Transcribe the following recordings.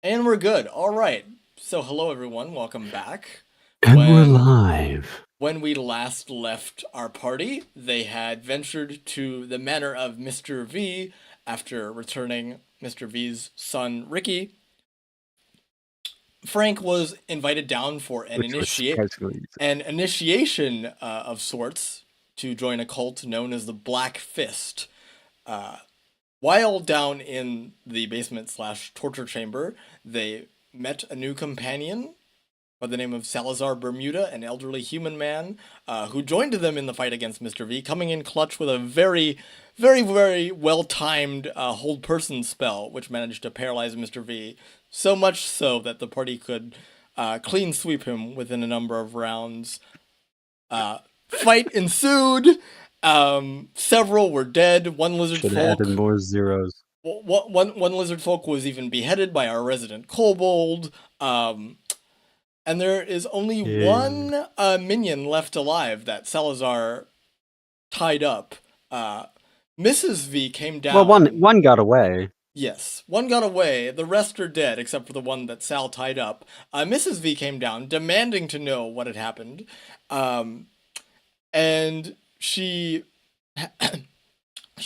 And we're good. All right. So hello everyone, welcome back. And we're When live. when we last left our party, they had ventured to the manor of Mr.V after returning Mr. V's son Ricky. Frank was invited down for Which was surprisingly easy. an initiation of sorts to join a cult known as the Black Fist. Uh, While down in the basement slash torture chamber, they met a new companion by the name of Salazar Bermuda, an elderly human man who joined them in the fight against Mr. V, coming in clutch with a very well timed hold person spell, which managed to paralyze Mr. V. So much so that the party could clean sweep him within a number of rounds. Fight ensued. Several were dead. One lizard Should have added folk more zeros. one lizard folk was even beheaded by our resident kobold. And there is only Yeah. one minion left alive that Salazar tied up. Mrs. V came Well, down. one got away. Yes, one got away. The rest are dead, except for the one that Sal tied up. Mrs. V came down, demanding to know what had happened, um, and she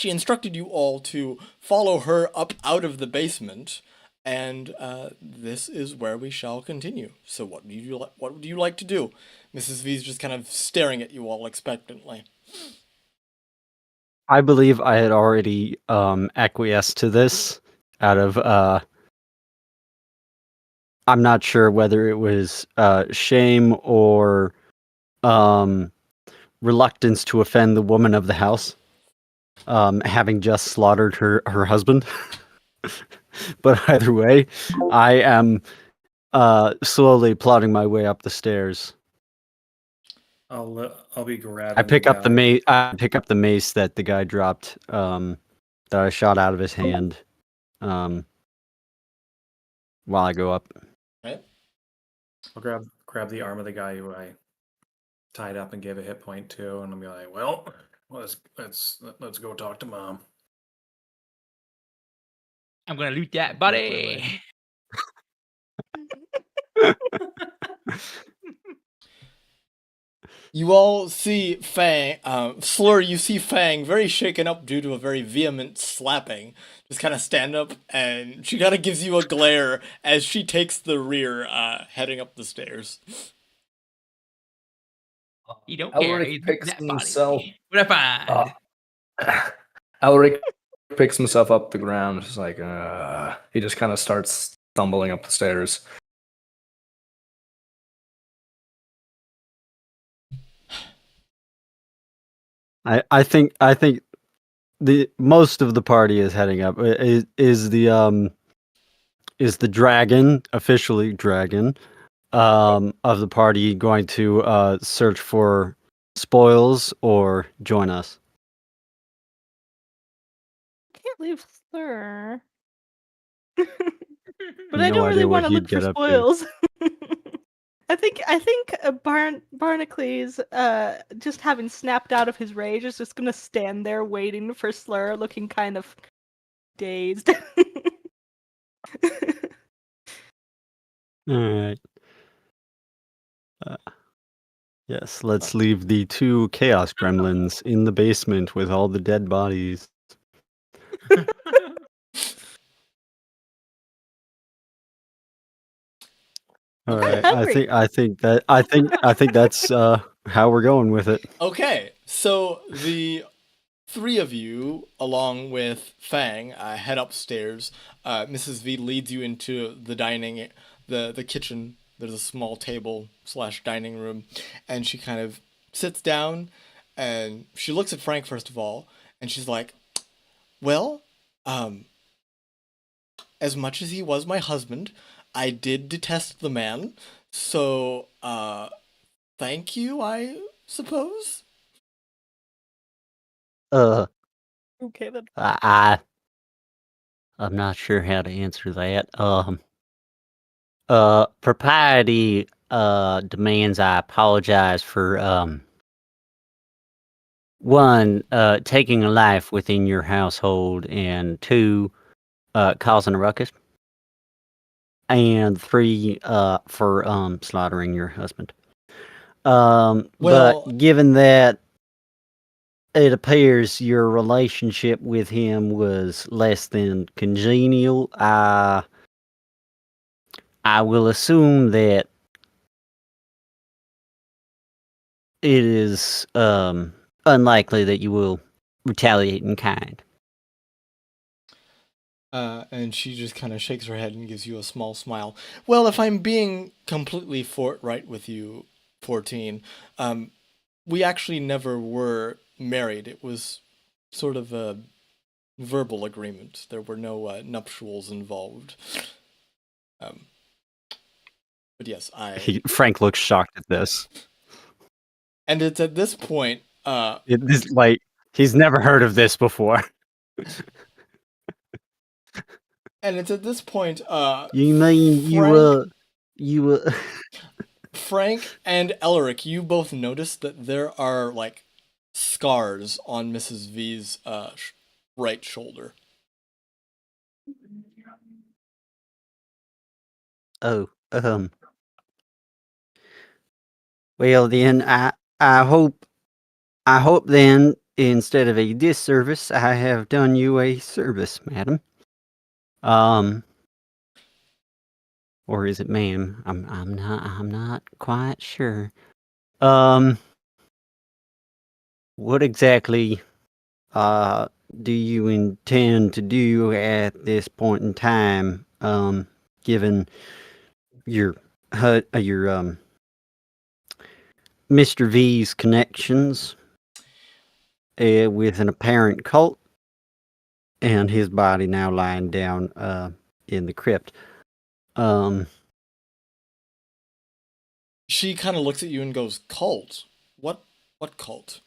instructed you all to follow her up out of the basement, and this is where we shall continue. So, what would you like to do? Mrs. V's just kind of staring at you all expectantly. I believe I had already acquiesced to this out of I'm not sure whether it was shame or reluctance to offend the woman of the house, having just slaughtered her husband. But either way, I am slowly plodding my way up the stairs. I'll be grabbing. I pick up the guy. mace. I pick up the mace that the guy dropped. That I shot out of his hand. While I go up. Right? I'll grab the arm of the guy who I tied up and gave a hit point to, and I'll be like, "Well, let's go talk to mom." I'm gonna loot that buddy. You all see Fang, Slur, you see Fang very shaken up due to a very vehement slapping. Just kind of stand up, and she kind of gives you a glare as she takes the rear, heading up the stairs. You don't care. Elerich He's picks that himself. body. What I find? Elerich picks himself up the ground. Just like he just kind of starts stumbling up the stairs. I think the most of the party is heading up. Is the dragon, officially dragon, of the party going to search for spoils or join us? Can't leave Slur. But I No don't really idea what want to he'd look for get up to. spoils. I think Barnacles, just having snapped out of his rage, is just gonna stand there waiting for Slur, looking kind of dazed. All right. Yes, let's leave the two chaos gremlins in the basement with all the dead bodies. All right, hungry. I think that's how we're going with it. Okay, so the three of you, along with Fang, head upstairs. Mrs. V leads you into the kitchen. There's a small table slash dining room, and she kind of sits down, and she looks at Frank first of all, and she's like, "Well, as much as he was my husband, I did detest the man, so thank you, I suppose." Okay then. I'm not sure how to answer that. Propriety demands I apologize for one, taking a life within your household, and two, causing a ruckus. and 3 for slaughtering your husband. Well- But given that it appears your relationship with him was less than congenial, I will assume that it is unlikely that you will retaliate in kind. And she just kind of shakes her head and gives you a small smile. Well, if I'm being completely forthright with you, 14, we actually never were married. It was sort of a verbal agreement. There were no nuptials involved. But yes, Frank looks shocked at this. And it's at this point, He's never heard of this before. and it's at this point, You mean you Frank and Elerich, you both notice that there are like scars on Mrs. V's right shoulder. Oh, well then I hope then instead of a disservice I have done you a service, madam. Or is it ma'am? I'm not quite sure. What exactly do you intend to do at this point in time, given your Mr. V's connections with an apparent cult and his body now lying down in the crypt? She kind of looks at you and goes, "Cult? What cult?"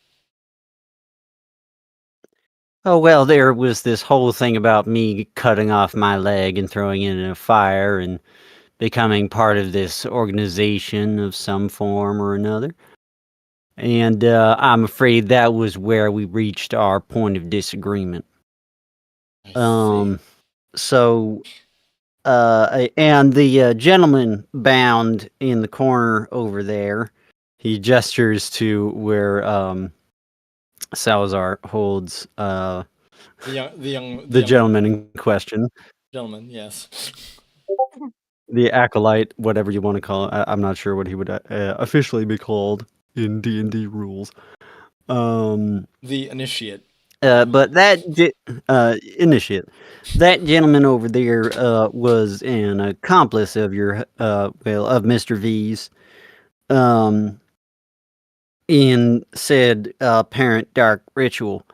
Oh, well, there was this whole thing about me cutting off my leg and throwing it in a fire and becoming part of this organization of some form or another. And I'm afraid that was where we reached our point of disagreement. I see. So, and the gentleman bound in the corner over there, he gestures to where Salazar holds The gentleman in question. Gentleman, yes. The acolyte, whatever you want to call it. I'm not sure what he would officially be called in D&D rules. The initiate. But that initiate, that gentleman over there was an accomplice of your of Mr. V's in said apparent dark ritual.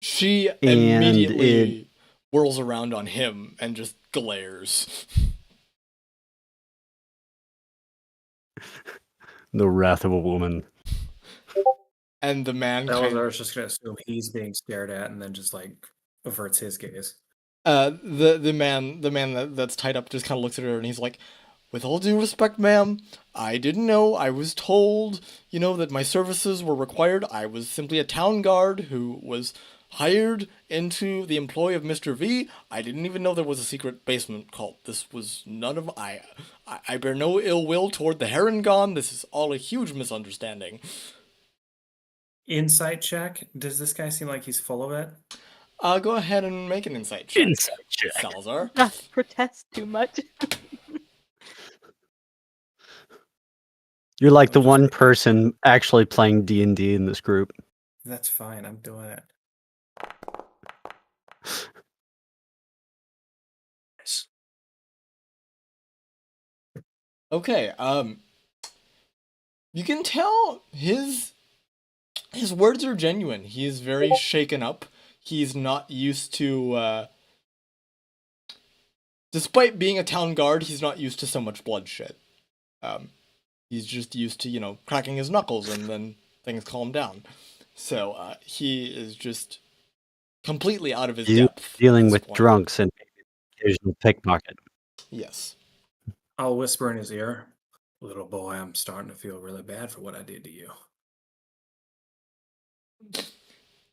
She immediately whirls around on him and just glares. The wrath of a woman. And the man Salazar's just gonna assume he's being stared at and then just like averts his gaze. The man that's tied up just kind of looks at her and he's like, "With all due respect, ma'am, I didn't know. I was told, that my services were required. I was simply a town guard who was hired into the employ of Mr. V. I didn't even know there was a secret basement cult. This was none of I bear no ill will toward the Heron. This is all a huge misunderstanding." Insight check. Does this guy seem like he's full of it? Go ahead and make an insight check. Salazar. Not protest too much. You're like the one person actually playing D&D in this group. That's fine. I'm doing it. Okay, you can tell his words are genuine. He is very shaken up. He's not used to, despite being a town guard, he's not used to so much bloodshed. He's just used to, cracking his knuckles and then things calm down. So, he is just completely out of his depth. Dealing with drunks and occasional pickpocket. Yes. I'll whisper in his ear, "Little boy, I'm starting to feel really bad for what I did to you."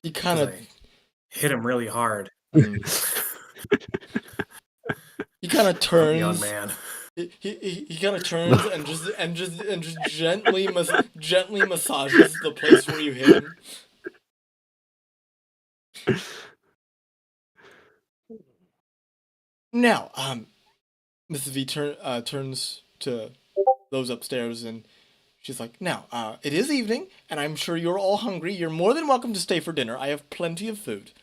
You kind of hit him really hard. kind of turns. Young man. He kind of turns and just gently massages the place where you hit him. Now, Mrs.V turns to those upstairs and she's like, "Now, it is evening, and I'm sure you're all hungry. You're more than welcome to stay for dinner. I have plenty of food."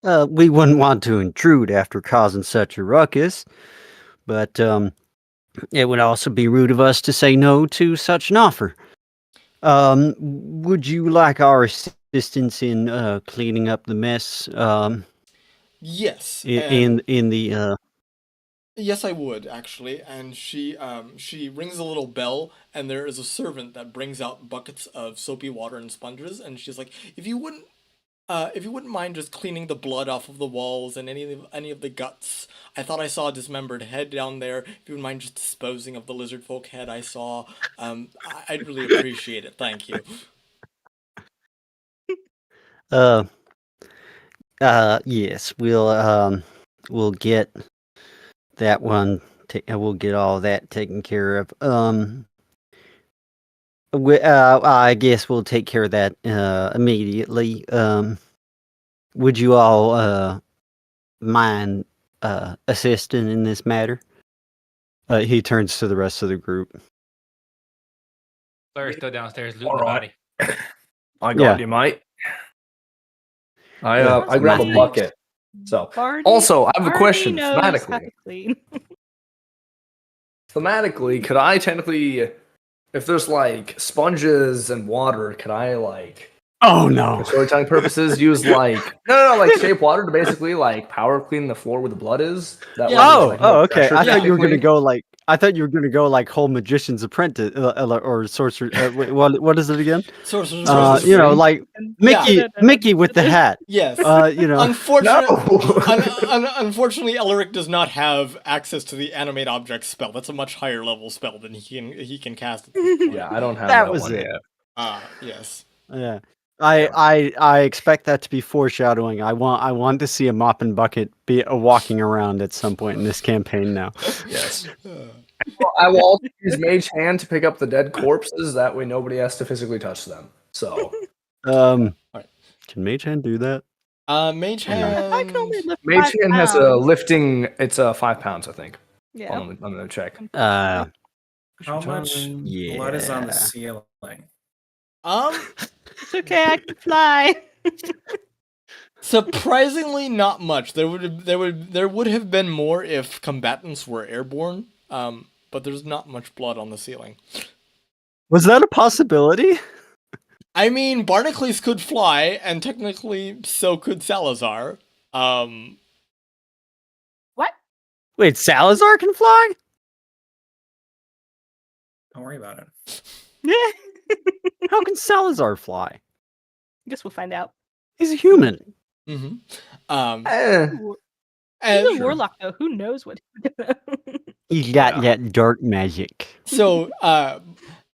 We wouldn't want to intrude after causing such a ruckus, but it would also be rude of us to say no to such an offer. Would you like our assistance in cleaning up the mess? Yes, In the yes, I would actually. And she rings a little bell, and there is a servant that brings out buckets of soapy water and sponges, and she's like, if you wouldn't mind just cleaning the blood off of the walls and any of the guts. I thought I saw a dismembered head down there. If you wouldn't mind just disposing of the lizard folk head I saw, I'd really appreciate it. Thank you. Yes, we'll get that one. We'll get all that taken care of. I guess we'll take care of that immediately. Would you all mind assisting in this matter? He turns to the rest of the group. Slur's still downstairs looting All the right. body. I got Yeah. you, mate. Yeah, I grab a nice. bucket. So, Barney, also, I have a Barney question. knows how to Thematically, clean. could I technically, if there's like sponges and water, could I like, Oh no! for storytelling purposes, use like like shape water to basically like power clean the floor where the blood is? That way Yeah. there's, like, more Okay. pressure, I thought you were gonna technically. go like whole magician's apprentice or sorcerer. Wait, what is it again? Sorcerer's Sorcerer's Supreme. Like And Mickey, yeah. Mickey with the hat. Yes. No. Unfortunately, Elerich does not have access to the animate object spell. That's a much higher level spell than he can cast. At this point. Yeah, I don't have That that was one it. yet. Yeah. Yes. I expect that to be foreshadowing. I want to see a mop and bucket be walking around at some point in this campaign now. Yes. I will also use Mage Hand to pick up the dead corpses. That way, nobody has to physically touch them. So, Can Right. Mage Hand do that? Mage Hang on. Hand. I can only lift Mage 5 Hand has a pounds. lifting. It's 5 pounds, I think. Yeah. I'm gonna check. How much Yeah. blood is on the ceiling? It's okay, I can fly. Surprisingly, not much. There would have been more if combatants were airborne. But there's not much blood on the ceiling. Was that a possibility? I mean, barnacles could fly, and technically, so could Salazar. What? Wait, Salazar can fly? Don't worry about it. Yeah. How can Salazar fly? Guess we'll find out. He's a human. Mm-hmm. He's a And warlock, though. Who knows what he's gonna... He's got that dark magic. so,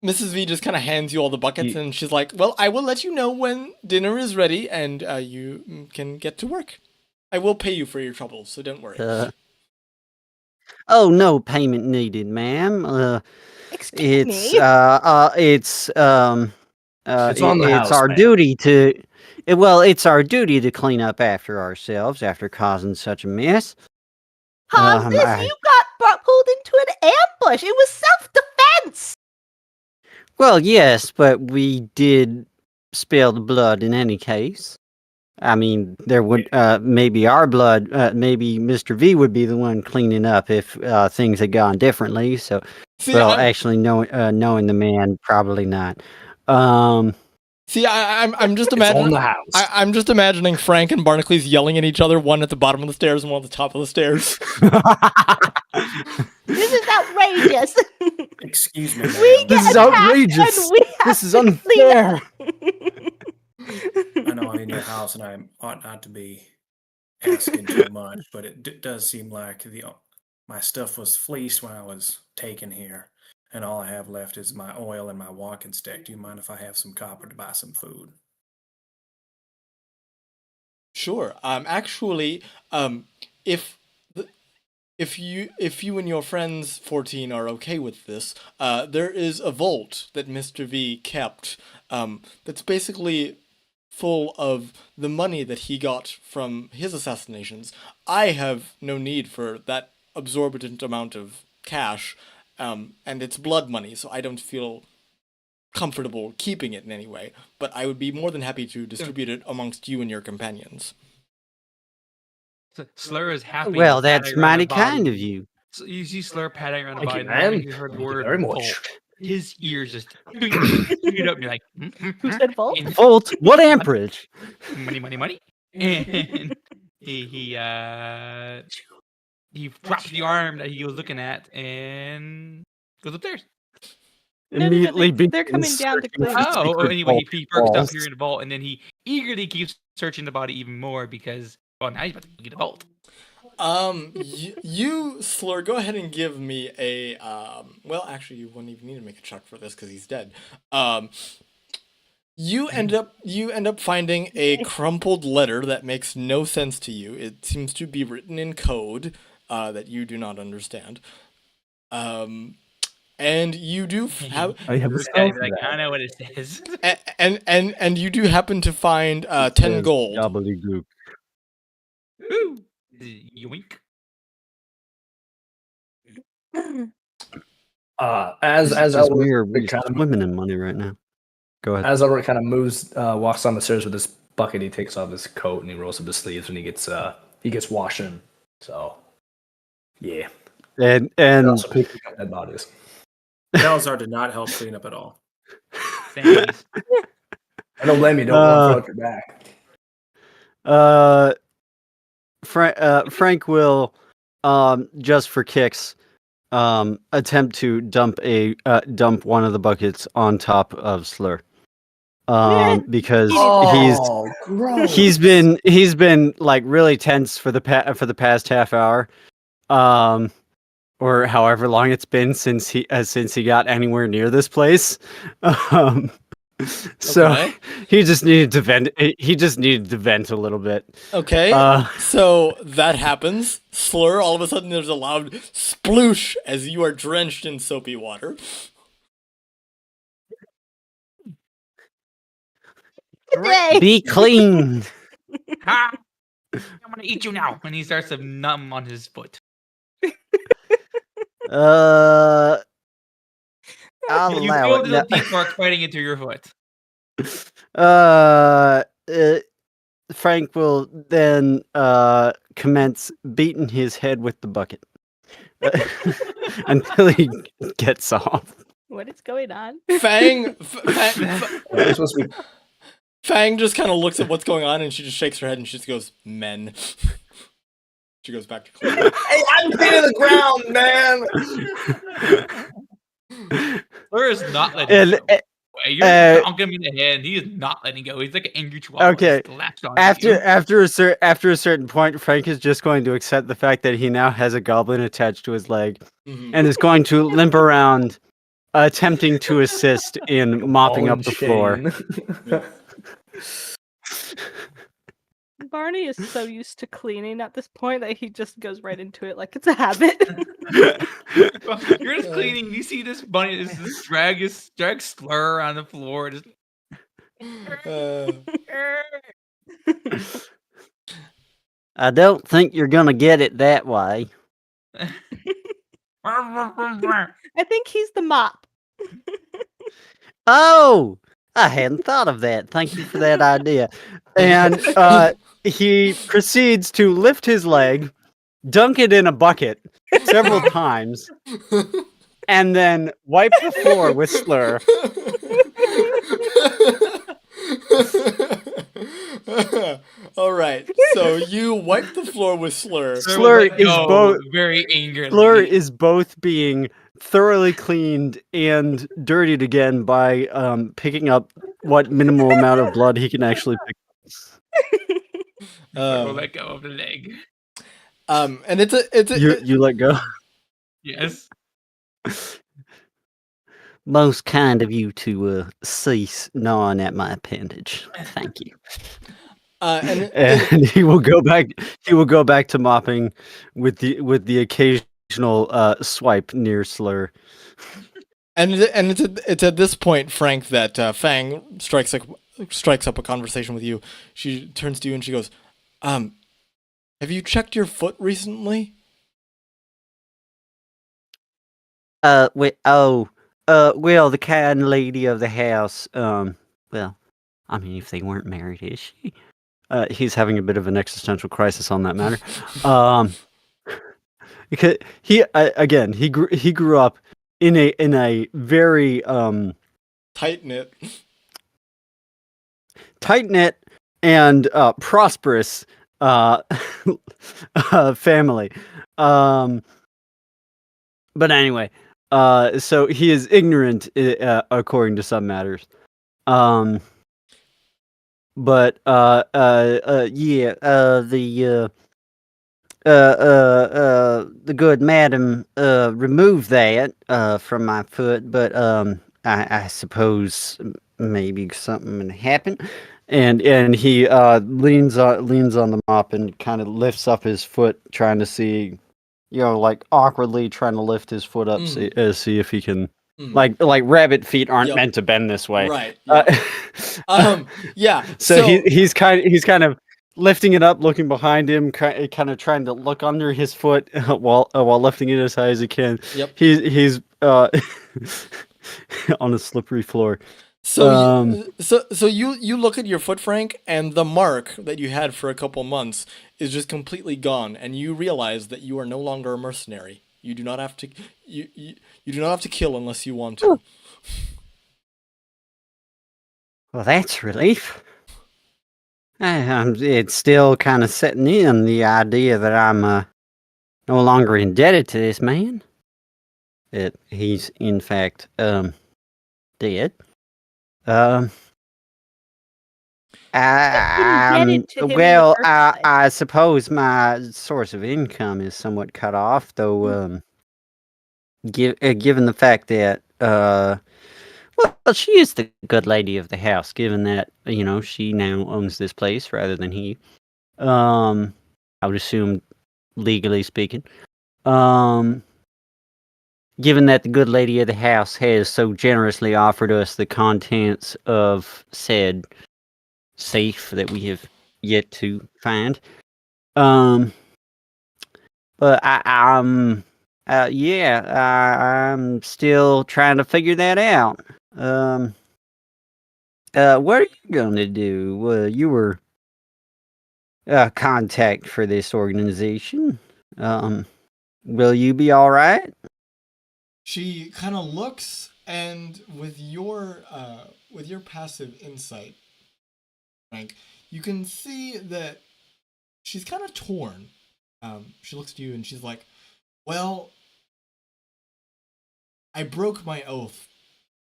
Mrs. V just kind of hands you all the buckets, and she's like, "Well, I will let you know when dinner is ready, and you can get to work. I will pay you for your troubles, so don't worry." Oh, no payment needed, ma'am. Excuse It's me. It's on the it's house, our ma'am. duty to. Well, it's our duty to clean up after ourselves after causing such a mess. Hans, you got pulled into an ambush. It was self-defense. Well, yes, but we did spill the blood in any case. I mean, there would maybe our blood, maybe Mr.V would be the one cleaning up if things had gone differently. So, See, well, actually, knowing the man, probably not. I'm just It's on imagining. the house. I'm just imagining Frank and Barnacles yelling at each other, one at the bottom of the stairs and one at the top of the stairs. This is outrageous. Excuse me. We ma'am. This is attacked outrageous. and we have This is to clean unfair. up. I know I'm in your house and I ought not to be asking too much, but it does seem like my stuff was fleeced when I was taken here, and all I have left is my oil and my walking stick. Do you mind if I have some copper to buy some food? Sure. Actually, if if you and your friends 14 are okay with this, there is a vault that Mr.V kept. That's basically full of the money that he got from his assassinations. I have no need for that absorbent amount of cash, and it's blood money, so I don't feel comfortable keeping it in any way. But I would be more than happy to distribute it amongst you and your companions. Slur is happy. Well, that's patting around the mighty body. kind of you. So you see Slur patting around the Thank body, you, and the moment man. he heard the Thank you word very much. vault, his ears just shoot up. And you're like, Who said vault? and Volt, what amperage? money, and he drops the arm that he was looking at and goes upstairs. No, Immediately they're coming begins down to searching clean. for Oh, secret anyway, vault he perks up walls. here in the vault, and then he eagerly keeps searching the body even more because, well, now he's about to get a vault. You Slur, go ahead and give me a well, actually, you wouldn't even need to make a check for this because he's dead. You end up finding a crumpled letter that makes no sense to you. It seems to be written in code that you do not understand. And you do have I have This a guy spell be like, for I that. know what it says. and you do happen to find 10 Says gold. Gobbledygook. Ooh. Yoink. As Just Elric we're kind of swimming in money right now. Go ahead. as Elric kind of moves, walks down the stairs with this bucket, he takes off his coat and he rolls up his sleeves and he gets washing. So, yeah. And Also picking up dead bodies. Salazar did not help clean up at all. Thanks. I don't blame you. Don't go out your back. Frank will, just for kicks, attempt to dump one of the buckets on top of Slur. Because gross. he's been like really tense for the past half hour, or however long it's been since he got anywhere near this place. So Okay. he just needed to vent. He just needed to vent a little bit. Okay, so that happens. Slur, all of a sudden there's a loud sploosh as you are drenched in soapy water. Today. Be clean. Ha! I'm gonna eat you now. And he starts to numb on his foot. I'll You allow feel it. the little teeth marks biting into your foot. Frank will then commence beating his head with the bucket until he gets off. What is going on? Fang It's supposed to be Fang just kind of looks at what's going on and she just shakes her head and she just goes, "Men." She goes back to cleaning. Hey, I'm hitting the ground, man. Slur is not letting go. You're not gonna be in the head. He is not letting go. He's like an angry chihuahua. Okay. Just latched on After a certain point, Frank is just going to accept the fact that he now has a goblin attached to his leg, and is going to limp around, attempting to assist in mopping up the floor. Barney is so used to cleaning at this point that he just goes right into it like it's a habit. You're just cleaning. You see this bunny just drag Slur on the floor. Just I don't think you're gonna get it that way. I think he's the mop. Oh, I hadn't thought of that. Thank you for that idea. And he proceeds to lift his leg, dunk it in a bucket several times, and then wipe the floor with Slur. All right, so you wipe the floor with Slur. Slur is both very angry. Slur is both being thoroughly cleaned and dirtied again by picking up what minimal amount of blood he can actually pick We'll let go of the leg. And it's a you let go. Yes. Most kind of you to cease gnawing at my appendage. Thank you. and he will go back. He will go back to mopping with the occasional swipe near Slur. And it's at this point, Frank, that Fang strikes up a conversation with you. She turns to you and she goes, have you checked your foot recently? Well, the kind lady of the house. Well, I mean, if they weren't married, is she? He's having a bit of an existential crisis on that matter. Because he grew up in a very Tight knit and prosperous family. But anyway, so he is ignorant according to some matters. But yeah, the good madam removed that from my foot, but I suppose maybe something happened. And he leans on the mop and kind of lifts up his foot, trying to see, like awkwardly trying to lift his foot up, see if he can. Like rabbit feet aren't meant to bend this way, right? Yep. Yeah. So he's kind of lifting it up, looking behind him, kind of trying to look under his foot while lifting it as high as he can. Yep. He's on a slippery floor. So you look at your foot, Frank, and the mark that you had for a couple months is just completely gone, and you realize that you are no longer a mercenary. You do not have to you do not have to kill unless you want to. Well, that's relief. It's still kind of setting in, the idea that I'm no longer indebted to this man. That he's in fact dead. I suppose my source of income is somewhat cut off, though. Given the fact that well, she is the good lady of the house. Given that she now owns this place rather than he. I would assume, legally speaking. Given that the good lady of the house has so generously offered us the contents of said safe that we have yet to find. But I'm still trying to figure that out. What are you gonna do? You were contact for this organization. Will you be all right? She kind of looks, and with your passive insight, Frank, you can see that she's kind of torn. She looks at you and she's like, well, I broke my oath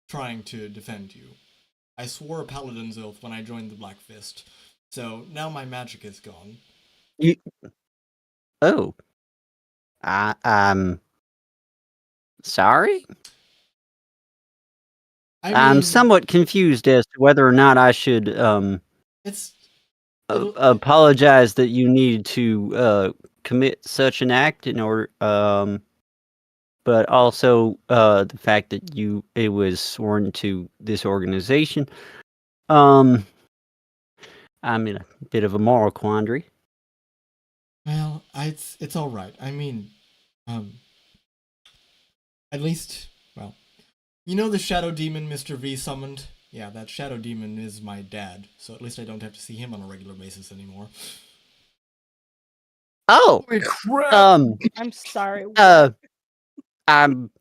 trying to defend you. I swore a paladin's oath when I joined the Black Fist, so now my magic is gone. I'm sorry? I'm somewhat confused as to whether or not I should apologize that you need to commit such an act in order, but also the fact that it was sworn to this organization. I'm in a bit of a moral quandary. Well, it's all right. I mean, at least, well, the shadow demon Mr.V summoned? Yeah, that shadow demon is my dad, so at least I don't have to see him on a regular basis anymore. Oh! Holy crap! I'm sorry. I'm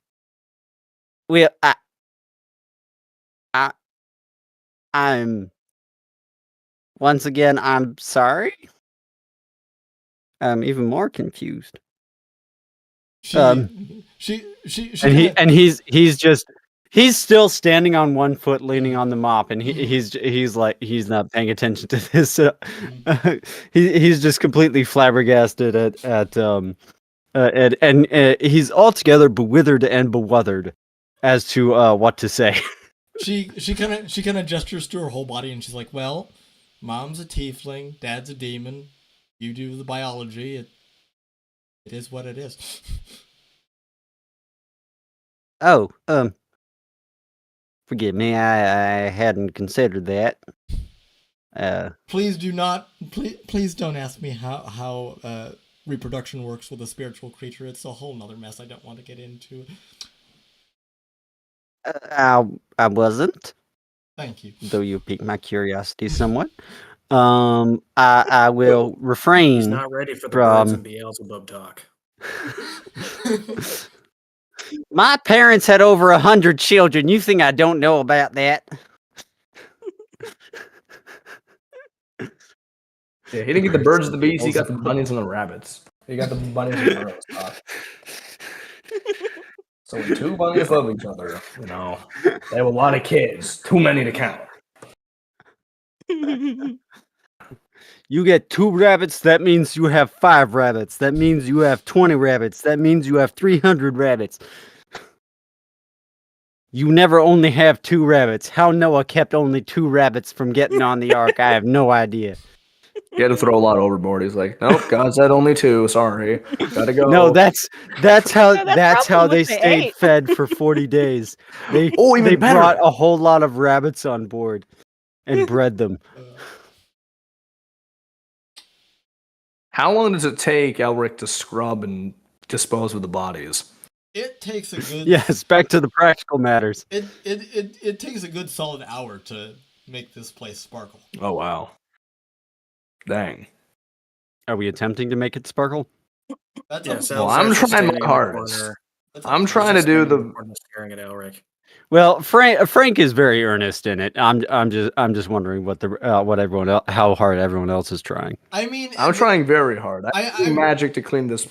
once again, I'm sorry. I'm even more confused. He's still standing on one foot, leaning on the mop, and he's not paying attention to this. He's just completely flabbergasted and he's altogether bewithered and bewothered as to what to say. She kind of gestures to her whole body, and she's like, well, Mom's a tiefling, Dad's a demon. You do the biology. It is what it is. Oh, forgive me. I hadn't considered that. Please do not. Please don't ask me how reproduction works with a spiritual creature. It's a whole nother mess I don't want to get into. I wasn't, Thank you. though you piqued my curiosity somewhat. I will He's refrain not ready for the birds and from. Beelzebub talk. My parents had over 100 children. You think I don't know about that? Yeah, he didn't get the birds and the bees. He got the bunnies and the rabbits. He got the bunnies and the girls. So when two bunnies love each other, they have a lot of kids. Too many to count. You get 2 rabbits, that means you have 5 rabbits. That means you have 20 rabbits. That means you have 300 rabbits. You never only have 2 rabbits. How Noah kept only 2 rabbits from getting on the ark, I have no idea. He had to throw a lot overboard. He's like, nope, God said only 2. Sorry, gotta go. No, that's how Yeah, that's how probably they what they stayed ate. fed for 40 days. They even better. brought a whole lot of rabbits on board and bred them. How long does it take Elric to scrub and dispose of the bodies? It takes a good. Yes, back to the practical matters. It takes a good solid hour to make this place sparkle. Oh wow. Dang. Are we attempting to make it sparkle? That's Yeah, up- Salazar's I'm just trying my standing in the hardest. corner. that's up I'm you. trying to Just do standing in the. corner staring at Elric. Well, Frank is very earnest in it. I'm just wondering what everyone else, how hard everyone else is trying. I mean, I'm trying very hard. I I- need magic to clean this.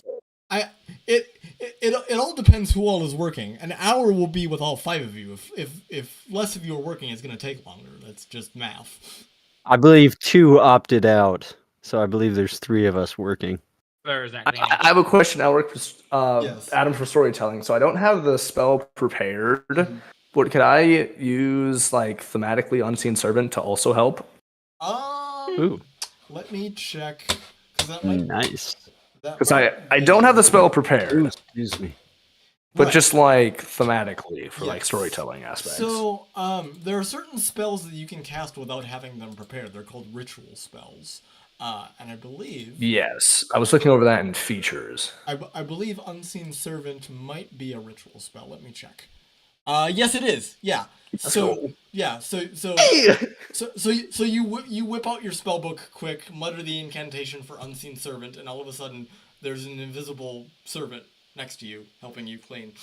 It all depends who all is working. An hour will be with all 5 of you. If less of you are working, it's going to take longer. That's just math. I believe 2 opted out, so I believe there's 3 of us working. Slur's not I cleaning. have a question, Elric, Yes. Adam, for storytelling. So I don't have the spell prepared, but could I use like thematically unseen servant to also help? Ooh, Let me check because that might nice. Because I don't have the spell prepared, Ooh, excuse me. but Right. just like thematically for like Yes. storytelling aspects. So, there are certain spells that you can cast without having them prepared. They're called ritual spells. And I believe Yes, I was looking over that in features. I believe Unseen Servant might be a ritual spell. Let me check. Yes, it is. Yeah. So cool. yeah. So you whip out your spell book quick, mutter the incantation for Unseen Servant, and all of a sudden there's an invisible servant next to you helping you clean.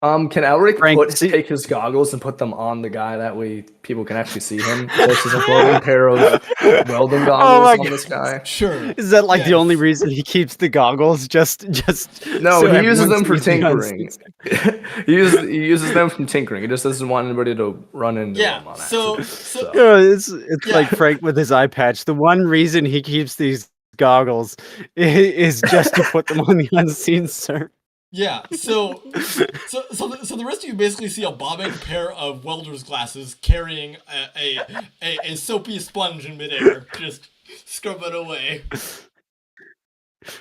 Can Elric Frank, take his goggles and put them on the guy that way people can actually see him versus a floating pair of welding goggles on this guy? Sure. Is that like the Yes. only reason he keeps the goggles? Just No, so he uses everyone them for sees the tinkering. unseen- he uses them from tinkering. He just doesn't want anybody to run into Yeah. him on So accident. No, it's Yeah. like Frank with his eye patch. The one reason he keeps these goggles is just to put them on the unseen servant. yeah. So the rest of you basically see a bobbing pair of welder's glasses carrying a soapy sponge in midair, just scrub it away.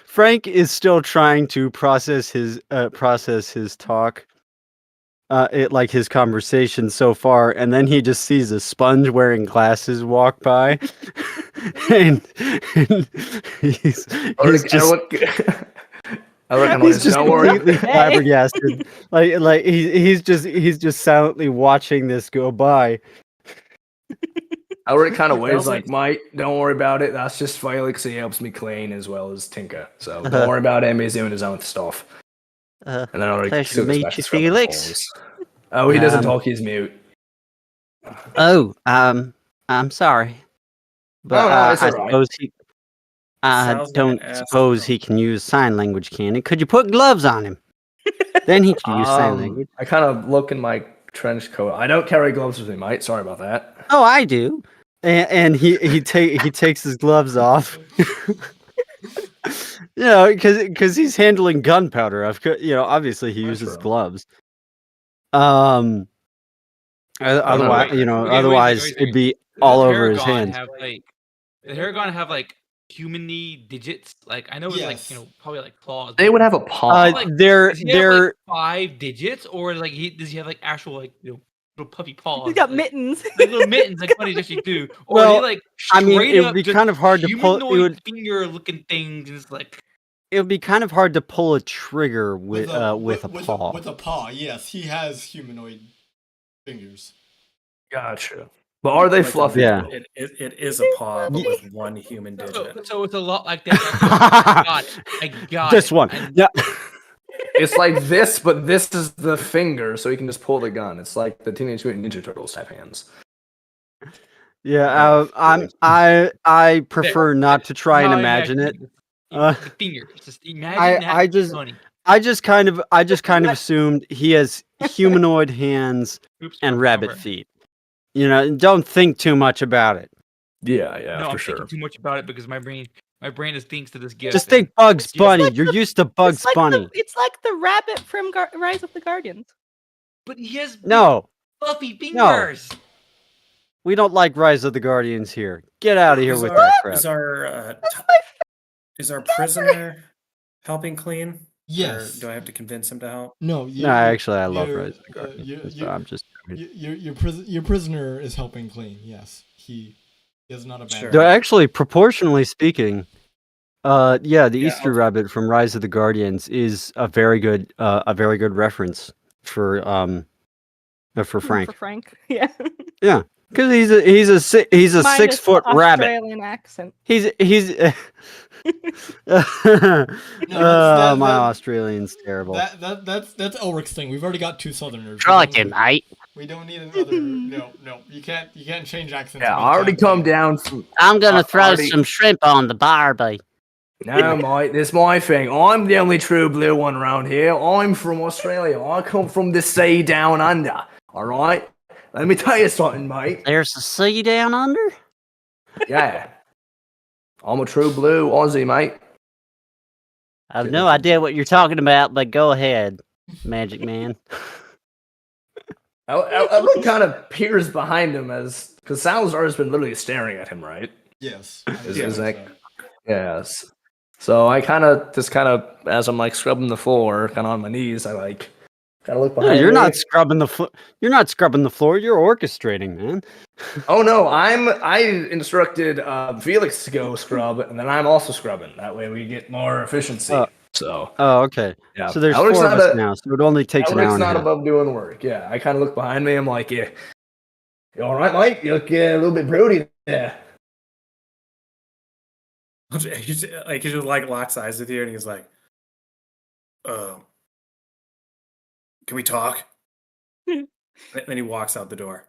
Frank is still trying to process his talk, like his conversation so far, and then he just sees a sponge wearing glasses walk by, and he's just. I reckon He's just don't worry. completely flabbergasted. Like he's just silently watching this go by. Elric kind of waves Elric- like, Mike, don't worry about it. That's just Felix. He helps me clean as well as Tinker. So don't worry about him. He's doing his own stuff. And then Elric Pleasure still to goes meet back you, to scrubbing Felix. holes. Oh, he doesn't Um, talk. He's mute. Oh, I'm sorry, but Oh, no, it's I all right. suppose I Sal's gonna don't ask suppose about- he can use sign language, can he? Could you put gloves on him? Then he can use sign language. I kind of look in my trench coat. I don't carry gloves with me, mate. Sorry about that. Oh, I do. And he takes his gloves off. Because he's handling gunpowder. Obviously he That's uses true. gloves. Otherwise, wait, otherwise it'd be all over his hands. Does Paragon have like humany digits? Like I know it's like Yes. probably like claws. They would have a paw. Does he have like 5 digits, or like does he have like actual like little puppy paws? He's got like, mittens. like little mittens, like bunnies actually do. Or Well, are they like straight it up would be just kind of hard to pull. humanoid finger looking things, and it's like It would be kind of hard to pull a trigger with a paw. With a paw, yes, he has humanoid fingers. Gotcha. But are they Like, fluffy? Yeah. It is a paw, but with one human digit. so it's a lot like that. I got This it. one. I- Yeah. It's like this, but this is the finger, so he can just pull the gun. It's like the Teenage Mutant Ninja Turtles type hands. Yeah. I prefer not to try and imagine it. The fingers. Just imagine that. I just funny. I just kind of assumed he has humanoid hands Oops, and over. rabbit feet. Don't think too much about it. Yeah, No, for I'm sure. thinking too much about it because my brain just thinks to this gift. Just think Bugs It's Bunny. like You're the- used to Bugs Bunny. It's like the rabbit from Rise of the Guardians. But he has No, fluffy fingers. we don't like Rise of the Guardians here. Get out of here with that crap. Is our prisoner helping clean? Yes. Or do I have to convince him to help? No, No, actually, I love you're- Rise of the Guardians. you- I'm just. your prisoner is helping clean. Yes, he is not abandoned. Sure. Though actually, proportionally speaking, the Yeah, Easter rabbit from Rise of the Guardians is a very good reference for Frank. For Frank, yeah. Yeah, because he's a 6 Minus foot the rabbit. Australian accent. He's that- my that- Australian's terrible. That's Elric's thing. We've already got 2 Southerners. Mate. We don't need another. No. You can't change accents. Yeah, I already come down from. I'm gonna throw some shrimp on the barbie. No, mate, this my thing. I'm the only true blue one around here. I'm from Australia. I come from the sea down under. All right. Let me tell you something, mate. There's a sea down under. Yeah. I'm a true blue Aussie, mate. I have no idea what you're talking about, but go ahead, Magic Man. I look kind of peers behind him because Salazar has been literally staring at him, right? Yes. Is like, yes. So I kind of as I'm like scrubbing the floor, kind of on my knees, I like kind of look behind. You're me. not scrubbing the floor. You're not scrubbing the floor. You're orchestrating, man. Oh no, I instructed Felix to go scrub, and then I'm also scrubbing. That way we get more efficiency. Oh, okay. yeah. So there's Elric's 4 of not us now, so it only takes an hour Elric's and a not half. above doing work. Yeah, I kind of look behind me. I'm like, yeah, you all right, Mike? You look a little bit broody there. He just like locks eyes with you, and he's like, "Can we talk?" And then he walks out the door.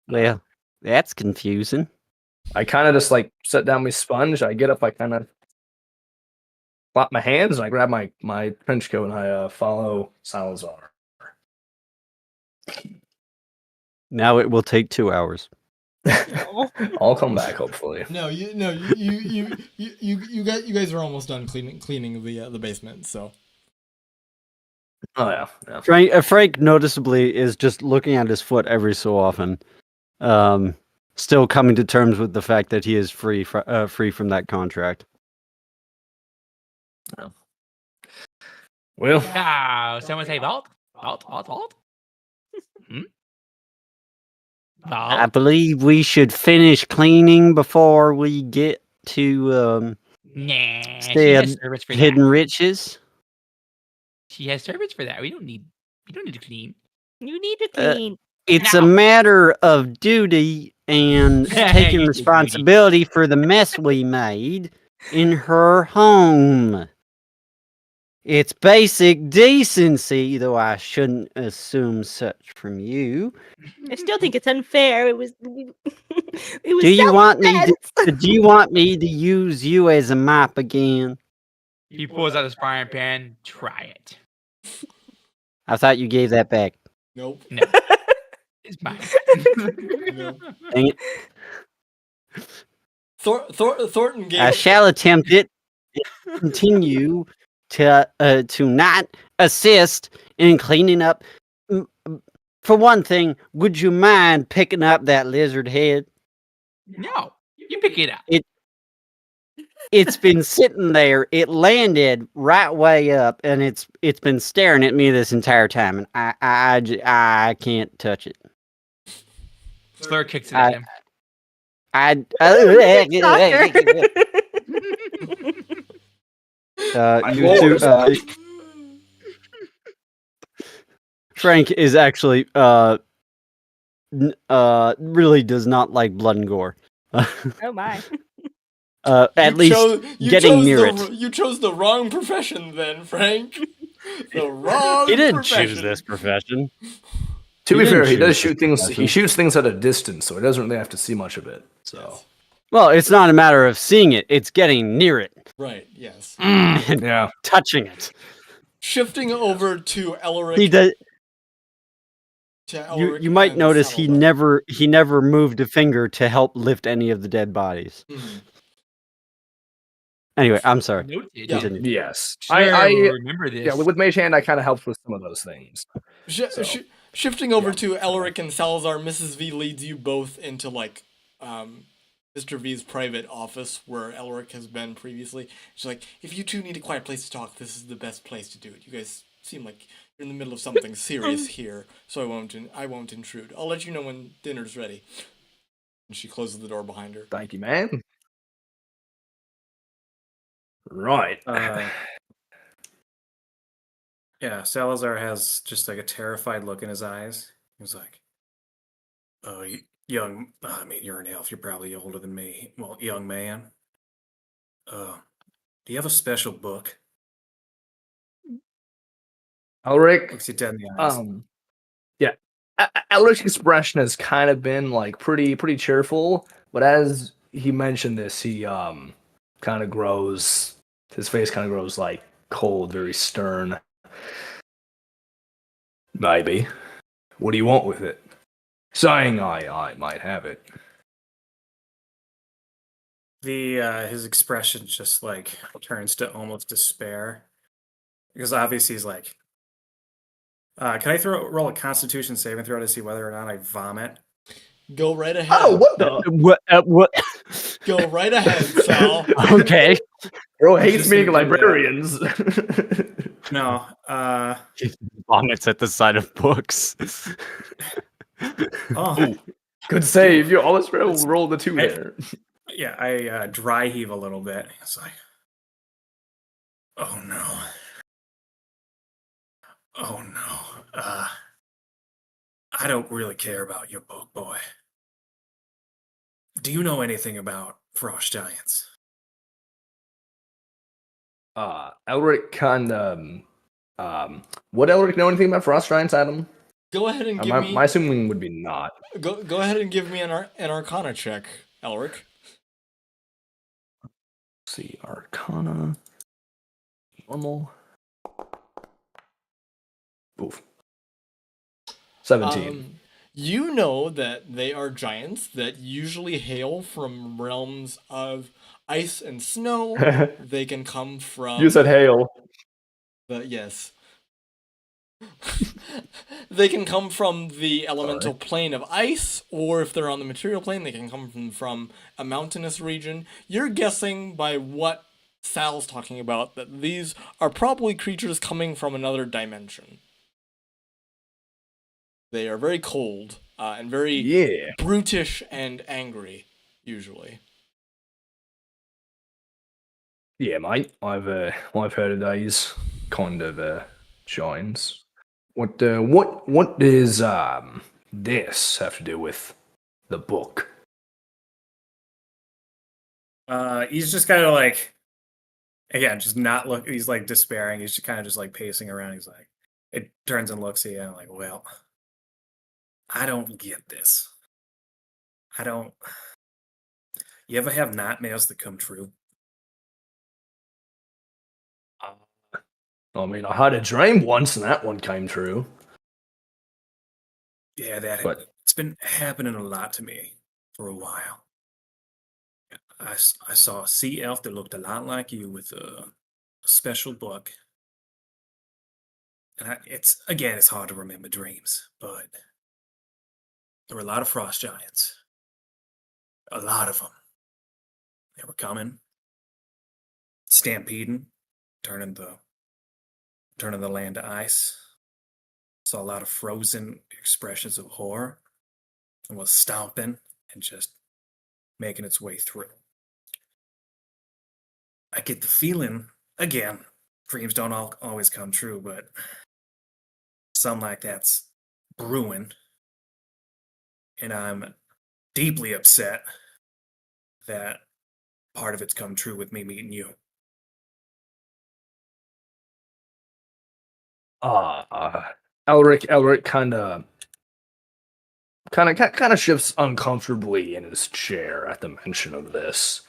Well, that's confusing. I kind of just like set down my sponge. I get up, I kind of clap my hands, and I grab my trench coat, and I follow Salazar. Now it will take 2 hours. I'll come back, hopefully. You guys are almost done cleaning the basement. So Oh yeah. Frank noticeably is just looking at his foot every so often, still coming to terms with the fact that he is free from that contract. Well, Yeah, someone say vault? I believe we should finish cleaning before we get to Nah, she Stay has service for Hidden that. Riches. She has service for that. We don't need to clean. You need to clean. It's Now. a matter of duty and You taking do responsibility for the mess we made in her home. It's basic decency, though I shouldn't assume such from you. I still think it's unfair. It was. It was. Do you want me self-defense. Do you want me to use you as a mop again? He pulls out his frying pan. Try it. I thought you gave that back. nope. No, it's mine. No. Dang it. Thornton I gave. shall attempt it. Continue to not assist in cleaning up For one thing, would you mind picking up that lizard head? No, you pick it up. It's been sitting there. It landed right way up, and it's been staring at me this entire time, and I can't touch it. Slur kicks it at him. Frank is actually really does not like blood and gore. Oh my. At least getting near it. You chose the wrong profession then, Frank. The wrong He didn't profession. choose this profession. To be fair, he does choose shoot this things. He profession. shoots things at a distance, so he doesn't really have to see much of it. So Well, it's not a matter of seeing it; it's getting near it Right, yes. and yeah. touching it. Shifting over to Elerich. He does. To Elerich You might and notice he Salazar. never moved a finger to help lift any of the dead bodies. Mhm. Anyway, I'm sorry. Noted. Yeah. Continue. Yes. Slur I will remember this. yeah. With Mage Hand, I kind of helped with some of those things. Shifting over Yeah. to Elerich and Salazar, Mrs. V leads you both into Mr. V's private office where Elerich has been previously. She's like, if you two need a quiet place to talk, this is the best place to do it. You guys seem like you're in the middle of something serious here, so I won't intrude. I'll let you know when dinner's ready. And she closes the door behind her. Thank you, man. Right. Yeah, Salazar has just like a terrified look in his eyes. He's like, "Oh, young. I mean, you're an elf. You're probably older than me. Well, young man. Do you have a special book?" Elric. Looks you dead in the eyes. Yeah. Elric's expression has kind of been like pretty cheerful, but as he mentioned this, he kind of grows. His face kind of grows like cold, very stern. Maybe. What do you want with it? Saying I might have it. His expression just like turns to almost despair because obviously he's like, "Can I roll a Constitution saving throw to see whether or not I vomit?" Go right ahead. Oh, what the? What? Go right ahead, Sal. Okay. Bro hates Just being gonna do that. librarians. No. Vomits at the sight of books. Oh, Good save. You always roll the 2 there. yeah. I dry heave a little bit. It's like, oh no. Oh no. I don't really care about your book, boy. Do you know anything about frost giants? Elric kind of would Elric know anything about frost giants, Adam? Go ahead and give me. My assuming would be not. Go ahead and give me an Arcana check, Elerich. Let's see, Arcana. Normal. Oof. 17. You know that they are giants that usually hail from realms of ice and snow. They can come from. You said hail. Yes. They can come from the elemental plane of ice, or if they're on the material plane, they can come from a mountainous region. You're guessing by what Sal's talking about that these are probably creatures coming from another dimension. They are very cold and very brutish and angry, usually. Yeah, mate. I've heard of these kind of giants. What does this have to do with the book? He's just kind of like, again, just not look. He's like despairing. He's just kind of just like pacing around. He's like, it turns and looks at you and like, well, I don't get this. I don't. You ever have nightmares that come true? I mean, I had a dream once, and that one came true. Yeah, it's been happening a lot to me for a while. I saw a sea elf that looked a lot like you with a special book. And it's hard to remember dreams, but there were a lot of frost giants. A lot of them. They were coming, stampeding, turning the land to ice. Saw a lot of frozen expressions of horror, and was stomping and just making its way through. I get the feeling, again, dreams don't always come true, but something like that's brewing, and I'm deeply upset that part of it's come true with me meeting you. Elric kind of shifts uncomfortably in his chair at the mention of this.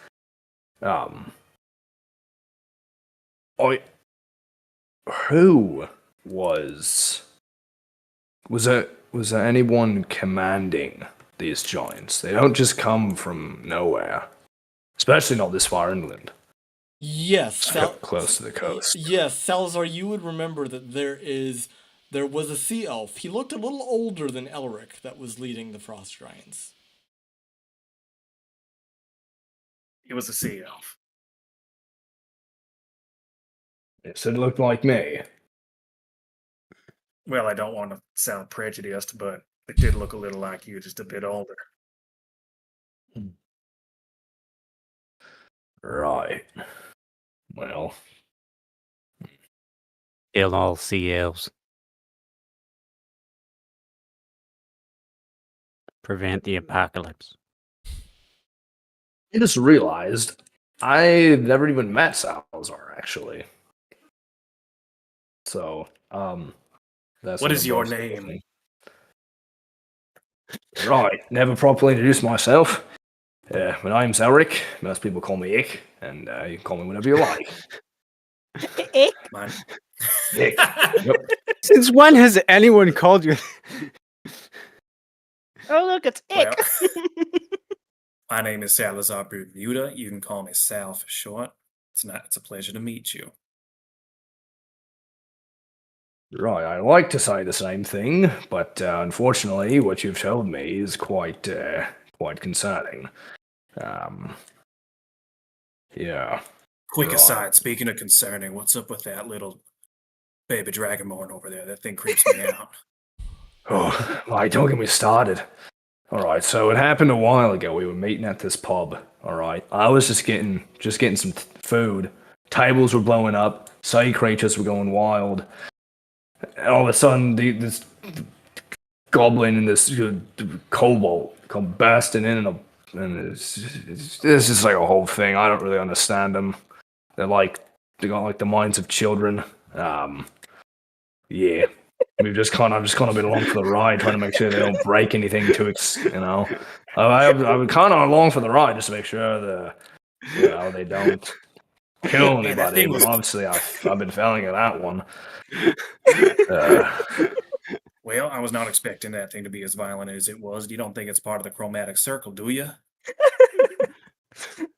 Who was there anyone commanding these giants? They don't just come from nowhere, especially not this far inland. Yes, Close to the coast. Yes, Salazar, you would remember that there was a sea elf. He looked a little older than Elerich that was leading the frost giants. It was a sea elf. So it looked like me. Well, I don't want to sound prejudiced, but it did look a little like you, just a bit older. Right. Well, Kill all sea elves. Prevent the apocalypse. I just realized I've never even met Salazar, actually. So, that's What is your most name? thing. Right, never properly introduced myself. My name's Elerich. Most people call me Ick, and you can call me whatever you like. Ick. Mine. Ick. Yep. Since when has anyone called you? Oh, look, it's Ick. My name is Salazar Bermuda. You can call me Sal for short. It's a pleasure to meet you. Right, I like to say the same thing, but unfortunately, what you've told me is quite concerning. Yeah. Quick Right. aside, speaking of concerning, what's up with that little baby dragonborn over there? That thing creeps me out. Oh, right, don't get me started. All right, so it happened a while ago. We were meeting at this pub. All right, I was just getting some food. Tables were blowing up. Sea creatures were going wild. And all of a sudden, this goblin and this kobold come bursting in, and it's just like a whole thing. I don't really understand them. They got like the minds of children. Yeah. We've just kind of been along for the ride, trying to make sure they don't break anything too, I was kind of along for the ride just to make sure they don't kill anybody. But obviously, I've been failing at that one. Well, I was not expecting that thing to be as violent as it was. You don't think it's part of the chromatic circle, do you?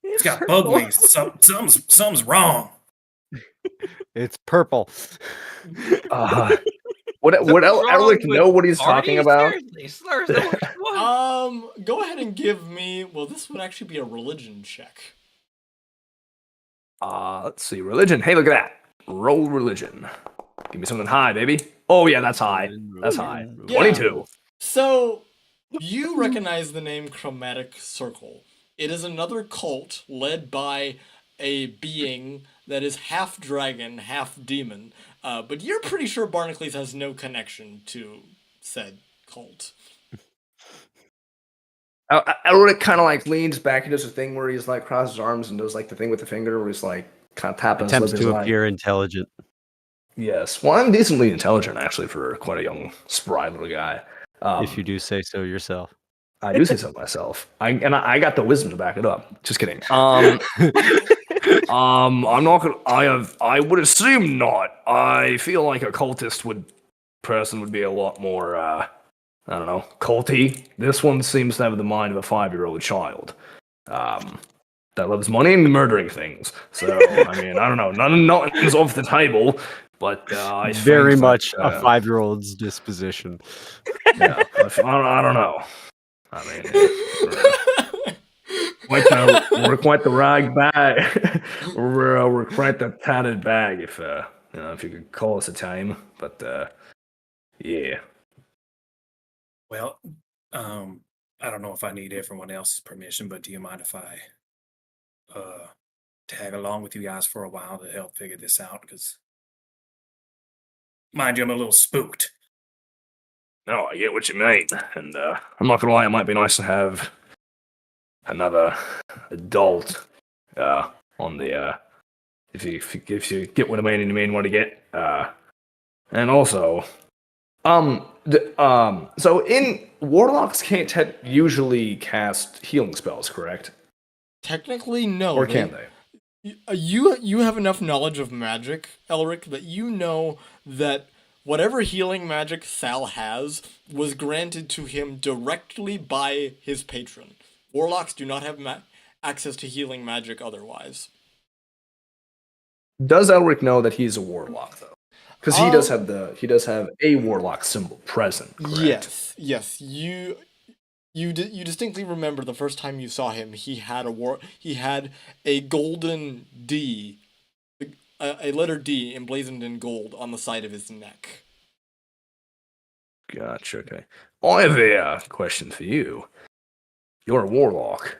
It's got bug leaves. Something's wrong. It's purple. What Elerich know what he's talking about? Seriously, Slur, is that what you want? Go ahead and give me. Well, this would actually be a religion check. Let's see, religion. Hey, look at that. Roll religion. Give me something high, baby. Oh yeah, that's high. That's high. Yeah. 22. So, you recognize the name Chromatic Circle. It is another cult led by a being that is half dragon, half demon. But you're pretty sure Barnacles has no connection to said cult. Elric kind of like leans back and does a thing where he's like crosses his arms and does like the thing with the finger where he's like kind of tapping. Attempts his to line. appear intelligent. Yes. Well, I'm decently intelligent actually for quite a young, spry little guy. If you do say so yourself. I do say so myself. I got the wisdom to back it up. Just kidding. I'm not gonna. I would assume not. I feel like a cultist person would be a lot more. I don't know, culty. This one seems to have the mind of a 5-year-old child. That loves money and murdering things. So I mean, I don't know. Nothing's off the table. But I very think much a 5-year-old's disposition. Yeah, I don't know. I mean, we're quite the rag bag. we're quite the tattered bag, if if you could call us a time. But yeah. Well, I don't know if I need everyone else's permission, but do you mind if I tag along with you guys for a while to help figure this out? Because, mind you, I'm a little spooked. No, I get what you mean, and I'm not gonna lie, it might be nice to have another adult on the if you get what I mean and you mean what I get. And also, so in warlocks can't usually cast healing spells, correct? Technically, no. Or can they? You have enough knowledge of magic, Elric, that you know that whatever healing magic Sal has was granted to him directly by his patron. Warlocks do not have access to healing magic otherwise. Does Elric know that he's a warlock though? Because he does have a warlock symbol present. Correct? Yes. You distinctly remember the first time you saw him. He had a golden D, a letter D emblazoned in gold on the side of his neck. Gotcha. Okay. I have a question for you. You're a warlock,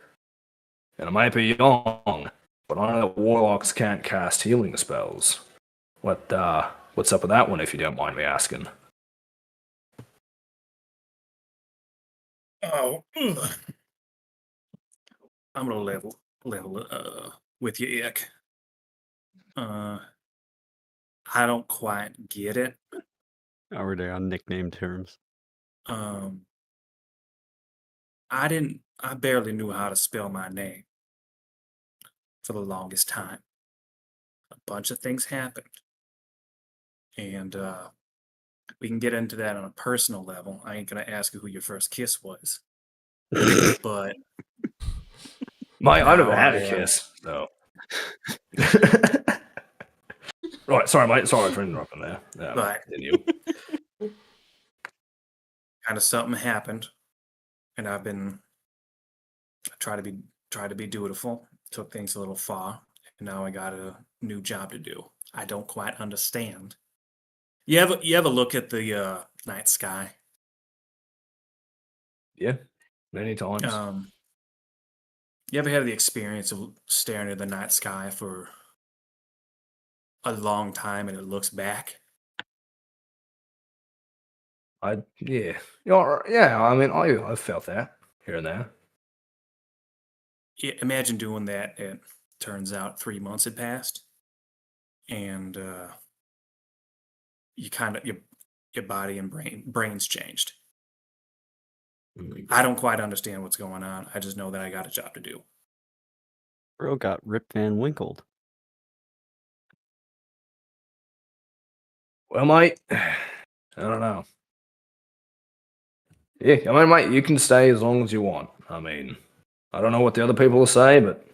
and I might be young, but I know that warlocks can't cast healing spells. What's up with that one, if you don't mind me asking? Oh, I'm gonna level with you, Ick. I don't quite get it. How are they on nickname terms? I barely knew how to spell my name for the longest time. A bunch of things happened. And we can get into that on a personal level. I ain't gonna ask you who your first kiss was. But I never now had I a am. kiss, so. Right, sorry, mate. Sorry for interrupting there. But Continue. kind of something happened, and I try to be dutiful. Took things a little far, and now I got a new job to do. I don't quite understand. You ever look at the night sky? Yeah, many times. You ever had the experience of staring at the night sky for a long time and it looks back? Yeah. Yeah, I mean, I've felt that here and there. Yeah, imagine doing that. It turns out 3 months had passed, and you kind of your body and brains changed. I don't quite understand what's going on. I just know that I got a job to do. Bro got Rip Van Winkled. Well, mate, I don't know. Yeah, I mean, mate, you can stay as long as you want. I mean, I don't know what the other people will say, but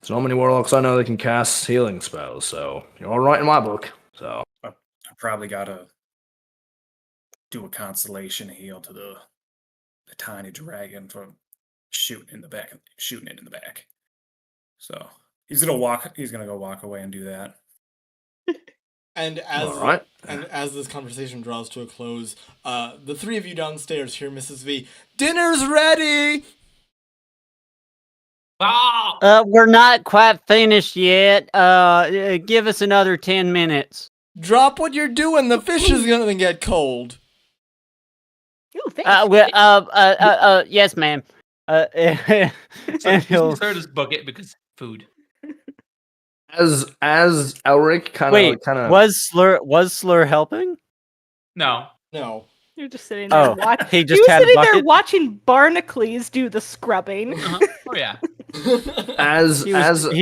there's not many warlocks I know that can cast healing spells, so you're all right in my book. So I probably gotta do a constellation heal to the tiny dragon for shooting it in the back. So he's gonna go walk away and do that. And as this conversation draws to a close, the three of you downstairs hear Mrs. V. Dinner's ready. Ah! We're not quite finished yet. Give us another 10 minutes. Drop what you're doing. The fish is gonna get cold. Ooh, fish. Yes, ma'am. So And you he'll start this bucket because food. as Elric kind of was Slur helping? No. No. You're just sitting there watching. He He just was had a sitting there bucket? watching Barnacles do the scrubbing. Uh-huh. Oh yeah. as He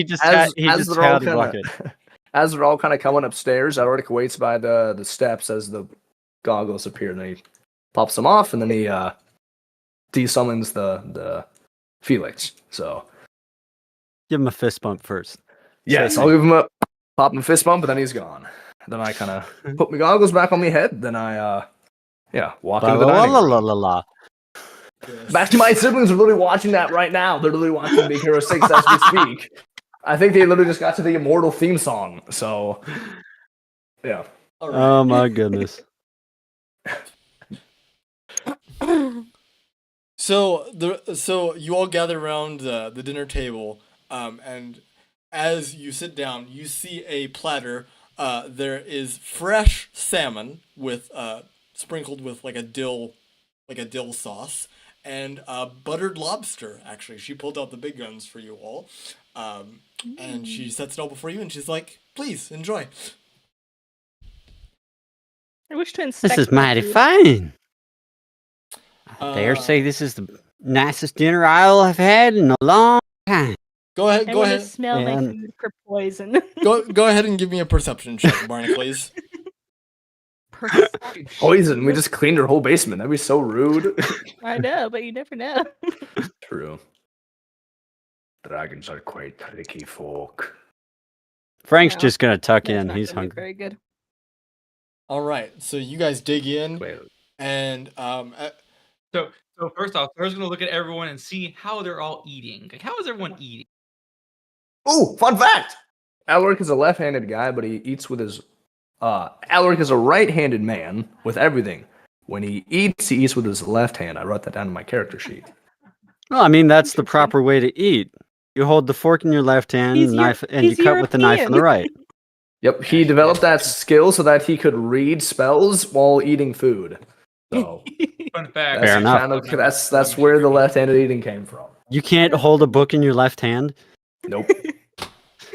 just as had they're all a bucket. as they're all kind of coming upstairs, Elric waits by the steps as the goggles appear, and he pops them off, and then he desummons the Felix. So Give him a fist bump first. yes, I'll give him a pop him a fist bump, but then he's gone. Then I kind of put my goggles back on my head. Then I walk La into the la dining la room. la la la. Yes. Actually, my siblings are literally watching that right now. They're literally watching Big Hero 6 as we speak. I think they literally just got to the Immortal theme song. So, yeah. All right. Oh my goodness. So you all gather around the dinner table, and as you sit down, you see a platter. There is fresh salmon with sprinkled with like a dill sauce, and buttered lobster. Actually, she pulled out the big guns for you all, and she sets it all before you, and she's like, "Please enjoy." I wish to inspect This is my mighty food. fine. I dare say this is the nicest dinner I'll have had in a long time. Go ahead. I Go want to ahead. smell my And- food for poison. Go ahead and give me a perception check, Barnacles. Perception. Poison. We just cleaned her whole basement. That'd be so rude. I know, but you never know. True. Dragons are quite tricky folk. Frank's No, just gonna tuck That's in. not He's gonna be hungry. very good. All right. So you guys dig in, Wait, and So first off, Slur's gonna look at everyone and see how they're all eating. Like, how is everyone eating? ooh, fun fact! Alaric is a left-handed guy, but he eats with his... Alaric is a right-handed man with everything. When he eats with his left hand. I wrote that down in my character sheet. Well, I mean, that's the Interesting. proper way to eat. You hold the fork in your left hand, He's knife, and you he's cut with the knife on the European. right. Yep, he developed that skill so that he could read spells while eating food. So Fun fact. Fair enough. That's where the left-handed eating came from. You can't hold a book in your left hand. Nope.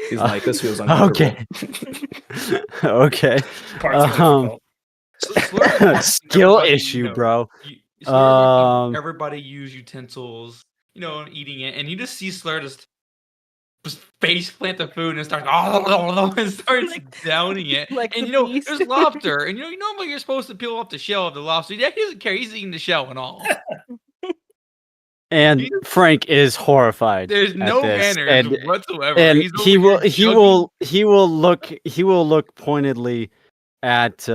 He's like, this feels uncomfortable. Okay. Okay. Part's Um, difficult. So Slur's watching Skill everybody, issue, bro. Slur's watching Um, everybody use utensils, and eating it, and you just see Slur just face plant the food and starts and starts downing it. Like And the beast. there's lobster, and normally you're supposed to peel off the shell of the lobster. He doesn't care. He's eating the shell and all. and Frank is horrified. There's at no this, manners whatsoever. and He's he over will here he juggling- will look pointedly at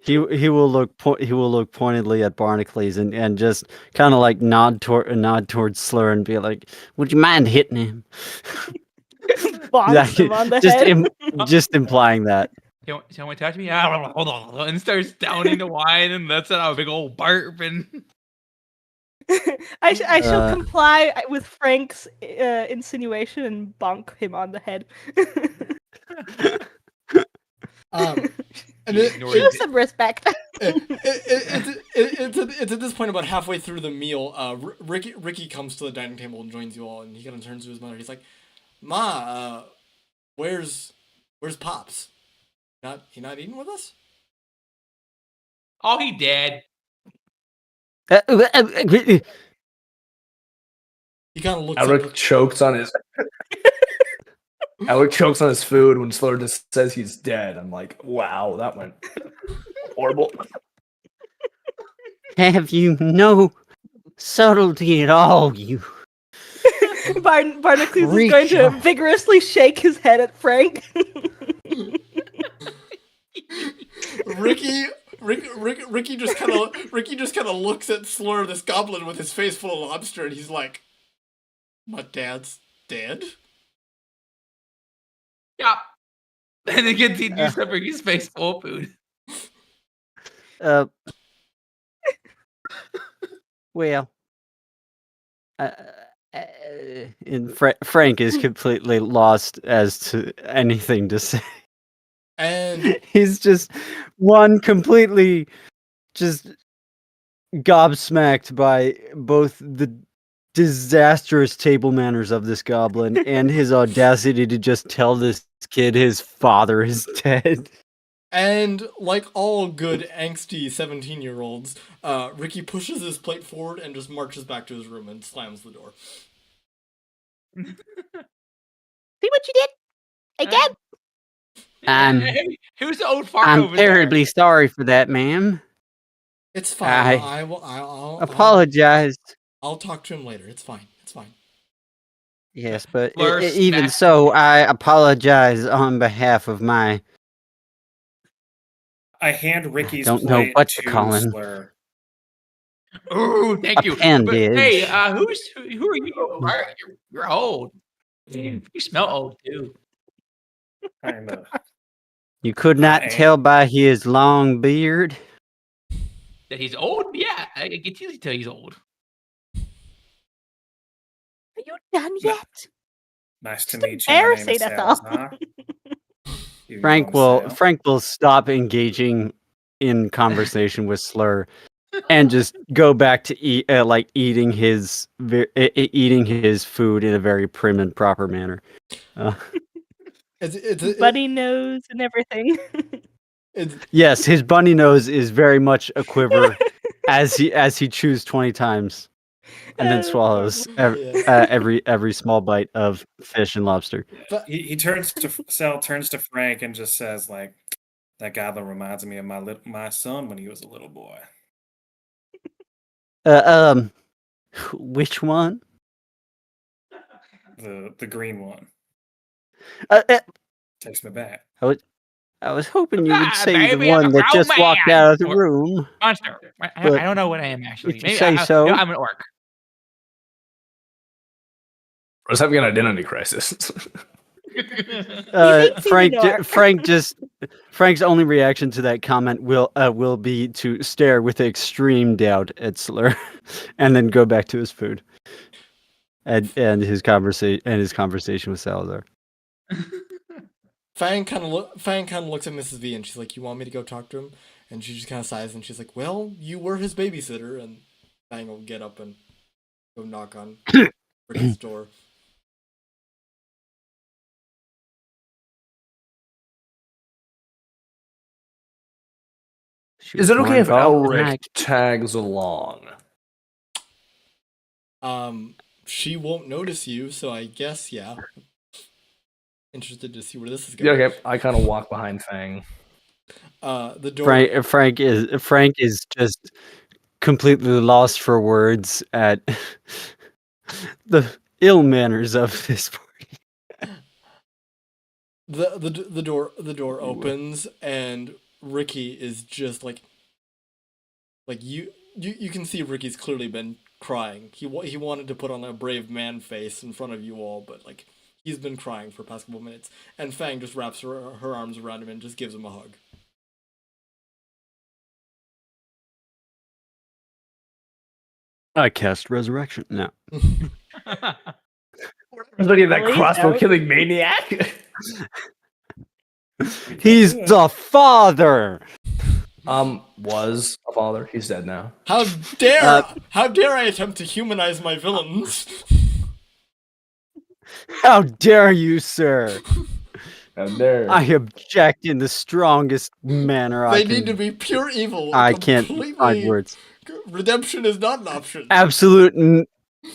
he will look pointedly at Barnacles and just kind of like nod towards Slur and be like, "Would you mind hitting him?" Bonks him on the just head. just implying that. You want to touch me? And starts downing the wine and lets out a big old burp. And I shall Uh, comply with Frank's insinuation and bonk him on the head. and it, Ignore Show it. some respect. it's at this point about halfway through the meal. Ricky comes to the dining table and joins you all, and he kind of turns to his mother. He's like, "Ma, where's Pops? He not eating with us?" Oh, he dead. He kind of looks Alaric up. chokes on his Alaric chokes on his food when Slur just says he's dead. I'm like, wow, that went horrible. Have you no subtlety at all, you? Barnacles is Reach going to out. vigorously shake his head at Frank. Ricky just kind of looks at Slur, this goblin with his face full of lobster, and he's like, "My dad's dead?" Yeah. And then continues to bring his face full of food. Well, and Frank is completely lost as to anything to say. And He's just completely just gobsmacked by both the disastrous table manners of this goblin and his audacity to just tell this kid his father is dead. And like all good angsty 17-year-olds, Ricky pushes his plate forward and just marches back to his room and slams the door. See what you did? Again? Hey, who's the old fart I'm over there? terribly sorry for that, ma'am. It's fine. I'll apologize. I'll talk to him later. It's fine. It's fine. Yes, but Slur even smacks- so, I apologize on behalf of my. I hand Ricky's don't know plate what to to call him. Slur. Ooh, thank you. But hey, Appendage. who are you? You're old. You smell old too. I'm You could I not am. tell by his long beard. That he's old? Yeah, I can easily tell he's old. Are you done yet? Nice to Just meet you. My name is embarrassing us all. Salazar. You Frank want will to sell? Frank will stop engaging in conversation with Slur and just go back to eating his food in a very prim and proper manner. Bunny nose and everything. Yes, his bunny nose is very much a quiver as he chews 20 times and then swallows every small bite of fish and lobster. He turns to Sal, turns to Frank, and just says, like, "That goblin reminds me of my son when he was a little boy." Which one? The green one. Takes me back. I was hoping you would say the Maybe I'm one a that just grown walked man. out of the Or room. monster. I don't know what I am actually. If you Maybe say so. I'm an orc. I was having an identity crisis. Frank's only reaction to that comment will be to stare with extreme doubt at Slur, and then go back to his food, and his conversation with Salazar. Fang kind of looks at Mrs. V and she's like, "You want me to go talk to him?" And she just kind of sighs and she's like, "Well, you were his babysitter." And Fang will get up and go knock on Ricky's door. Is it okay if Elric tags along? She won't notice you, so I guess yeah. Interested to see where this is going. Yeah, okay. I kind of walk behind Fang. The door. Frank is just completely lost for words at the ill manners of this party. The door opens and Ricky is just like you can see Ricky's clearly been crying. He wanted to put on a brave man face in front of you all, but like he's been crying for the past couple minutes. And Fang just wraps her arms around him and just gives him a hug. I cast resurrection. No. Somebody that Please crossbow don't. killing maniac. He's the father. Was a father. He's dead now. How dare I attempt to humanize my villains? How dare you, sir? How dare. I object in the strongest manner I They can. need to be pure evil. I can't find words. Redemption is not an option.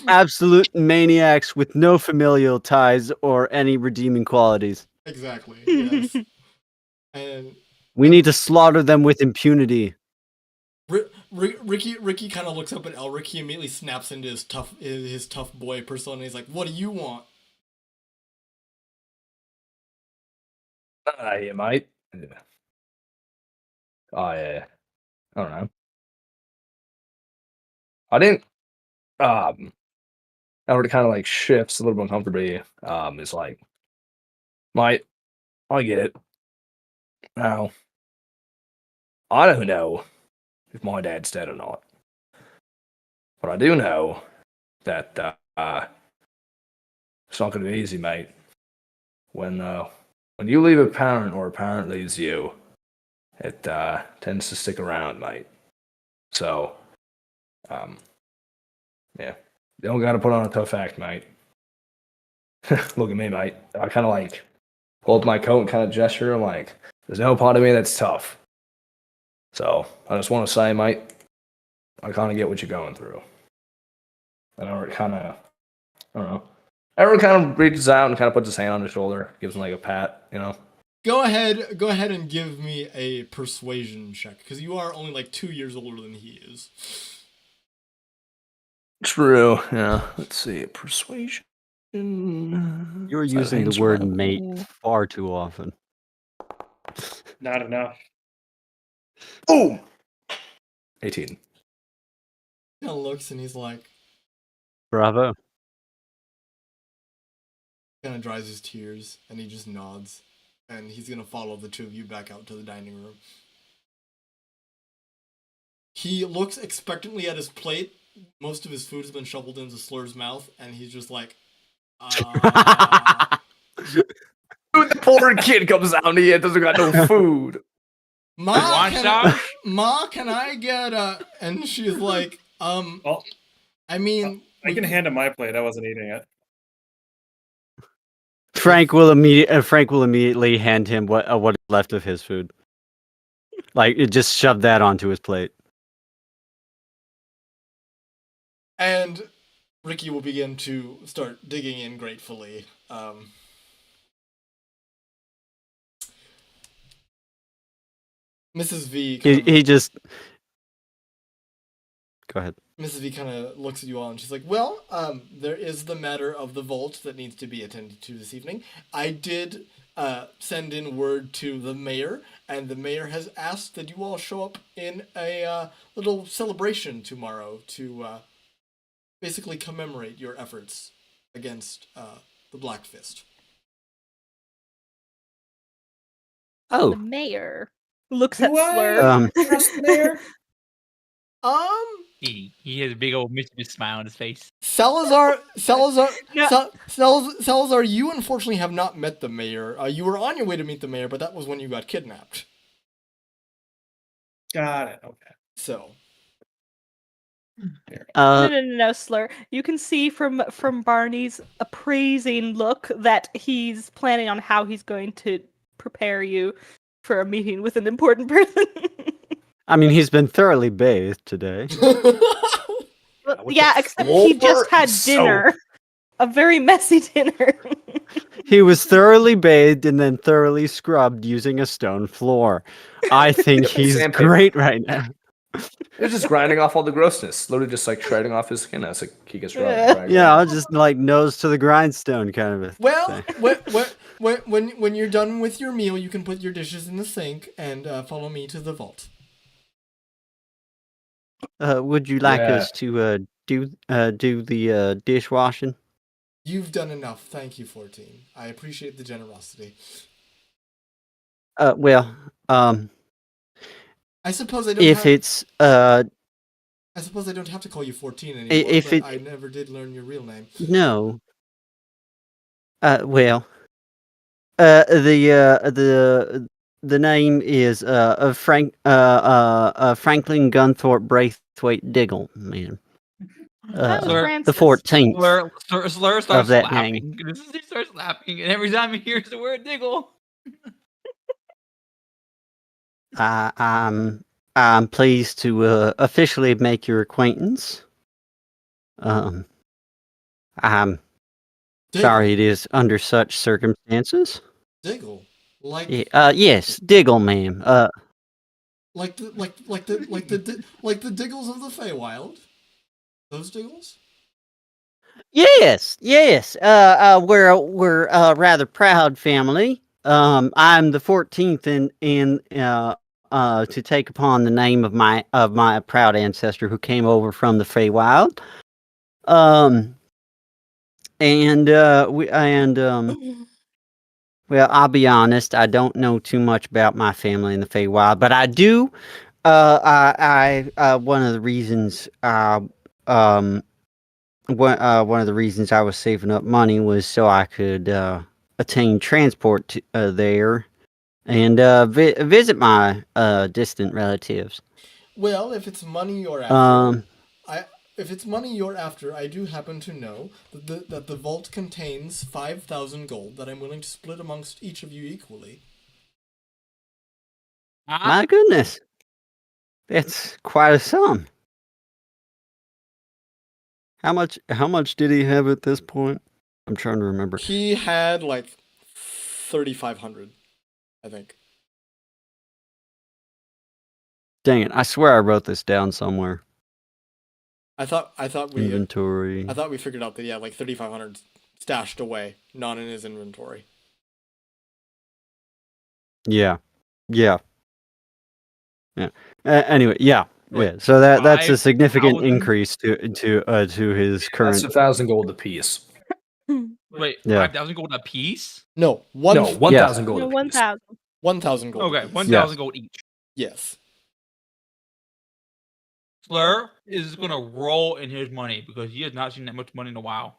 Absolute maniacs with no familial ties or any redeeming qualities. Exactly. Yes. And we need to slaughter them with impunity. Ricky kind of looks up at Elric. He immediately snaps into his tough boy persona. He's like, "What do you want?" Yeah, mate. Yeah. Oh yeah. I don't know. I didn't. Elric kind of like shifts a little bit uncomfortably. It's like, mate, I get it. Now, I don't know if my dad's dead or not, but I do know that it's not going to be easy, mate. When you leave a parent or a parent leaves you, it tends to stick around, mate. So, yeah, you don't got to put on a tough act, mate. Look at me, mate. I kind of like pull up my coat and kind of gesture. I'm like, there's no part of me that's tough. So I just want to say, mate, I kind of get what you're going through. And I kind of, I don't know. Everyone kind of reaches out and kind of puts his hand on his shoulder, gives him like a pat, you know. Go ahead and give me a persuasion check, because you are only like 2 years older than he is. True, yeah. Let's see, persuasion. You're using the word mate far too often. Not enough. Boom! 18. He kind of looks and he's like, Bravo. kind of dries his tears and he just nods. And he's gonna follow the two of you back out to the dining room. He looks expectantly at his plate. Most of his food has been shoveled into Slur's mouth, and he's just like, Dude, the poor kid comes out and he doesn't got no food. Ma, Want can I get a... And she's like, Well, I mean... I can hand him my plate. I wasn't eating it. Frank will immediately hand him what is left of his food. Like, just shove that onto his plate. And Ricky will begin to start digging in gratefully. Mrs. V. He just... Go ahead. Mrs. V kind of looks at you all and she's like, well, there is the matter of the vault that needs to be attended to this evening. I did send in word to the mayor, and the mayor has asked that you all show up in a little celebration tomorrow to basically commemorate your efforts against the Black Fist. The mayor looks at Do I Slur. trust the mayor? He has a big old mischievous smile on his face. Salazar, No. Salazar, you unfortunately have not met the mayor. You were on your way to meet the mayor, but that was when you got kidnapped. Got it. Okay. So, No, Slur. You can see from Barney's appraising look that he's planning on how he's going to prepare you for a meeting with an important person. I mean, he's been thoroughly bathed today. Yeah, except he just had dinner. A very messy dinner. He was thoroughly bathed and then thoroughly scrubbed using a stone floor. I think he's Sandpaper. great right now. He's just grinding off all the grossness. Literally just like shredding off his skin as he gets Yeah. drunk. Yeah, I'll just like nose to the grindstone kind of a well, thing. when you're done with your meal, you can put your dishes in the sink and follow me to the vault. Would you like Yeah. us to do the dishwashing? You've done enough. Thank you, 14. I appreciate the generosity. Well, I suppose I don't. if it's I suppose I don't have to call you 14 anymore. if but it- I never did learn your real name. no. Well, the name is Franklin Gunthorpe Braithwaite Diggle, man. That was Slur- Francis. The 14th. Slur starts that laughing. He starts laughing, and every time he hears the word diggle, I'm pleased to officially make your acquaintance. I'm Diggle. sorry it is under such circumstances. Diggle. Like Yes, Diggle, ma'am. like the Diggles of the Feywild. Those Diggles? Yes. We're a rather proud family. I'm the 14th in to take upon the name of my proud ancestor who came over from the Feywild. Well, I'll be honest, I don't know too much about my family in the Feywild, but I do. One of the reasons one of the reasons I was saving up money was so I could attain transport to, there and visit my distant relatives. Well, if it's money you're after, Um, if it's money you're after, I do happen to know that the vault contains 5,000 gold that I'm willing to split amongst each of you equally. My goodness, that's quite a sum. How much did he have at this point? I'm trying to remember. He had like 3,500, I think. Dang it! I swear I wrote this down somewhere. I thought we Inventory. I thought we figured out that he had like 3,500 stashed away, not in his inventory. Yeah. Anyway, yeah. Yeah, so that's a significant 5,000? increase to his That's current. 1,000 gold apiece. Wait, Yeah. 5,000 gold a piece? No, No, 1,000 gold No, apiece. 1,000. 1,000 gold. Okay, apiece. 1,000 gold each. Yes. Slur is gonna roll in his money because he has not seen that much money in a while.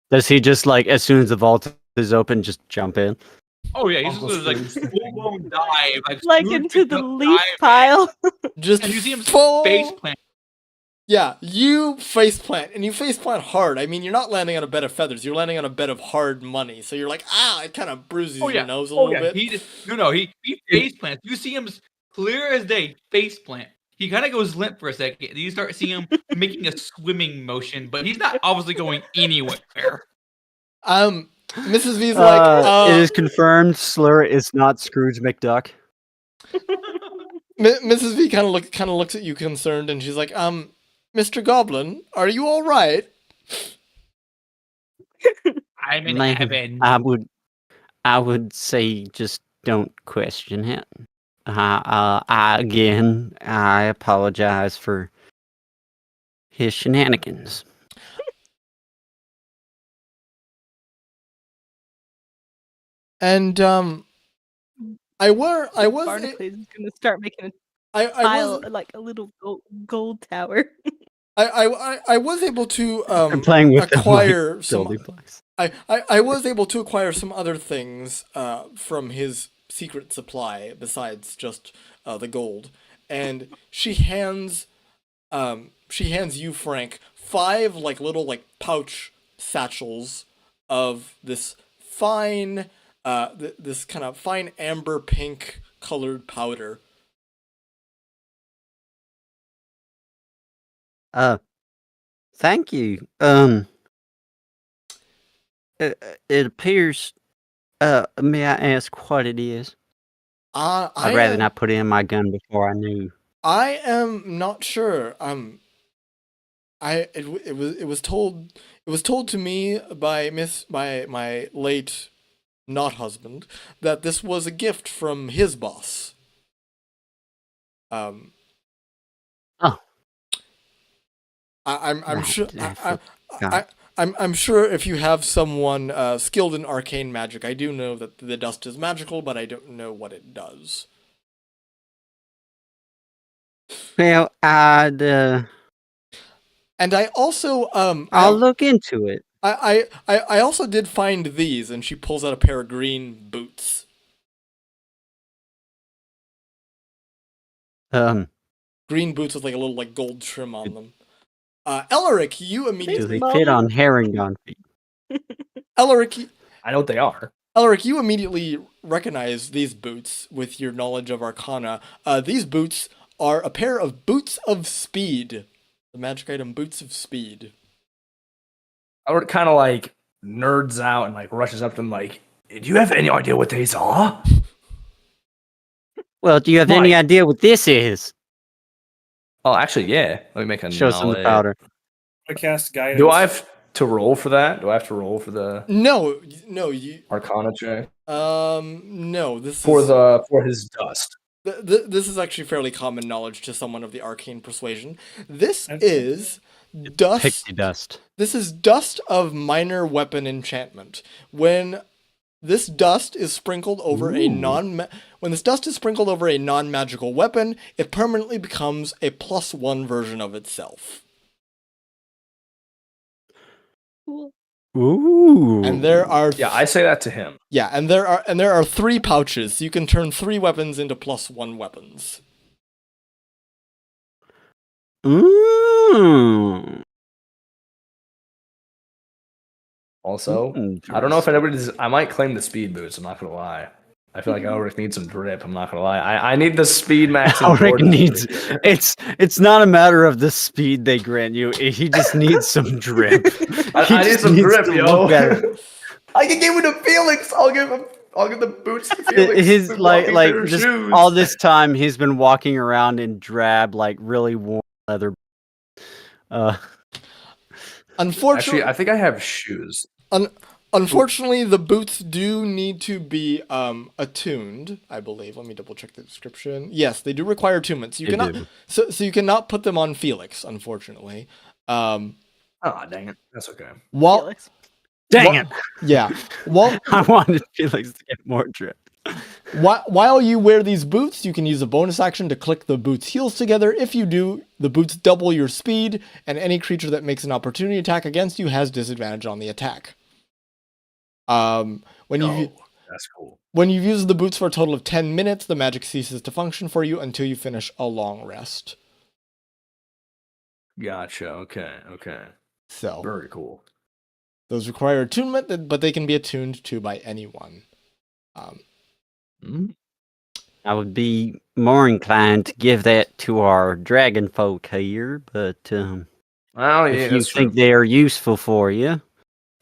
Does he just like as soon as the vault is open, just jump in? Oh yeah, he's Uncle just like Scrooge. full-blown dive, Like Scrooge into picked the up leaf dive, pile. Just and you see him full face plant. Yeah, you faceplant, and you faceplant hard. I mean, you're not landing on a bed of feathers. You're landing on a bed of hard money. So you're like, it kind of bruises Oh yeah, your nose a little bit. He face plants. You see him clear as day face plant. He kind of goes limp for a second. You start seeing him making a swimming motion, but he's not obviously going anywhere. Mrs. V's like, It is confirmed. Slur is not Scrooge McDuck. Mrs. V kind of looks at you concerned, and she's like, Mr. Goblin, are you all right? I'm in Ma'am, heaven. I would say just don't question it. Again, I apologize for his shenanigans. And I was Barnacles is gonna start making a I pile, was like a little gold tower. I was able to I'm playing with acquire some. building blocks. I was able to acquire some other things from his secret supply besides just the gold, and she hands you, Frank, 5 like little like pouch satchels of this fine this kind of fine amber pink colored powder. Thank you. It appears. May I ask what it is? I'd rather not put in my gun before I knew. I am not sure. It was told to me by my late not husband that this was a gift from his boss. Oh. I'm Right, sure. I forgot. I'm sure if you have someone skilled in arcane magic, I do know that the dust is magical, but I don't know what it does. Well, And I also I'll look into it. I also did find these, and she pulls out a pair of green boots. Green boots with like a little like gold trim on them. Elerich, you Do immediately they fit on herringbone feet? Elerich, I know what they are. Elerich, you immediately recognize these boots with your knowledge of Arcana. These boots are a pair of boots of speed. The magic item, boots of speed. Albert kind of like nerds out and like rushes up to them like, do you have any idea what these are? Well, do you have any idea what this is? Oh, actually, yeah. Let me make a Show some of the knowledge. powder. I cast guidance. Do I have to roll for that? Do I have to roll for the No, you. Arcana check? No. This For is for his dust. this is actually fairly common knowledge to someone of the arcane persuasion. This is dust. Pixie dust. This is dust of minor weapon enchantment. When this dust is sprinkled over when this dust is sprinkled over a non-magical weapon, it permanently becomes a +1 version of itself. Cool. Ooh. And there are Yeah, I say that to him. yeah, and there are 3 pouches. So you can turn 3 weapons into +1 weapons. Ooh. Also, I don't know if anybody's. I might claim the speed boots. I'm not gonna lie. I feel like Elric needs some drip. I'm not gonna lie. I need the speed max. Elric needs. It's not a matter of the speed they grant you. He just needs some drip. I need some drip, yo. I can give it to Felix. I'll give the boots to Felix. His He's like walking through just shoes. all this time he's been walking around in drab, like really warm leather. Unfortunately, Actually, I think I have shoes. Unfortunately, the boots do need to be attuned, I believe. Let me double check the description. Yes, they do require attunement. So you They cannot do. so you cannot put them on Felix, unfortunately. Oh, dang it. That's okay. While Felix. Dang Wha- it! yeah. While I wanted Felix to get more drip. while you wear these boots, you can use a bonus action to click the boots' heels together. If you do, the boots double your speed, and any creature that makes an opportunity attack against you has disadvantage on the attack. When you That's cool. When you've used the boots for a total of 10 minutes, the magic ceases to function for you until you finish a long rest. Gotcha. Okay. So, Very cool. those require attunement, but they can be attuned to by anyone. I would be more inclined to give that to our dragon folk here, but Oh, yeah, if you that's think true. they are useful for you,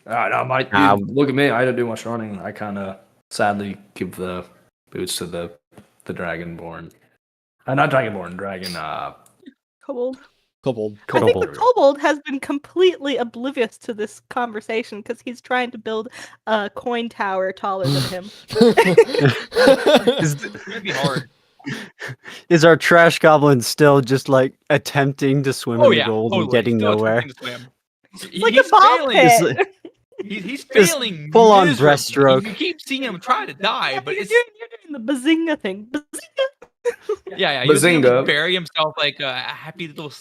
No, look at me. I don't do much running. I kind of sadly give the boots to the dragonborn. Not dragonborn, dragon. Kobold. Kobold. I think the Kobold. kobold has been completely oblivious to this conversation because he's trying to build a coin tower taller than him. is, It's gonna be hard. is our trash goblin still just like attempting to swim Oh in the yeah, gold totally. and getting Still nowhere? attempting to swim. It's like a ball failing. It's pit. like- He's Just failing. full on miserably. breaststroke. You keep seeing him try to die, Yeah, but you're it's doing the bazinga thing. Bazinga. yeah. You see him Bazinga. just bury himself like a happy little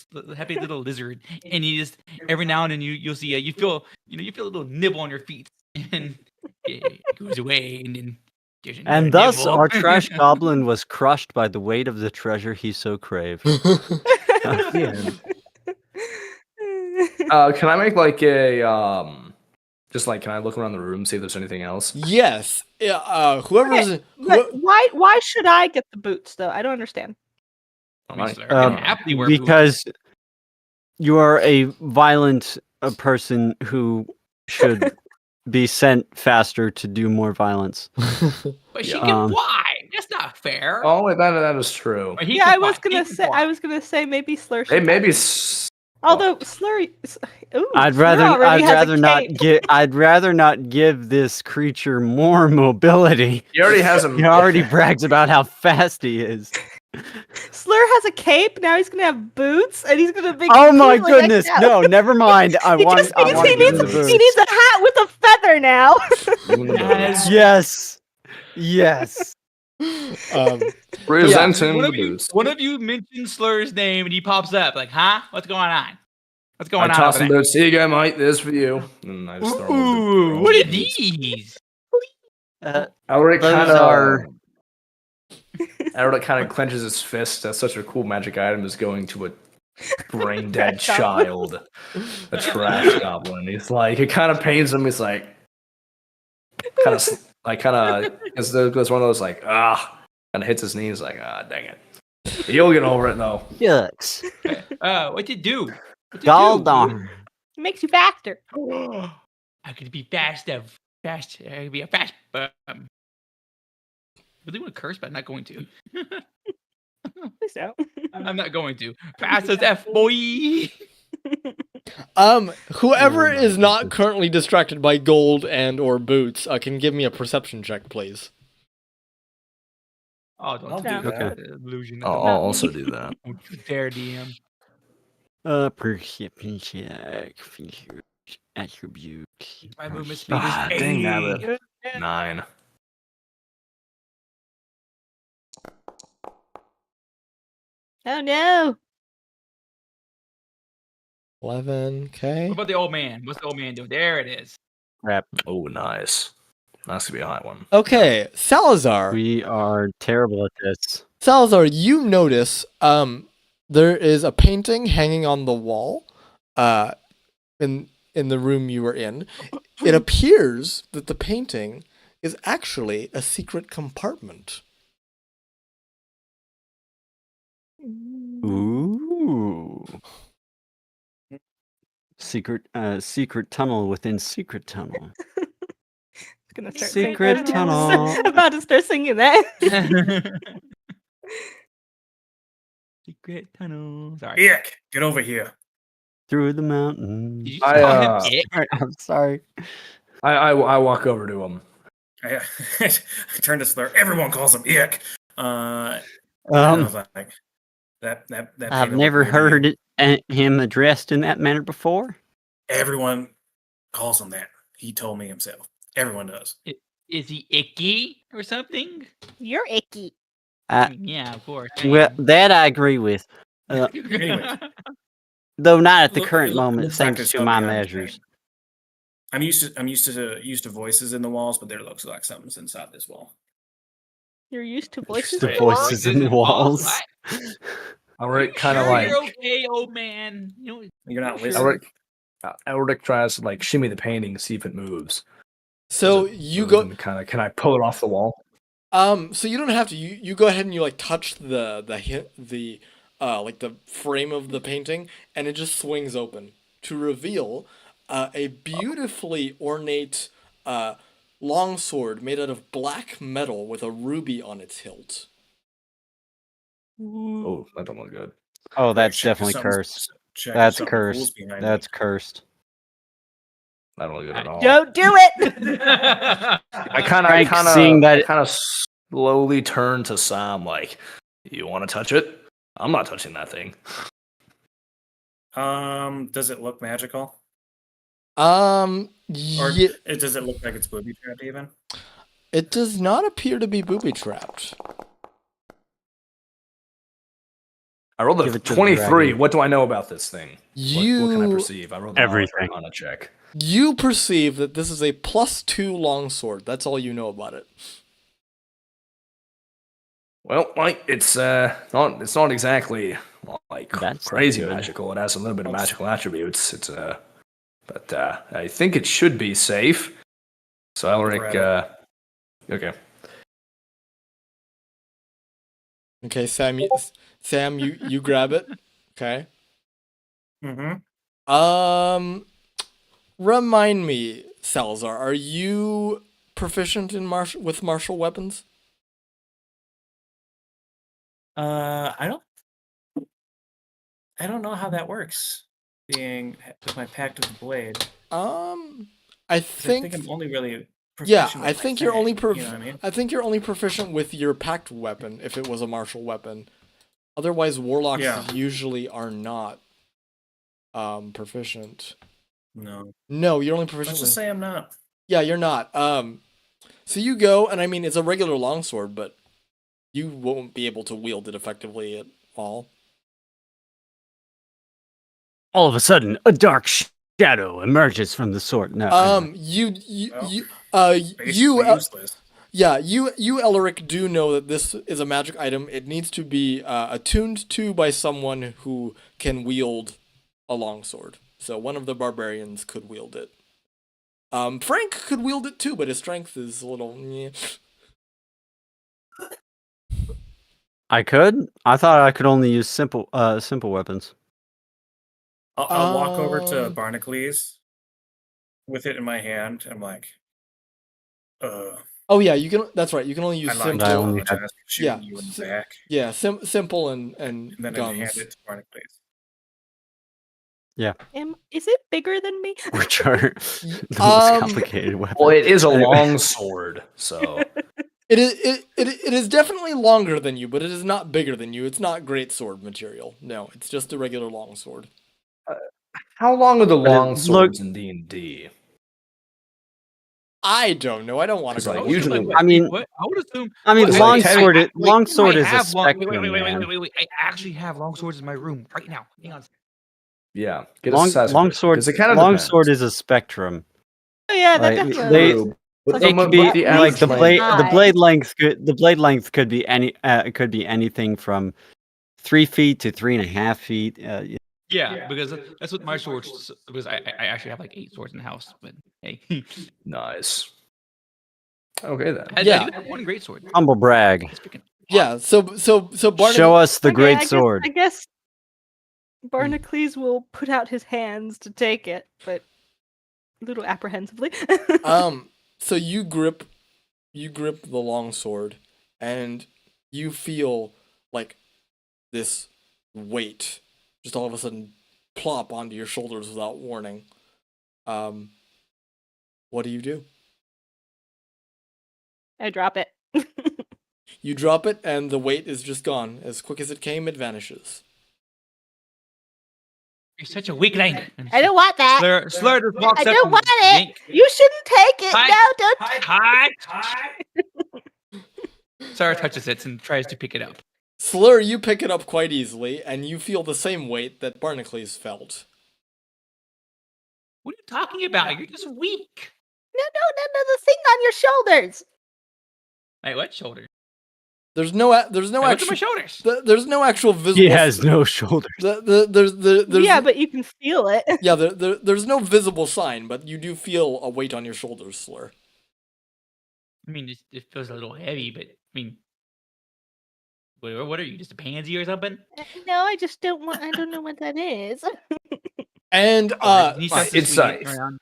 lizard, and he just every now and then you'll see you feel a little nibble on your feet, and it goes away, and then there's another And thus, nibble. our trash goblin was crushed by the weight of the treasure he so craved. Yeah. Can I make like a just like can I look around the room see if there's anything else? Yes. Yeah, whoever's But why should I get the boots though? I don't understand. I mean, Right. Slur can happily wear boots. Because you are a violent person who should be sent faster to do more violence. But she Yeah. can fly. That's not fair. Oh, wait, that is true. But he Yeah, can I was fly. He gonna can say. fly. I was gonna say maybe Slur. Hey, should maybe. have it. Although Slurry, ooh, I'd Slur rather already has a not cape. I'd rather not give this creature more mobility. He already has a. He already brags about how fast he is. Slur has a cape. Now he's gonna have boots, and he's gonna be. Oh my completely goodness! decked out. No, never mind. I want to give him the boots. He needs a hat with a feather now. Yes. Yes. Presenting One the of you, boots. one of you mentions Slur's name, and he pops up like, "Huh? What's going on? What's going I on?" toss over some there?" boots. Here you go, mate. This for you. And I just throw Ooh, what are these? Elric Those kind of. are- Elric kind of clenches his fist. That's such a cool magic item is going to a brain dead Trash goblin. child, a trash goblin. He's like, it kind of pains him. He's like, it's one of those like, kind of hits his knees like, dang it. You'll get over it though. Yucks. What you do? Goldar. It makes you faster. I could be fast. I could be a fast. Really want to curse, but I'm not going to. Please don't. I'm not going to. Fast as F, boy. Whoever Oh my is not goodness. currently distracted by gold and or boots, can give me a perception check, please. Oh, don't I'll do do that. that. Illusion. I'll also do that. Don't you dare, DM. Perception check. Feature attribute. My movement speed is Dang 80. nabbit. 9. Oh no. 11. Okay. What about the old man? What's the old man doing? There it is. Crap. Oh, nice. That's gonna be a high one. Okay, Salazar. We are terrible at this. Salazar, you notice there is a painting hanging on the wall in the room you were in. It appears that the painting is actually a secret compartment. Ooh. Secret tunnel within secret tunnel. Gonna start Secret singing. tunnel. I'm about to start singing that. Secret tunnel. Sorry. Ick, get over here. Through the mountain. Did you I, call him it? I'm sorry. I walk over to him. I turned to Slur. Everyone calls him Ick. And I was like, that I've painted looked never weird to you. heard him addressed in that manner before. Everyone calls him that. He told me himself. Everyone does. Is he icky or something? You're icky. Yeah, of course. I Well, am. that I agree with. Anyways. Though not at the Look- current it moment, looks like thanks there's to something my behind this measures. thing. I'm used to voices in the walls, but there looks like something's inside this wall. You're used to voices The in the walls? voices in the walls. Elric kind of Sure, like. you're okay, old man. You're not Sure. listening. Elric tries to like shimmy the painting, see if it moves. So Does it you move go. and kind of. Can I pull it off the wall? So you don't have to. You go ahead and you like touch the like the frame of the painting, and it just swings open to reveal a beautifully ornate longsword made out of black metal with a ruby on its hilt. Oh, that don't look good. Oh, that's Check if definitely something's- cursed. check if That's something cool's cursed. behind That's it. cursed. That don't look good at all. Don't do it! I kind Frank, seeing that- of slowly turn to Sam, like, you want to touch it? I'm not touching that thing. Does it look magical? Or Or does it look like it's booby trapped even? it does not appear to be booby trapped. I rolled Give a it to the 23. dragon. What do I know about this thing? What can I You perceive? I rolled an Everything. on a check. you perceive that this is a +2 longsword. That's all you know about it. Well, like it's not exactly like That's not crazy good. magical. It has a little bit of magical attributes. But I think it should be safe. So Elric, okay. Okay, Sam, you grab it. Okay. Mm-hmm. Remind me, Salazar, are you proficient in with martial weapons? I don't know how that works. Being with my pact of the blade. I 'Cause think I think I'm only really yeah, proficient with I my think you're only Fang, you know what I mean? I think you're only proficient with your pact weapon if it was a martial weapon. Otherwise, warlocks Yeah. usually are not proficient. No. No, you're only proficient Let's with just say I'm not. Yeah, you're not. So you go, and I mean, it's a regular longsword, but you won't be able to wield it effectively at all. All of a sudden, a dark shadow emerges from the sword. No. You Basically useless. you Eleric do know that this is a magic item. It needs to be attuned to by someone who can wield a longsword. So one of the barbarians could wield it. Frank could wield it too, but his strength is a little. Meh. I could. I thought I could only use simple weapons. I'll walk over to Barnacles with it in my hand. I'm like, Oh yeah, you can. That's right. You can only use I lied simple. to I you, only apologize for shooting yeah, you in the back. Yeah, simple and And then I guns. hand it to Barnacles. Is it bigger than me? Which are the most complicated weapons. Well, it is a Anyway. long sword, so It is definitely longer than you, but it is not bigger than you. It's not great sword material. No, it's just a regular long sword. how long are the But it long look- swords in D&D? I don't know. I don't want to 'Cause, go. like, look usually- at it. Wait, I mean- what? I would assume. I mean, Well, longsword. wait, Longsword I is a have long- spectrum, man. wait. I actually have long swords in my room right now. Hang on. Yeah, get a size Longsword. because it kind of Longsword is a spectrum. Oh yeah, that Like, definitely. they- But It could be but the like the average blade. length- The blade length could. The blade length could be any. It could be anything from 3 feet to 3.5 feet. Yeah, because that's what my swords. Because I actually have like 8 swords in the house. But hey, Nice. Okay then. I Yeah. do have one great sword. Humble brag. Speaking. Yeah. So Barnacle. Show us the Okay, great I sword. guess Barnacles will put out his hands to take it, but a little apprehensively. So you grip the long sword, and you feel like this weight just all of a sudden plop onto your shoulders without warning. What do you do? I drop it. You drop it, and the weight is just gone. As quick as it came, it vanishes. You're such a weakling. I don't want that. Slur just walks I up don't and want it. yank- You shouldn't take it. Hi. No, don't. Hi. Slur touches it and tries to pick it up. Slur, you pick it up quite easily, and you feel the same weight that Barnacles felt. What are you talking about? You're just weak. No, the thing on your shoulders. Wait, what shoulder? There's no Wait, look at my actual. shoulders. There's no actual visible. He has no shoulders. There's Yeah, but you can feel it. yeah, there's no visible sign, but you do feel a weight on your shoulders, Slur. I mean, it feels a little heavy, but I mean, what are you? Just a pansy or something? No, I just don't want. I don't know what that is. And And he starts to it's swing it safe. around.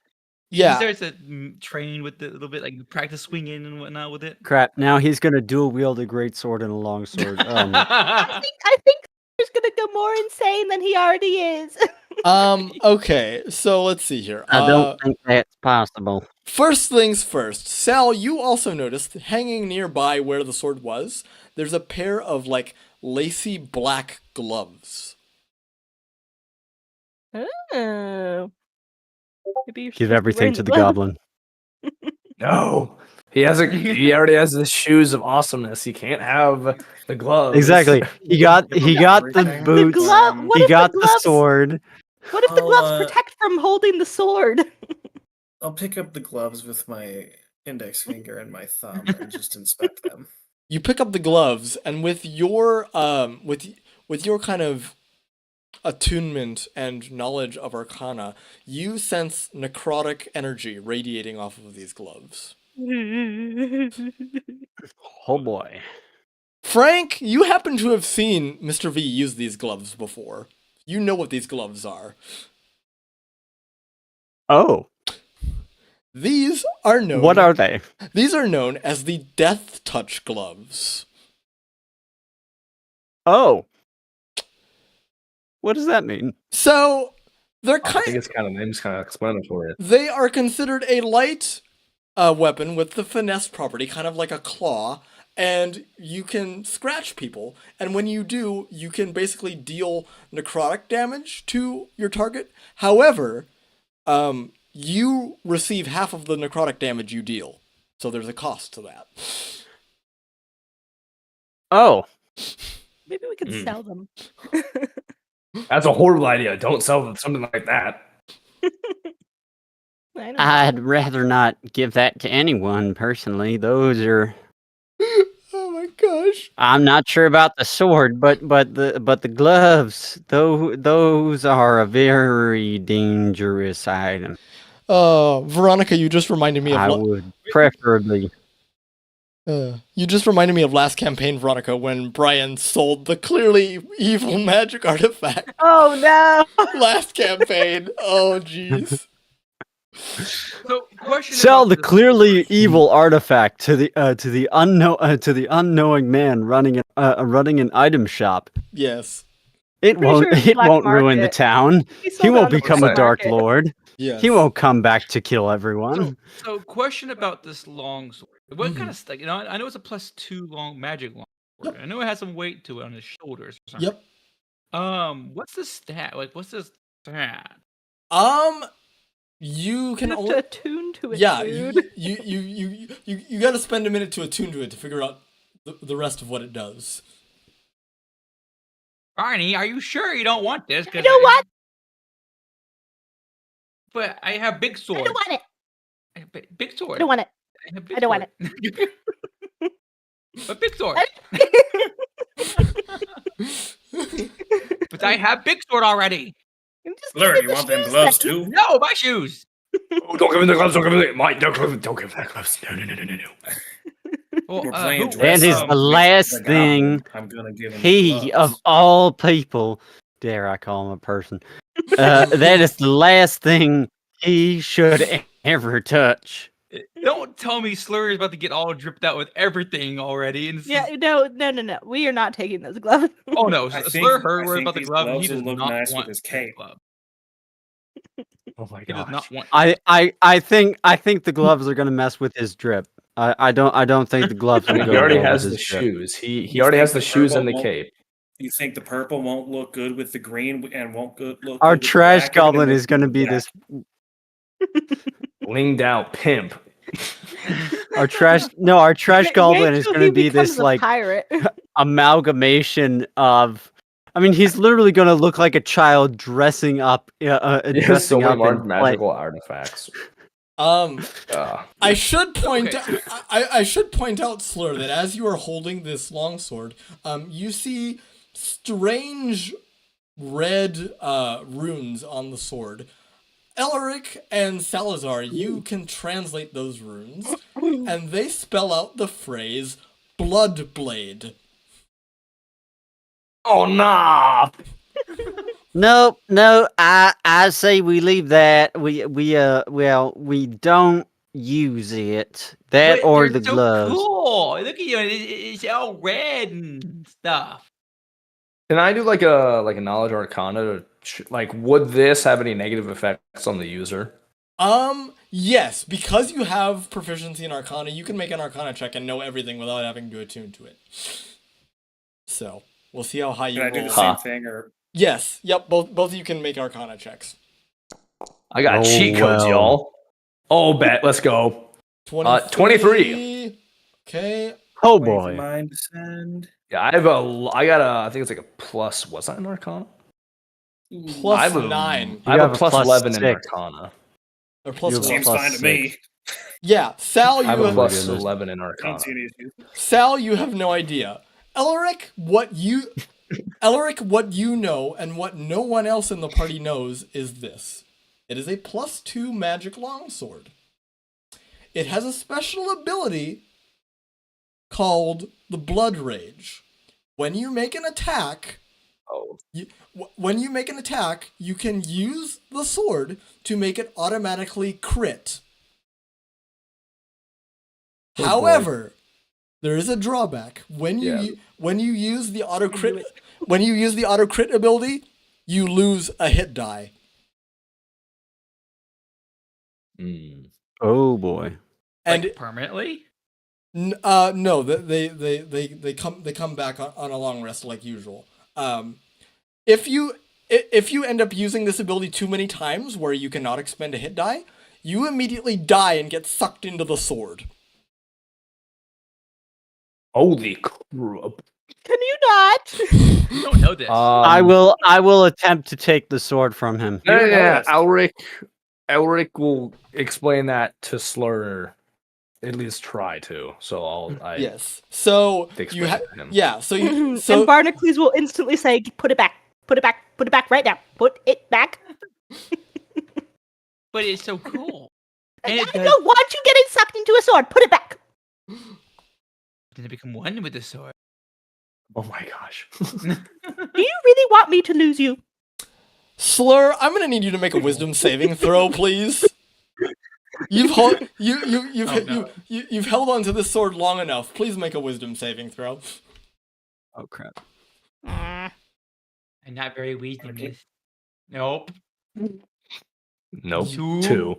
yeah, He starts to train with it a little bit, like practice swinging and whatnot with it. Crap! Now he's gonna dual wield a great sword and a long sword. I think he's gonna go more insane than he already is. okay, so let's see here. I don't think that's possible. First things first, Sal, you also noticed hanging nearby where the sword was, there's a pair of like lacy black gloves. Oh. Maybe you should Give just be everything wearing to the gloves. goblin. No. He already has the shoes of awesomeness. He can't have the gloves. Exactly. He got Give the him everything. boots. glove- what He if the got the gloves- sword. What if the I'll, gloves protect from holding the sword? I'll pick up the gloves with my index finger and my thumb and just inspect them. You pick up the gloves, and with your with your kind of attunement and knowledge of Arcana, you sense necrotic energy radiating off of these gloves. Oh boy. Frank, you happen to have seen Mr.V use these gloves before. You know what these gloves are. Oh, These are known. what are they? These are known as the Death Touch gloves. Oh. What does that mean? So they're I think kind. it's kind of name's kind of explanatory. They are considered a light weapon with the finesse property, kind of like a claw, and you can scratch people. And when you do, you can basically deal necrotic damage to your target. However, you receive half of the necrotic damage you deal, so there's a cost to that. Oh. Maybe we could Mm. sell them. That's a horrible idea. Don't sell something like that. I don't I'd know. rather not give that to anyone personally. Those are Oh my gosh. I'm not sure about the sword, but the gloves, those are a very dangerous item. Veronica, you just reminded me of I would preferably. you just reminded me of last campaign, Veronica, when Brian sold the clearly evil magic artifact. Oh no! Last campaign. Oh jeez. So, question Sell about the this- clearly evil artifact to the unknowing man running an item shop. Yes. It Pretty won't sure it's it black won't ruin the market. town. He He sold it won't on the become black a dark market. lord. Yes. He won't come back to kill everyone. So, question about this long sword. What Mhm. kind of stuff? I know it's a +2 long magic long sword. Yep. I know it has some weight to it on his shoulders. Or something. Yep. What's the stat? Like, what's this stat? You You can have only. to attune to it, Yeah, dude. you got to spend a minute to attune to it to figure out the rest of what it does. Barney, are you sure you don't want this? I don't want. But I have big I sword. don't want it. I have big sword. I don't want it. I have big I don't want sword. But big sword. But I have big sword already. Just Slur, give you me the want them shoes gloves then. too? No, my shoes. Oh, don't give him the gloves. Don't give him the Mike. Don't give him that gloves. No. Well, We're playing who- dress That is up the with last the goblin. thing I'm gonna give him He the of gloves. all people, dare I call him a person? That is the last thing he should ever touch. Don't tell me Slur is about to get all dripped out with everything already. And Yeah, no. We are not taking those gloves. Oh no, I Slur think- heard I word think about the these glove and he gloves will does look not nice with want his the cape. glove. Oh my He does gosh. not want. I think the gloves are gonna mess with his drip. I don't think the gloves I will mean, go he already well has with the his drip. shoes. He You already think has the shoes purple and the won't- cape. You think the purple won't look good with the green and won't look Our good with the trash black, and goblin then is gonna be black. this. Blinged out pimp. Our trash goblin Wait is till gonna he be becomes this a like pirate. amalgamation of. I mean, he's literally gonna look like a child dressing up. He has Dressing so many up in magical artifacts. I should point Okay. I should point out, Slur, that as you are holding this longsword, you see strange red runes on the sword. Elerich and Salazar, you can translate those runes, and they spell out the phrase "blood blade." Oh nah! No, I say we leave that. We don't use it. That But or they're the so gloves. cool. Look at you. It's all red and stuff. Can I do like a knowledge arcana? Like, would this have any negative effects on the user? Yes, because you have proficiency in Arcana, you can make an Arcana check and know everything without having to attune to it. So, we'll see how high you Can I do roll. the same thing, or Yes, yep, both of you can make Arcana checks. I got Oh, cheat codes, well. y'all. Oh, bet. Let's go. 23. Okay. Oh wait for boy. mine to send? Yeah, I got I think it's like a plus. What's that in arcana? Plus I have a 9. I have have a a plus plus 11 in 6. arcana. Or plus You have a 1. Seems plus fine to 6. me. Yeah, Sal, I you have a have, plus goodness. 11 in I arcana. don't see any issues. Sal, you have no idea. Elric, what you know and what no one else in the party knows is this. It is a plus 2 magic longsword. It has a special ability called the Blood Rage. When you make an attack, Oh, you can use the sword to make it automatically crit. Oh, boy. However, there is a drawback. When you use the auto crit ability, you lose a hit die. Oh boy. And Like permanently? no, they come back on a long rest like usual. If you end up using this ability too many times where you cannot expend a hit die, you immediately die and get sucked into the sword. holy crap! Can you not? You don't know this. I will attempt to take the sword from him. You don't know Yeah, this. Elric will explain that to Slur. At least try to. So Yes. So explain you it to him. yeah. So you And Barnacles will instantly say, "Put it back. Put it back. Put it back right now. Put it back." But it's so cool. I And it does. don't want you getting sucked into a sword. Put it back. Did it become one with the sword? Oh my gosh! Do you really want me to lose you? Slur, I'm gonna need you to make a wisdom saving throw, please. You've held on to this sword long enough. Please make a wisdom saving throw. Oh crap. I'm not very weak in this. Nope. Nope. Two. 2.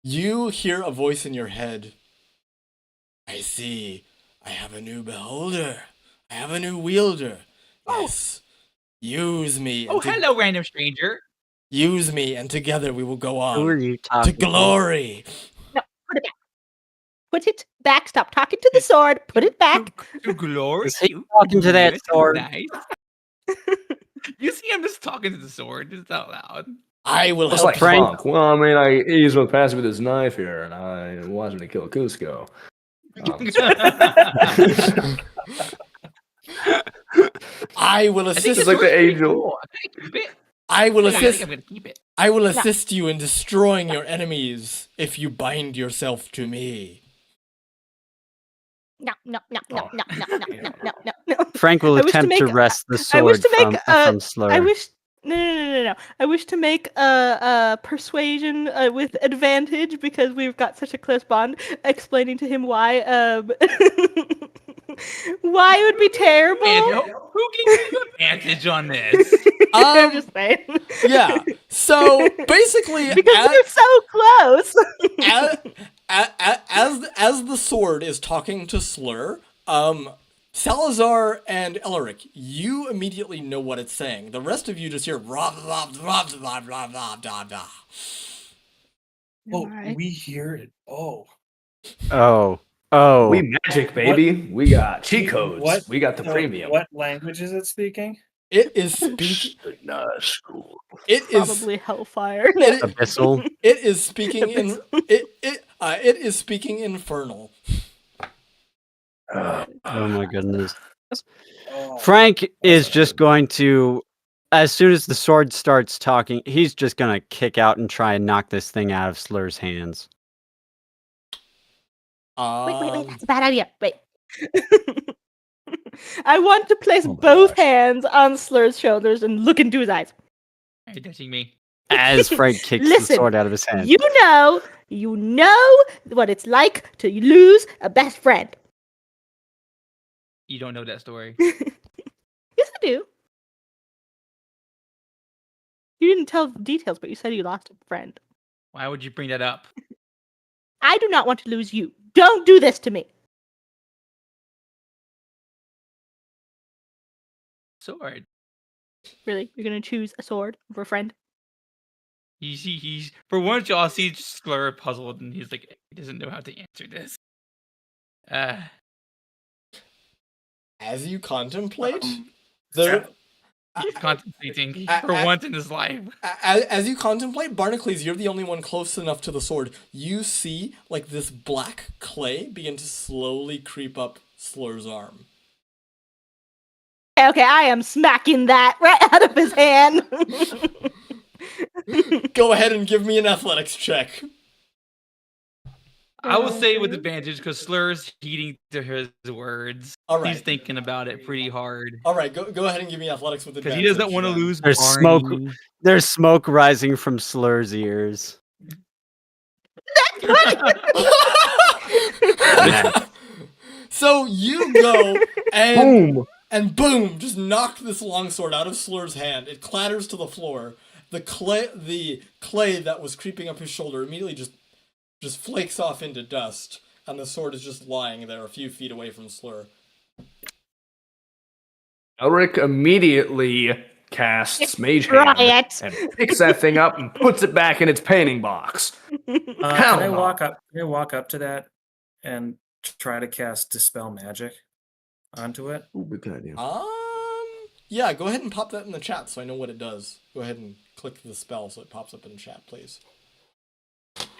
You hear a voice in your head. I see. I have a new beholder. I have a new wielder. Yes. Use me. Oh, hello, random stranger. Use me, and together we will go Who are on you to talking to? glory. No, put it back. Put it back. Stop talking to the sword. Put it back. To glory. Is he talking to that That's sword? Nice. You see him just talking to the sword just out loud. I will It's help like Frank- Funk. Well, I mean, he's been passing with his knife here, and I want him to kill Cusco. I will I think assist. this like the sword's pretty angel. cool. I think keep it. I will I think assist. I'm gonna keep it. I will assist you in destroying your enemies if you bind yourself to me. No, no, no, no, Oh. no, no, no, no, no, no, no. Frank will I wish to attempt to make- wrest the I wish sword to make, from Slur. I wish. No. I wish to make a persuasion with advantage because we've got such a close bond. Explaining to him why why it would be terrible. And who gave you advantage on this? I'm just saying. Yeah. So basically, because they're so close. as the sword is talking to Slur, Salazar and Elerich, you immediately know what it's saying. The rest of you just hear blah blah blah blah blah blah blah blah. Oh, Why? we hear it. Oh. Oh. We magic, baby. We got cheat codes. What? We got the So premium. what language is it speaking? It is speaking. Nice. It is. Probably hellfire. It, Abyssal. it is speaking in. It is speaking infernal. Oh my goodness. Oh, Frank is not just good. going to, as soon as the sword starts talking, he's just going to kick out and try and knock this thing out of Slur's hands. Wait, that's a bad idea. Wait. I want to place Oh my both gosh. hands on Slur's shoulders and look into his eyes. Are you touching me? As Frank kicks the Listen, sword out of his hand. You know what it's like to lose a best friend. You don't know that story. Yes, I do. You didn't tell the details, but you said you lost a friend. Why would you bring that up? I do not want to lose you. Don't do this to me. Sword. Really? You're going to choose a sword over a friend? He's for once y'all see Slur puzzled and he's like he doesn't know how to answer this. As you contemplate, He's contemplating I- for once in his life. as you contemplate, Barnacles, you're the only one close enough to the sword. You see, like, this black clay begin to slowly creep up Slur's arm. Okay, I am smacking that right out of his hand. Go ahead and give me an athletics check. I will say with advantage because Slur's heeding to his words. All right. He's thinking about it pretty hard All right, go ahead and give me athletics with because advantage. he doesn't want to then. lose. There's Barney. There's smoke rising from Slur's ears. So you go and Boom. and boom, just knock this longsword out of Slur's hand. It clatters to the floor. The clay that was creeping up his shoulder immediately just flakes off into dust, and the sword is just lying there a few feet away from Slur. Elric immediately casts Mage Hand Riot. and picks that thing up and puts it back in its painting box. Can Hell I no. walk up? Can I walk up to that and try to cast Dispel Magic onto it? Ooh, good idea. Yeah, go ahead and pop that in the chat so I know what it does. Go ahead and click the spell so it pops up in the chat, please.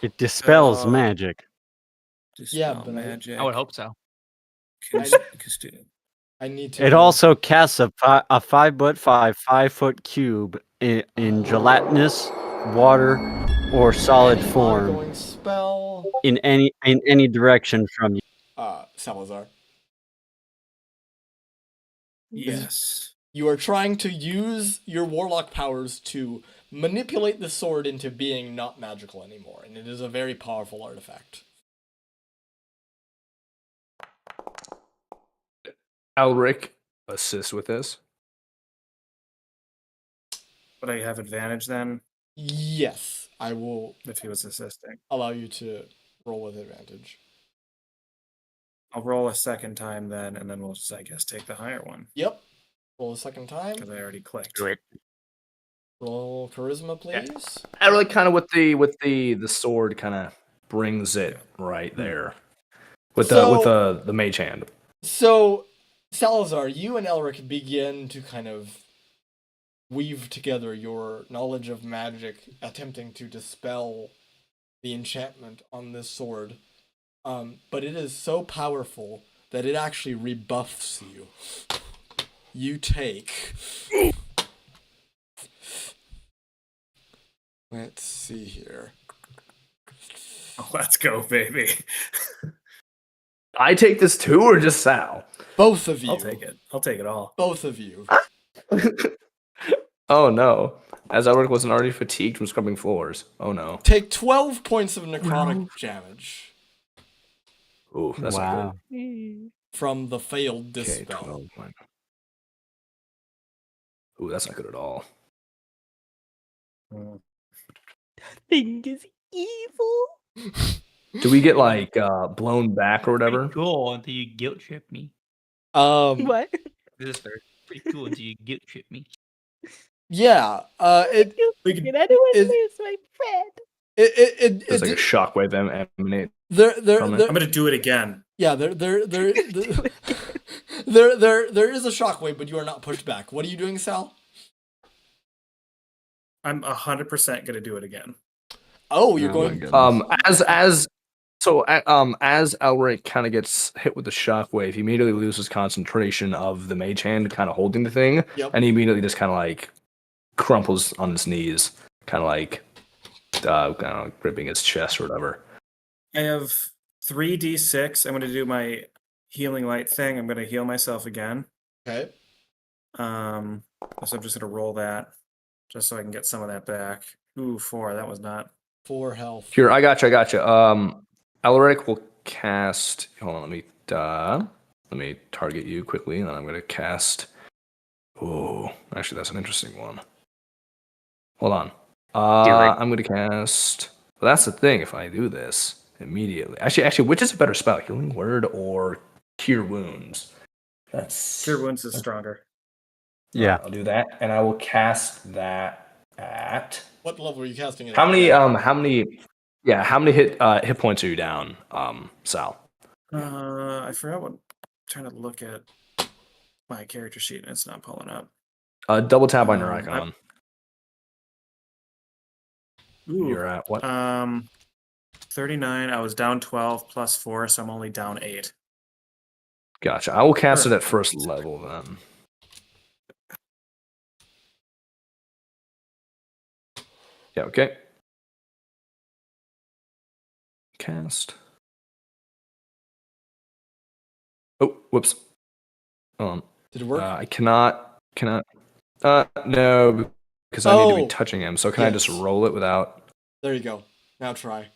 It dispels magic. Yeah, Dispel but Magic. I would hope so. I need to. It also casts a 5'5" cube in gelatinous, water, or solid form Ongoing spell. in any direction from you. Salazar. Yes. You are trying to use your warlock powers to manipulate the sword into being not magical anymore, and it is a very powerful artifact. Elric assists with this. Would I have advantage then Yes, I will if he was assisting? allow you to roll with advantage. I'll roll a second time then, and then we'll just, I guess, take the higher one Yep. Roll a second time. because I already clicked. Do it. Roll charisma, please. Elric kind of with the sword kind of brings it right there with the Mage Hand. So, Salazar, you and Elerich begin to kind of weave together your knowledge of magic, attempting to dispel the enchantment on this sword. But it is so powerful that it actually rebuffs you. You take... Let's see here. Oh, let's go, baby. I take this too, or just Sal? Both of you. I'll take it. I'll take it all. Both of you. Oh no! As Elric wasn't already fatigued from scrubbing floors. Oh no! Take 12 points of necrotic damage Ooh, that's not Wow. good. from the failed Okay, dispel. 12. Ooh, that's not good at all. Thing is evil. Do we get like blown back or whatever? Pretty cool until you guilt trip me. What? This is pretty cool until you guilt trip me. Yeah. You We could- I don't want to it- lose my friend. There's like a shockwave emanate. there from it. there I'm gonna do it again. yeah there there is a shockwave, but you are not pushed back. What are you doing, Sal? I'm 100% gonna do it again. Oh, you're Oh my going. goodness. As Elric kind of gets hit with the shockwave, he immediately loses concentration of the mage hand kind of holding the thing, Yep. and he immediately just kind of like crumples on his knees, kind of like gripping his chest or whatever. I have 3d6. I'm gonna do my healing light thing. I'm gonna heal myself again. Okay. So I'm just gonna roll that, just so I can get some of that back. Ooh, 4. That was not. 4 health. Here, I gotcha. Elric will cast. Hold on, let me target you quickly, and then I'm gonna cast. Oh, actually, that's an interesting one. Hold on. I'm gonna cast. Well, that's the thing. If I do this immediately, actually, which is a better spell, Healing Word or Cure Wounds? That's Cure Wounds is stronger. Yeah. I'll do that, and I will cast that at. What level are you casting it How at? many hit points are you down, Sal? I forgot what. I'm trying to look at my character sheet and it's not pulling up. Double tap on your icon. Ooh, You're at what? 39. I was down 12 plus 4, so I'm only down 8. Gotcha. I will cast it Sure. at first level then. Yeah, okay. Cast. Oh, whoops. Did it work? I cannot. No, because I need to Oh, be touching him. So can I just yes. roll it without? There you go. Now try.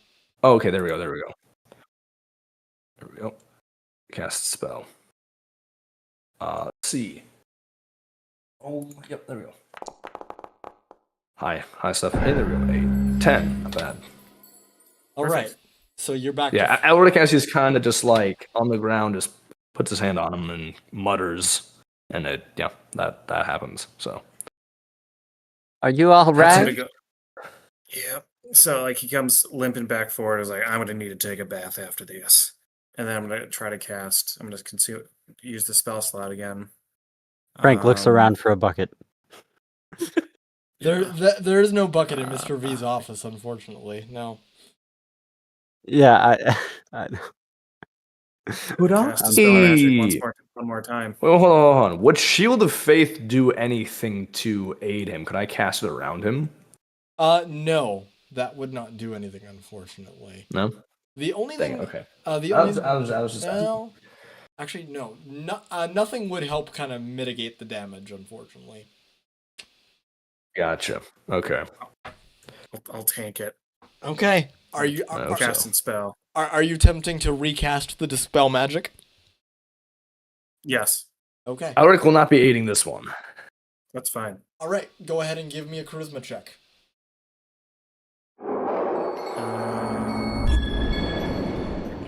Oh, okay, there we go. There we go. Cast spell. Let's see. Oh, yep, there we go. Hi stuff. Hey, there we go. 8, 10. Not bad. All Perfect. right. So you're back. Yeah, To Elric as he's kind of just like on the ground, just puts his hand on him and mutters, and that happens. So Are you all That's right? gonna go. Yep. So like he comes limping back forward. Is like, I'm gonna need to take a bath after this, and then I'm gonna try to cast. I'm gonna use the spell slot again. Frank looks around for a bucket. there is no bucket in Mr. V's office, unfortunately. No. Yeah, I Cast dispel magic one more time. Well, hold on. Would Shield of Faith do anything to aid him? Could I cast it around him? No, that would not do anything, unfortunately. No. The only Dang, thing. okay. The I only. was just. Well, actually, no. Nothing would help kind of mitigate the damage, unfortunately. Gotcha. Okay. I'll tank it. Okay. Are you Cast and spell? are you attempting to recast the dispel magic? Yes, Okay. Elric will not be aiding this one. that's fine. All right. Go ahead and give me a charisma check.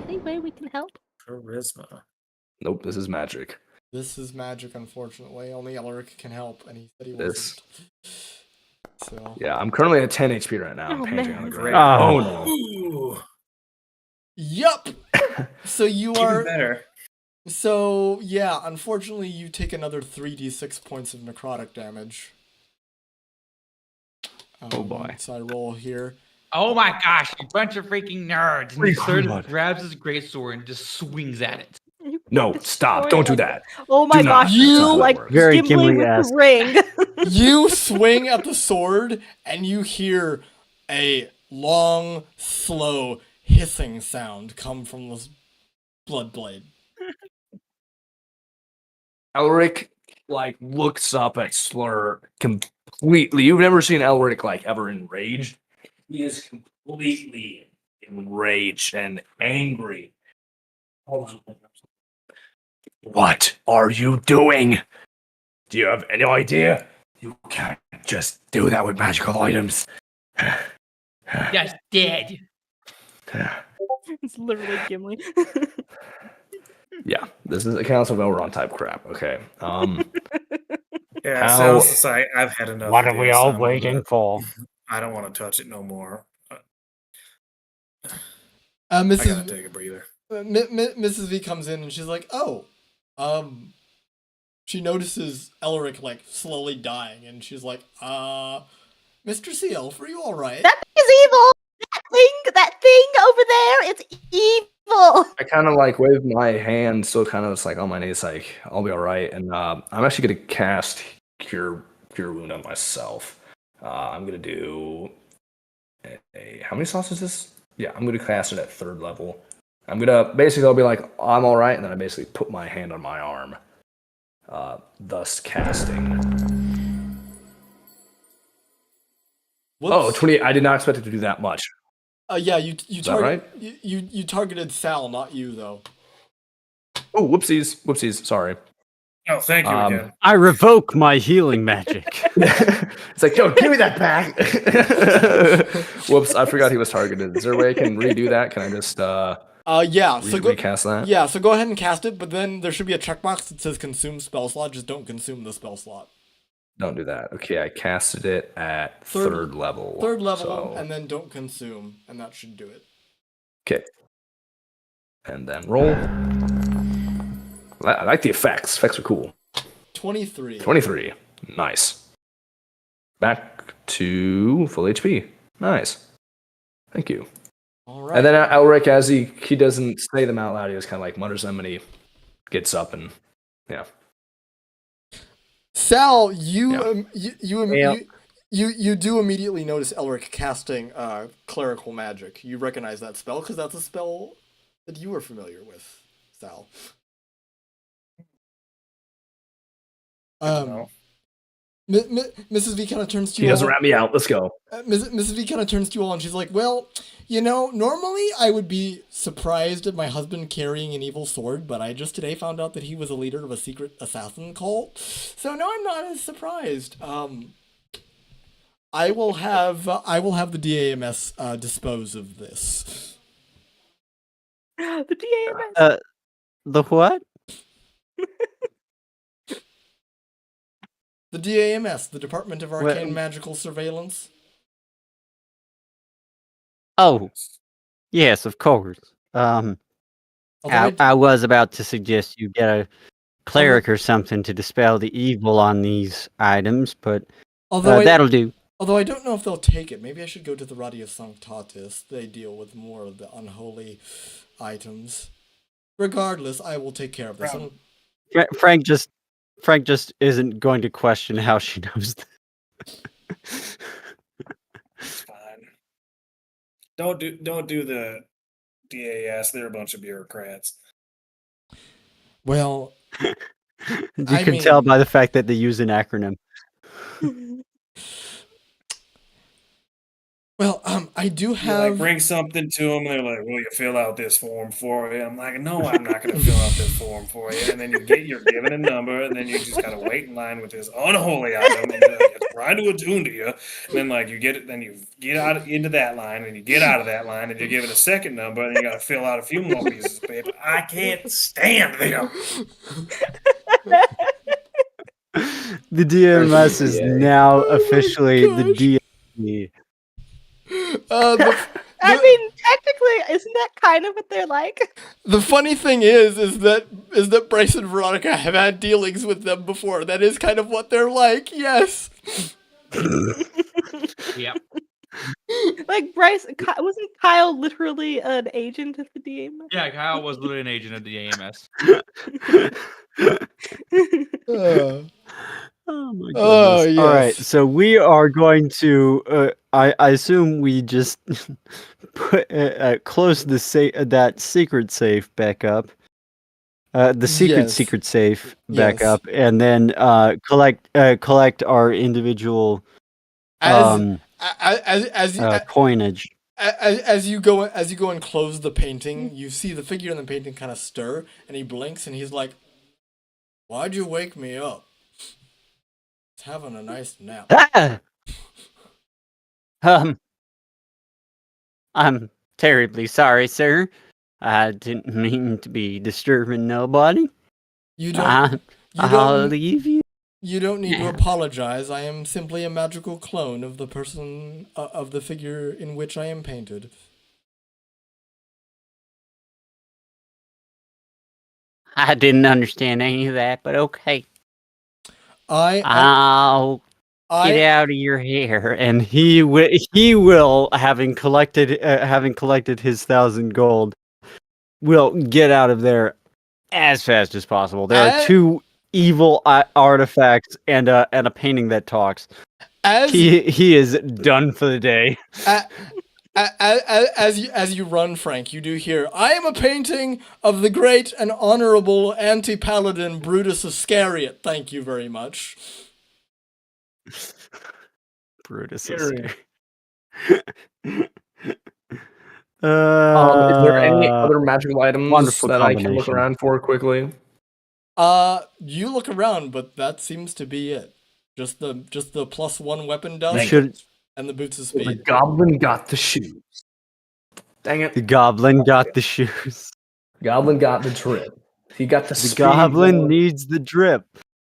Any way we can help? Charisma. Nope, this is magic. This is magic, unfortunately. Only Elerich can help, and he said he This- wasn't. So. Yeah, I'm currently at 10 HP right now. I'm Oh, panting man. on the Great. ground. Oh. no. Ooh, Yup. So you even are. better. So yeah, unfortunately, you take another 3d6 points of necrotic damage. Oh, boy. So I roll here. Oh my gosh, you bunch of freaking nerds. And Pretty Slur cool. just grabs his greatsword and just swings at it. You No, stop. Don't do that. Oh my Do not. gosh, You- this is like Very Gimli with Gimli-esque. the ring. You swing at the sword, and you hear a long, slow hissing sound come from this blood blade. Elric like looks up at Slur completely. You've never seen Elric like ever enraged. He is completely enraged and angry. Hold on. What are you doing? Do you have any idea? You can't just do that with magical items. Just dead. It's literally Gimli. Yeah, this is a Council of Elrond type crap. Okay. Yeah, How- sounds just like I've had enough. What of are we this. all I'm gonna- waiting for? I don't want to touch it no more. I gotta Mrs. take a breather. Mrs. V comes in and she's like, "Oh, she notices Elric like slowly dying, and she's like, Mr. C. Elf, are you all right?" That is evil. That thing over there, it's evil. I kind of like wave my hand, so kind of it's like on my knees, like I'll be all right. And I'm actually gonna cast cure wound on myself. I'm gonna do how many slots is this? Yeah, I'm gonna cast it at 3rd level. I'm gonna basically I'll be like I'm all right, and then I basically put my hand on my arm, thus casting. Whoops. Oh, 20. I did not expect it to do that much. Yeah, you that right? you targeted Sal, not you though. Oh, whoopsies. Sorry. Oh, thank you again. I revoke my healing magic. It's like, yo, give me that back. Whoops, I forgot he was targeted. Is there a way I can redo that? Can I just Yeah, so recast that? Yeah, so go ahead and cast it, but then there should be a checkbox that says consume spell slot. Just don't consume the spell slot. Don't do that. Okay, I casted it at third level. 3rd level, so- and then don't consume, and that should do it. Okay. And then roll. I like the effects. Effects are cool. 23. 23. Nice. Back to full HP. Nice. Thank you. All right. And then Elric, as he doesn't say them out loud, he just kind of like mutters them and he gets up and yeah. Sal, Yeah. you do immediately notice Elric casting clerical magic. You recognize that spell because that's a spell that you were familiar with, Sal. Mrs. V kind of turns to you. He doesn't all. rat me out. Let's go. Mrs. V kind of turns to you all and she's like, "Well, normally I would be surprised at my husband carrying an evil sword, but I just today found out that he was a leader of a secret assassin cult. So no, I'm not as surprised. I will have the D.A.M.S. Dispose of this." The D.A.M.S. The what? The D.A.M.S., the Department of Arcane Well- Magical Surveillance. Oh, yes, of course. Although I was about to suggest you get a cleric or something to dispel the evil on these items, but that'll do. Although I don't know if they'll take it. Maybe I should go to the Radia Sanctatis. They deal with more of the unholy items. Regardless, I will take care of this. Frank just isn't going to question how she knows that. It's fine. Don't do the DAS. They're a bunch of bureaucrats. Well, You I can tell mean- by the fact that they use an acronym. well, I do You have. like bring something to them, and they're like, "Will you fill out this form for you?" I'm like, "No, I'm not going to fill out this form for you." And then you're given a number, and then you just got to wait in line with this unholy item, and it's trying to attune to you. And then like you get it, then you get out into that line, and you get out of that line, and you're given a second number, and you got to fill out a few more pieces of paper. I can't stand them. The DMS is Yay. now officially the gosh. DME. I mean, technically, isn't that kind of what they're like? The funny thing is that Bryce and Veronica have had dealings with them before. That is kind of what they're like. Yes. Yep. Like Bryce, wasn't Kyle literally an agent of the D.A.M.S? Yeah, Kyle was literally an agent of the AMS. Oh my goodness. Oh, yes. All right, so we are going to. I assume we just put close that secret safe back up. The Yes. secret safe back Yes. up, and then collect our individual As coinage. as you go and close the painting, you see the figure in the painting kind of stir, and he blinks, and he's like, "Why'd you wake me up?" He's having a nice nap. Ah! I'm terribly sorry, sir. I didn't mean to be disturbing nobody. You don't. You I'll don't. leave you. You don't need to Yeah. apologize. I am simply a magical clone of the person of the figure in which I am painted. I didn't understand any of that, but okay. I I'll get out of your hair, and he will, having collected his 1,000 gold, will get out of there as fast as possible. There are 2 evil artifacts and a painting that talks. He is done for the day. As you run, Frank, you do hear, "I am a painting of the great and honorable anti-paladin Brutus Iscariot. Thank you very much." Brutus Scary. Iscariot. Is there any other magical items wonderful that I can look combination. around for quickly? You look around, but that seems to be it. Just the +1 weapon dust should- and the boots of The speed. goblin got the shoes. Dang The it. goblin got the shoes. Goblin got the drip. He got the The speed. goblin needs the drip.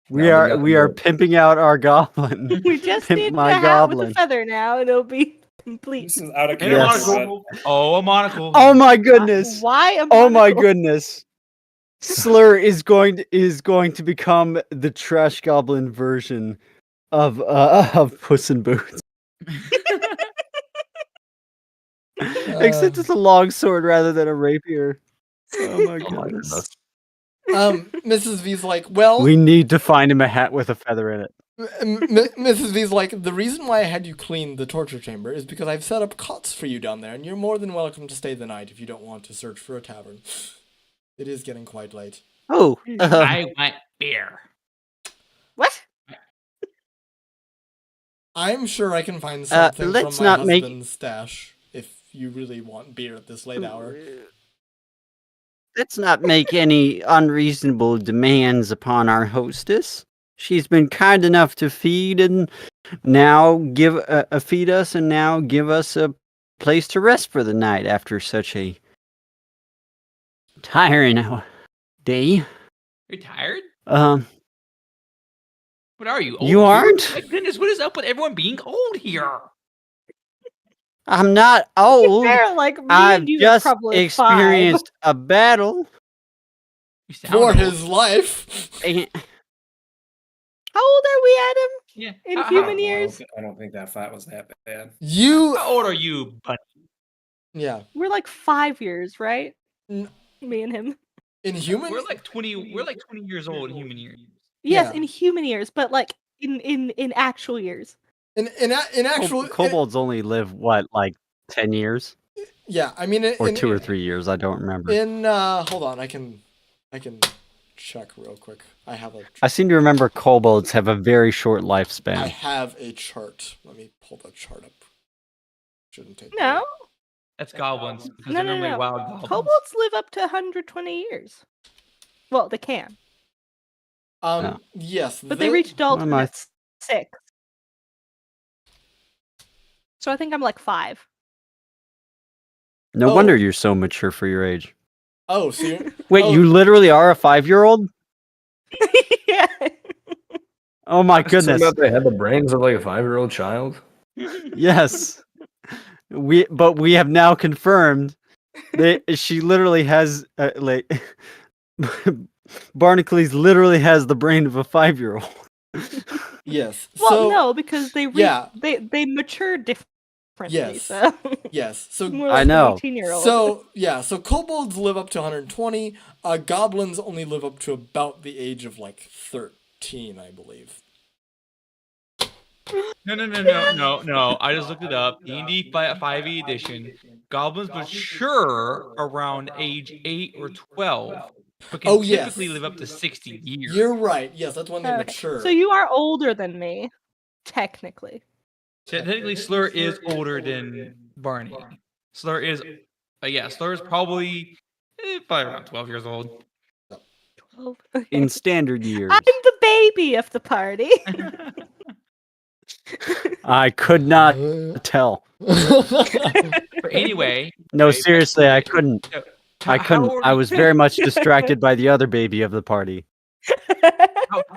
We Goblin are got the we are drip. pimping out our goblin. We just Pimp need my a hat with goblin. a feather now, and it'll be complete. This is out of And a Yes. monocle. Oh, a monocle. Oh my goodness! Why a Oh my monocle? goodness! Slur is going to become the trash goblin version of Puss in Boots. Except it's a long sword rather than a rapier. Oh my goodness. Mrs. V's like, well, We need to find him a hat with a feather in it. Mrs. V's like, the reason why I had you clean the torture chamber is because I've set up cots for you down there, and you're more than welcome to stay the night if you don't want to search for a tavern. It is getting quite late. Oh, I want beer. What? I'm sure I can find something let's from my not make- husband's stash if you really want beer at this late hour. let's not make any unreasonable demands upon our hostess. She's been kind enough to feed and now feed us and now give us a place to rest for the night after such a tiring day. You're tired? What are you? You old here? aren't? My goodness, what is up with everyone being old here? I'm not old. Fair, like me I've and you are just probably experienced a battle. You sound For old. his life. And 5. How old are we, Adam? Yeah. In How- human I years? don't think that fight was that bad. You. How old are you, buddy? Yeah. We're like 5 years, right? N- Me and him. In human. We're like 20. We're like 20 years old in human years. Yes, Yeah. in human years, but like in actual years. In actual. kobolds only live what, like 10 years Yeah, I mean, or 2 or 3 years? I don't remember. Hold on, I can check real quick. I seem to remember kobolds have a very short I lifespan. have a chart. Let me pull the chart up. Shouldn't take. No, long. That's goblins. Because no, they're no, normally no. wild goblins. Kobolds live up to 120 years. Well, they can, Yeah. Yes, but they reach adulthood am I- at 6. So I think I'm like 5. No Oh. wonder you're so mature for your age. Oh, so you're, Wait, Oh. you literally are a 5-year-old? Yeah. Oh my Something goodness. about they had the brains of like a 5-year-old child. Yes. But we have now confirmed that she literally has like Barnacles literally has the brain of a 5-year-old. yes. Well, so no, because they yeah. they mature differently. Yes. So yes. So more I like know. 18-year-old. So yeah, so kobolds live up to 120. Goblins only live up to about the age of like 13, I believe. No. I just looked it up. D&D 5e edition. Goblins mature around age 8 or 12, but can Oh, yes. typically live up to 60 years. You're right. Yes, that's when they Okay. mature. So you are older than me, technically. Technically, Slur is older than Barney. Slur is, Slur is probably around 12 years old. 12. Okay. In standard years. I'm the baby of the party. I could not tell. But anyway, No, okay, seriously, I couldn't. so, I how couldn't. old I are was very much distracted by the other baby of the party.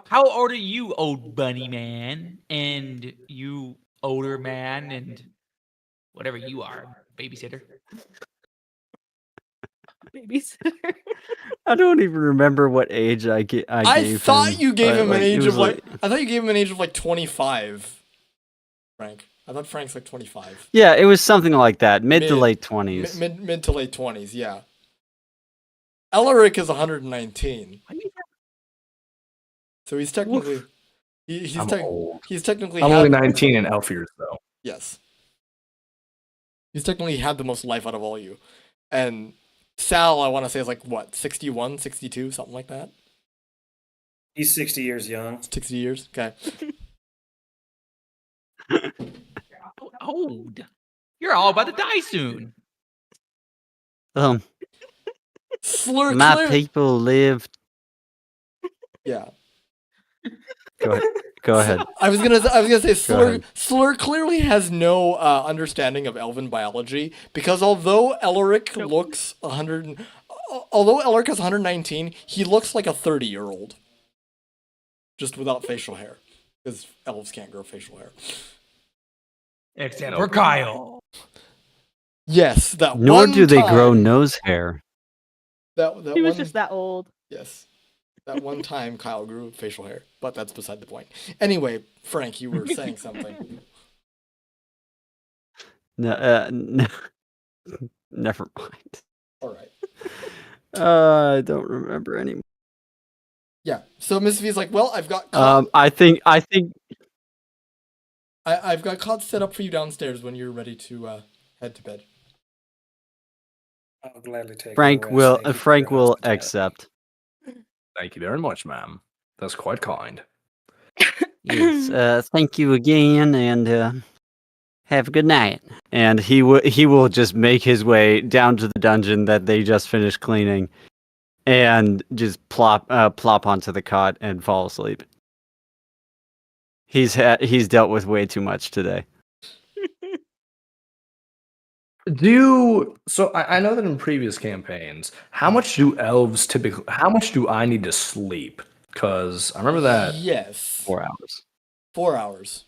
how old are you, old bunny man, and you older man, and whatever you are, babysitter? Babysitter. I don't even remember what age I I gave thought him. you gave him an Like, it age was of like. I thought you gave him an age of like 25. Frank. I thought Frank's like 25. Yeah, it was something like that, mid to Mid- late 20s. Mid to late 20s. Yeah. Elerich is 119, so he's technically I'm old. he's technically I'm had, only 19 in elf years, though. yes. He's technically had the most life out of all you, and Sal, I want to say, is like what, 61, 62, something like that. He's 60 years young. 60 years. Okay. Old. You're all about to die soon. Slur. My people lived. Yeah. Go ahead. I was gonna say Slur. ahead. Slur clearly has no understanding of elven biology, because although Elerich looks 100, although Elerich is 119, he looks like a 30-year-old, just without facial hair, because elves can't grow facial hair. Except for Kyle. Yes, that Nor one do they grow time- nose hair. That He was one, just that old. yes. That one time Kyle grew facial hair, but that's beside the point. Anyway, Frank, you were saying something. No, never mind. All right. I don't remember anymore. Yeah. So Miss V's like, well, I've got I think I've got cots set up for you downstairs when you're ready to head to bed. I'll gladly take Frank a rest. will Thank you for Frank your will hospitality. accept. Thank you very much, ma'am. That's quite kind. Yes, thank you again, and have a good night. And he will just make his way down to the dungeon that they just finished cleaning, and just plop onto the cot and fall asleep. He's dealt with way too much today. So I know that in previous campaigns, how much do elves typically? How much do I need to sleep? Because I remember that Yes. 4 hours. 4 hours.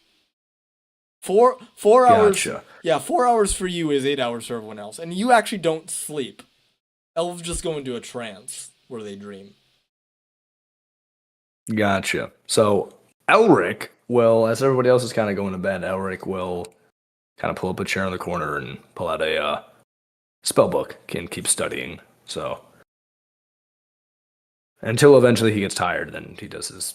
Four hours. Gotcha. Yeah, 4 hours for you is 8 hours for everyone else, and you actually don't sleep. Elves just go into a trance where they dream. Gotcha. So Elric will, as everybody else is kind of going to bed, Elric will kind of pull up a chair in the corner and pull out a spell book and keep studying. So until eventually he gets tired, then he does his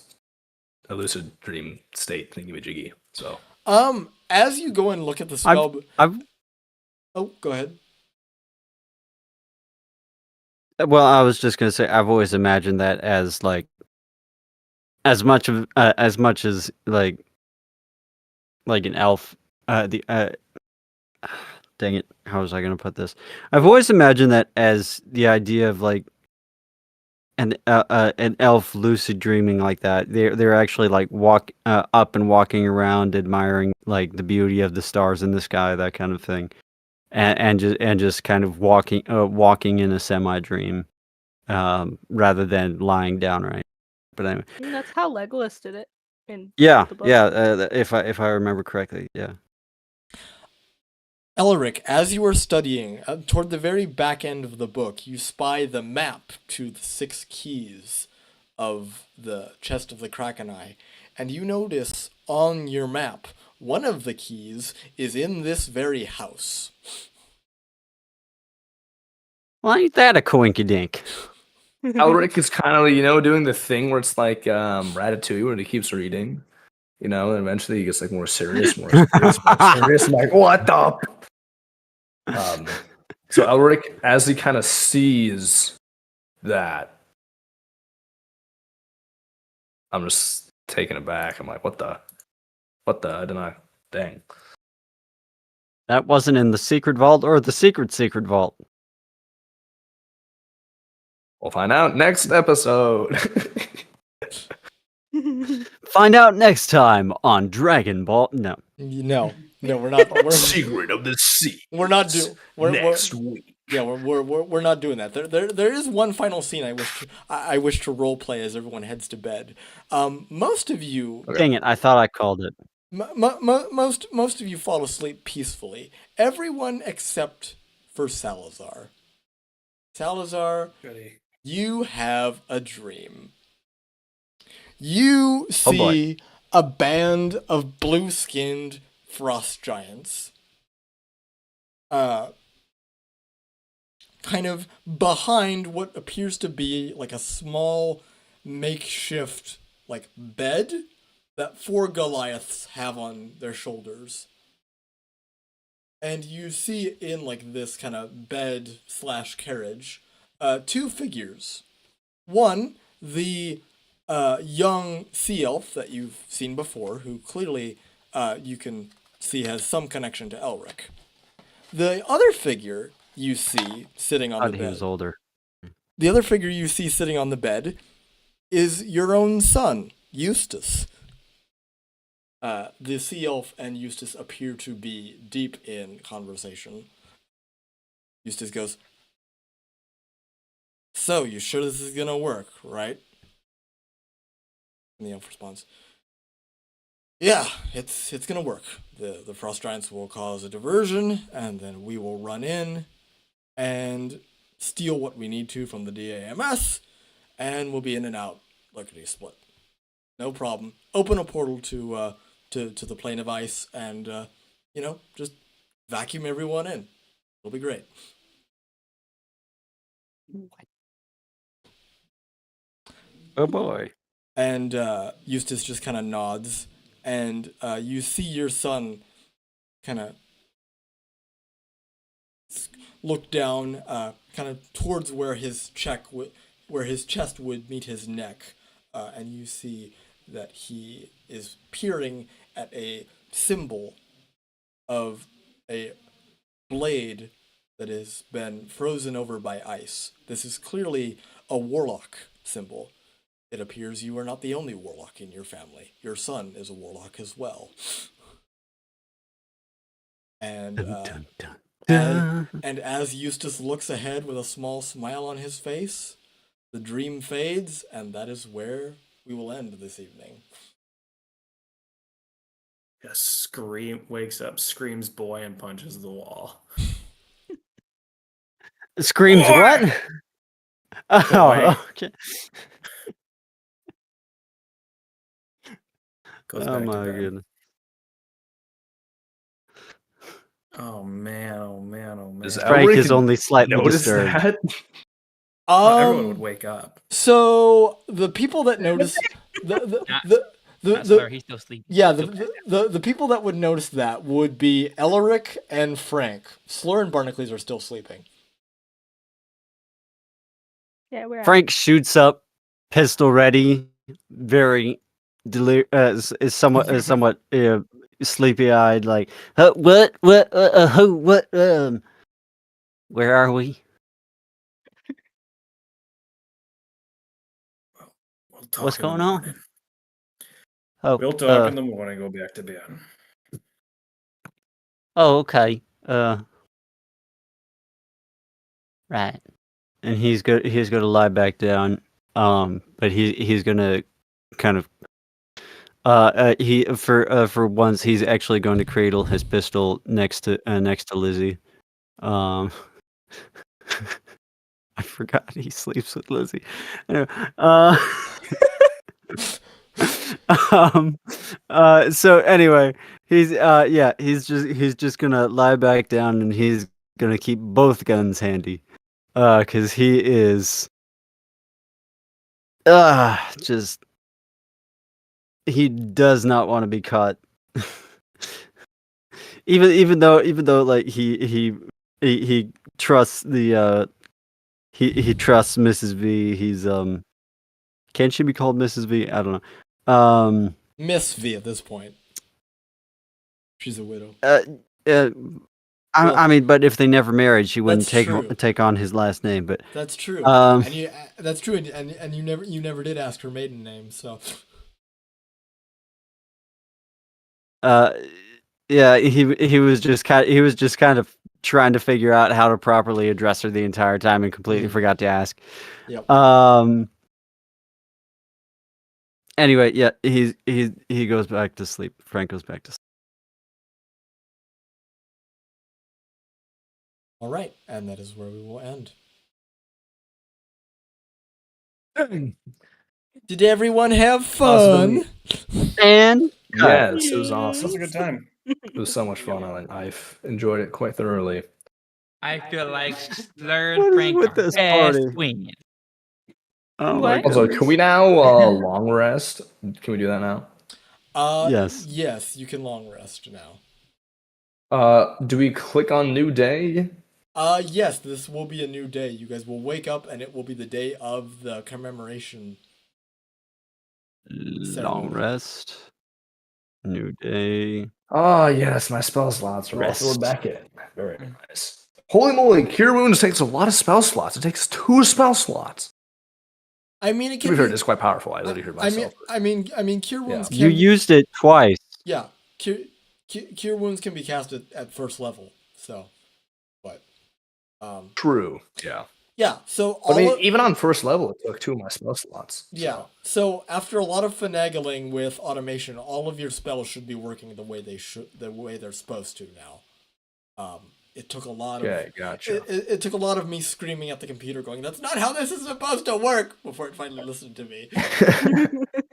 lucid dream state thingy-majiggy. So As you go and look at the spell, I've oh, go ahead. Well, I was just gonna say I've always imagined that as like as much as like an elf. Dang it! How was I gonna put this? I've always imagined that as the idea of like an elf lucid dreaming like that. They're actually like up and walking around, admiring like the beauty of the stars in the sky, that kind of thing. And just kind of walking in a semi dream, rather than lying down, right? But anyway, And that's how Legolas did it in yeah, the book. yeah. If I remember correctly, yeah. Elerich, as you are studying, toward the very back end of the book, you spy the map to the 6 keys of the chest of the Kraken Eye, and you notice on your map one of the keys is in this very house. Well, ain't that a coinkydink? Elric is kind of, doing the thing where it's like Ratatouille, where he keeps reading, and eventually he gets like more serious, more serious. I'm like, what the? So Elric, as he kind of sees that, I'm just taken aback. I'm like, what the? I don't know. Dang. That wasn't in the secret vault or the secret vault. We'll find out next episode. Find out next time on Dragon Ball. No. No, we're not. Secret of the Sea. We're not doing. Next week. Yeah, we're not doing that. There is one final scene I wish to role play as everyone heads to bed. Most of you, Dang it! I thought I called it. most of you fall asleep peacefully. Everyone except for Salazar. Salazar, Goody. you have a dream. You Oh, boy. see a band of blue-skinned frost giants. Kind of behind what appears to be like a small makeshift like bed that 4 Goliaths have on their shoulders. And you see in like this kind of bed / carriage, 2 figures. One, the young sea elf that you've seen before, who clearly you can see has some connection to Elric. The other figure you see sitting on God, the he bed. was older. The other figure you see sitting on the bed is your own son, Eustace. The sea elf and Eustace appear to be deep in conversation. Eustace goes, "So, you sure this is gonna work, right?" And the elf responds, "Yeah, it's gonna work. The frost giants will cause a diversion, and then we will run in and steal what we need to from the D.A.M.S, and we'll be in and out lickety split. No problem. Open a portal to the plane of ice, and just vacuum everyone in. It'll be great." Oh boy. And Eustace just kind of nods, and you see your son kind of look down, kind of towards where his chest would meet his neck, and you see that he is peering at a symbol of a blade that has been frozen over by ice. This is clearly a warlock symbol. It appears you are not the only warlock in your family. Your son is a warlock as well. And Dun, dun, dun. and as Eustace looks ahead with a small smile on his face, the dream fades, and that is where we will end this evening. Just wakes up, screams boy, and punches the wall. Screams Boy! what? Oh, okay. Goes Oh back to my bed. goodness. Oh man, oh man, oh man. Does Frank Elric is only slightly notice disturbed. that? Oh, everyone would wake up. So the people that notice Not Slur, he's still sleeping. yeah, Still the people that would notice that would be Elerich and Frank. Slur and Barnacles are still sleeping. Yeah, we're Frank shoots up, pistol ready, very is somewhat sleepy eyed. Like, what? Who? What? Where are we? We'll talk What's in the going on? morning. Oh, We'll talk in the morning. Go back to bed. oh, okay. Right. And he's going to lie back down. But he's gonna kind of he for once he's actually going to cradle his pistol next to Lizzie. I forgot he sleeps with Lizzie. Anyway, so anyway, he's just gonna lie back down, and he's gonna keep both guns handy, because he is just he does not want to be caught. even though like he trusts the he trusts Mrs. V. He's can she be called Mrs. V? I don't know. Miss V at this point. She's a widow. I mean, but if they never married, she wouldn't That's true. take on his last name. But That's true. Um, And that's true. And you never did ask her maiden name. So Yeah, he was just kind of trying to figure out how to properly address her the entire time and completely forgot to ask. Yep. Anyway, yeah, he goes back to sleep. Frank goes back to sleep. All right, and that is where we will end. Did everyone have fun? And Yes, it was That awesome. was a good time. It was so much fun. I've enjoyed it quite thoroughly. I feel like Slur What and is Frank with are this best party? winged. Oh What? my Also, goodness. can we now long rest? Can we do that now? Yes. Yes, you can long rest now. Do we click on new day? Yes, this will be a new day. You guys will wake up and it will be the day of the commemoration. Long ceremony. rest. New day. Oh yes, my spell slots are all Rest. filled back in. Very nice. Holy moly, Cure Wounds takes a lot of spell slots. It takes 2 spell slots. I mean, it To can be fair, be. it's quite powerful. I literally heard myself. I mean, cure wounds can. You used it twice. Yeah, cure wounds can be cast at first level. So, but, True. Yeah. yeah. So But I mean, all even on first level, it took 2 of my spell slots. yeah. So after a lot of finagling with automation, all of your spells should be working the way they're supposed to now. It took a lot Okay, of gotcha. it took a lot of me screaming at the computer, going, "That's not how this is supposed to work," before it finally listened to me.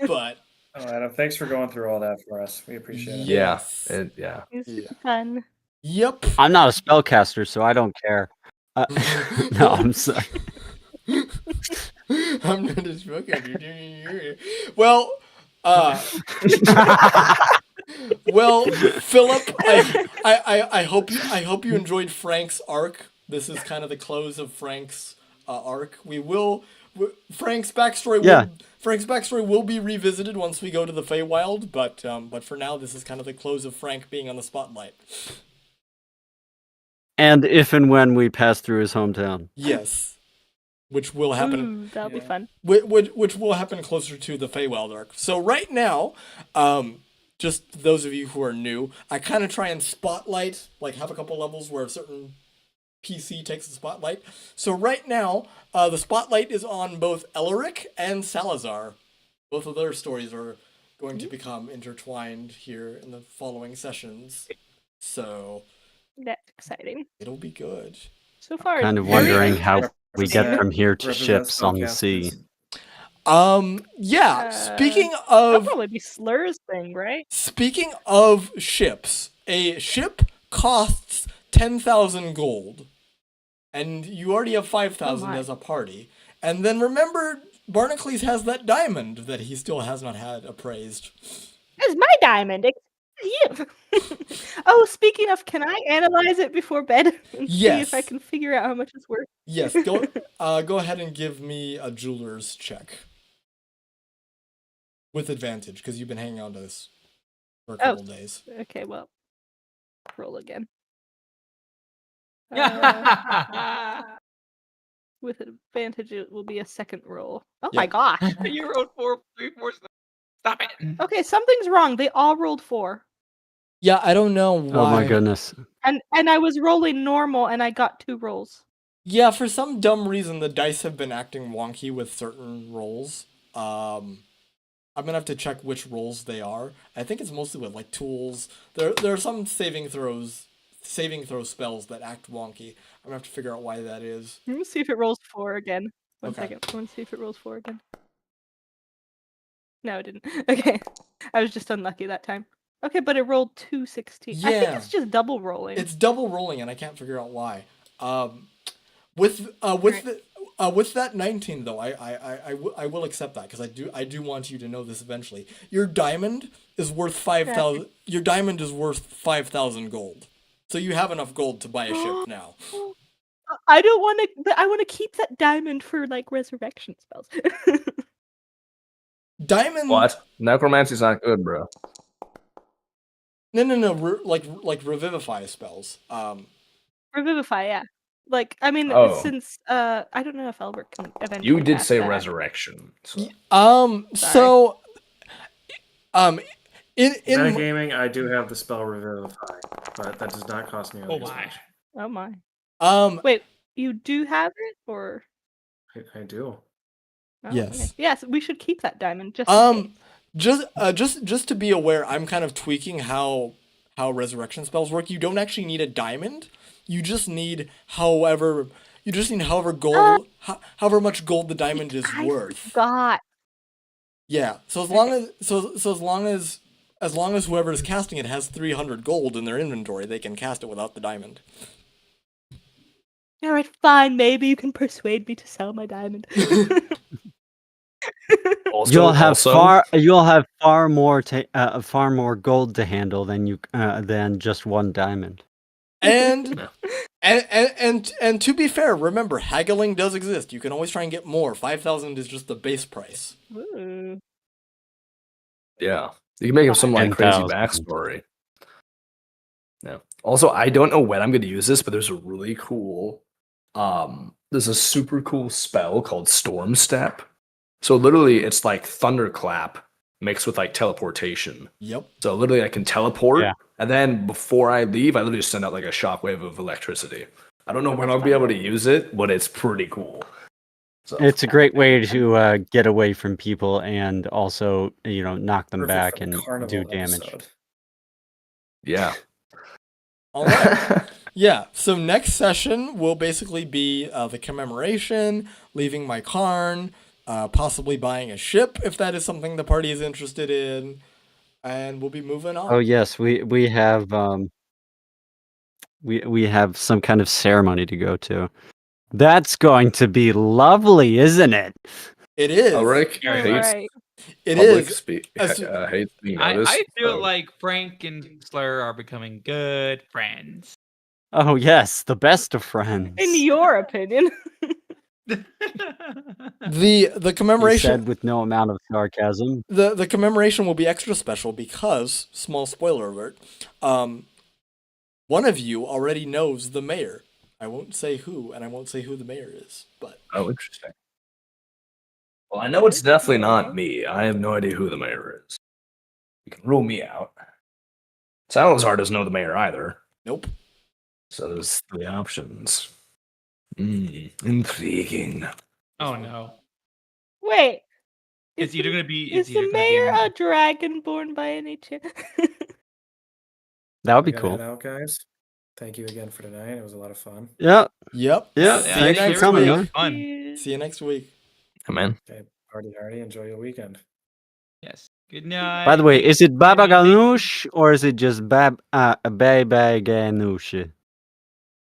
But Oh, Adam, thanks for going through all that for us. We appreciate it. Yeah. yes. Yeah. It's Yeah. fun. Yep. I'm not a spellcaster, so I don't care. No, I'm sorry. I'm not a spellcaster. Well, well, Philip, I hope you enjoyed Frank's arc. This is kind of the close of Frank's arc. Frank's backstory will be revisited once we go to the Feywild, but for now this is kind of the close of Frank being on the spotlight. And if and when we pass through his hometown. Yes. Which will happen. Ooh, that'll be fun. Which will happen closer to the Feywild arc. So right now, just those of you who are new, I kind of try and spotlight, like have a couple levels where a certain PC takes the spotlight. So right now, the spotlight is on both Elerich and Salazar. Both of their stories are going to become intertwined here in the following sessions. So That's exciting. it'll be good. So far, Kind it's of very wondering how we get Represent- from here to represent ships on the sea. spellcasters. Yeah, speaking that'll of probably be Slur's thing, right? Speaking of ships, a ship costs 10,000 gold, and you already have 5,000 my. as a party. And then remember, Barnacles has that diamond that he still has not had appraised. It's my diamond. You. Oh, speaking of, can I analyze it before bed and see if I Yes. can figure out how much it's worth? Yes, go ahead and give me a jeweler's check. With advantage, because you've been hanging on to this for a couple days. Okay, well, roll again. With advantage, it will be a second roll. Oh my Yep. gosh. You rolled 4, 3, 4. Stop it. Okay, something's wrong. They all rolled 4. Yeah, I don't know why. Oh my goodness. And I was rolling normal and I got 2 rolls. Yeah, for some dumb reason, the dice have been acting wonky with certain rolls. I'm gonna have to check which rolls they are. I think it's mostly with like tools. There are some saving throw spells that act wonky. I'm gonna have to figure out why that is. Let me see if it rolls 4 again. One Okay. second. I want to see if it rolls 4 again. No, it didn't. Okay. I was just unlucky that time. Okay, but it rolled 216. I think Yeah. it's just double rolling. It's double rolling, and I can't figure out why. With that 19 though, I will accept that because I do want you to know this eventually. Your diamond is worth 5,000. Your diamond is worth 5,000 gold. So you have enough gold to buy a ship now. I don't want to. I want to keep that diamond for like resurrection spells. Diamond. What? Necromancy's not good, bro. No. Like revivify spells. Revivify, yeah. Like I mean, Oh. since I don't know if Albert can eventually. You did cast say that. resurrection. So. In Metagaming, I do have the spell Revivify, but that does not cost me Oh as my. much. Oh my. um Wait, you do have it, or? I do. Oh, Yes. okay. Yes, we should keep that diamond just in case. Just to be aware, I'm kind of tweaking how resurrection spells work. You don't actually need a diamond. You just need however gold however much gold the diamond is I worth. forgot. Yeah. So as long as as long as whoever is casting it has 300 gold in their inventory, they can cast it without the diamond. All right, fine. Maybe you can persuade me to sell my diamond. Also, You'll have also, far more far more gold to handle than just one diamond. And and to be fair, remember haggling does exist. You can always try and get more. 5,000 is just the base price. Ooh. yeah, you can make him some like crazy 10,000. backstory. Yeah. Also, I don't know when I'm going to use this, but there's a really cool, there's a super cool spell called Storm Step. So literally, it's like thunderclap mixed with like teleportation. Yep. So literally, I can teleport, Yeah. and then before I leave, I literally just send out like a shockwave of electricity. I don't know when I'll be able to use it, but it's pretty cool. So It's a great way to get away from people and also, knock them Perfect back for the and carnival do damage. episode. yeah. All right. Yeah. So next session will basically be the commemoration, leaving my Karn, possibly buying a ship if that is something the party is interested in, and we'll be moving on. Oh yes, we have we have some kind of ceremony to go to. That's going to be lovely, isn't it? It is. Elric All hates right. It public is. hates being noticed. I feel so- like Frank and Slur are becoming good friends. Oh yes, the best of friends. In your opinion. The He commemoration. said with no amount of sarcasm. The commemoration will be extra special because, small spoiler alert, one of you already knows the mayor. I won't say who, and I won't say who the mayor is, but Oh, interesting. Well, I know it's definitely not me. I have no idea who the mayor is. You can rule me out. Salazar doesn't know the mayor either. nope. So there's 3 options. Intriguing. Oh no. Wait. It's either gonna be Is the mayor a dragonborn by any chance? That would We be gotta cool. head out, guys. Thank you again for tonight. It was a lot of fun. Yep. Yep. Yeah, See you thanks for next coming, week. man. Fun. See you next week. Come man. Okay, party hardy. Enjoy your weekend. Yes. Good night. By the way, is it Bye, Baba bye. Ganoush or is it just Baba Ganoush?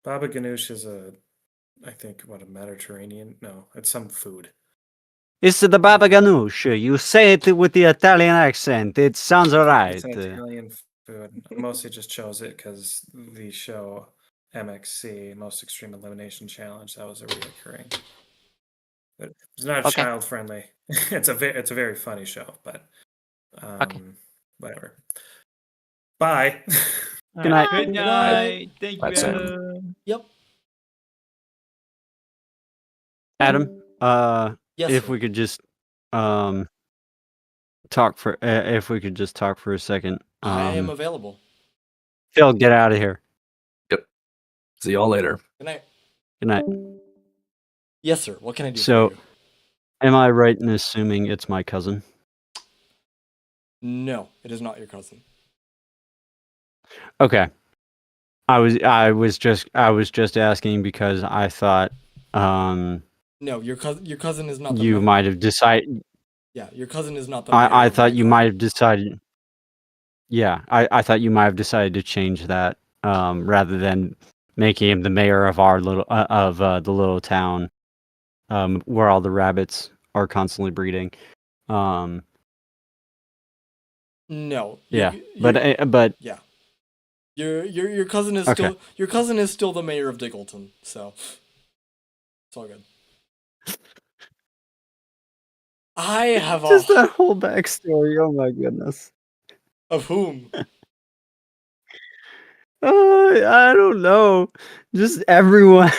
Baba Ganoush is I think, a Mediterranean? No, it's some food. It's the Baba Ganoush. You say it with the Italian accent. It sounds alright. It's an Italian food. I mostly just chose it because the show MXC, Most Extreme Elimination Challenge, that was a reoccurring. But it's not Okay. child friendly. It's a very funny show, but whatever. Bye. Good night. Good Good night. Thank you, Bye, Sam. Adam. Yep. Adam, Yes. if sir. we could just talk for a second. I am available. Phil, get out of here. See y'all later. Good night. Good night. Yes, sir. What can I do So- for you? Am I right in assuming it's my cousin? No, it is not your cousin. Okay. I was just asking because I thought No, your cousin is not the you mayor. might have decided. Yeah, your cousin is not the mayor. I of thought you Minecraft. might have decided. Yeah, I thought you might have decided to change that rather than making him the mayor of our the little town where all the rabbits are constantly breeding. No. Yeah, you- but yeah. Your cousin is Okay. still the mayor of Diggleton, so it's all good. I have just that whole backstory. Oh my goodness. of whom? I don't know. Just everyone.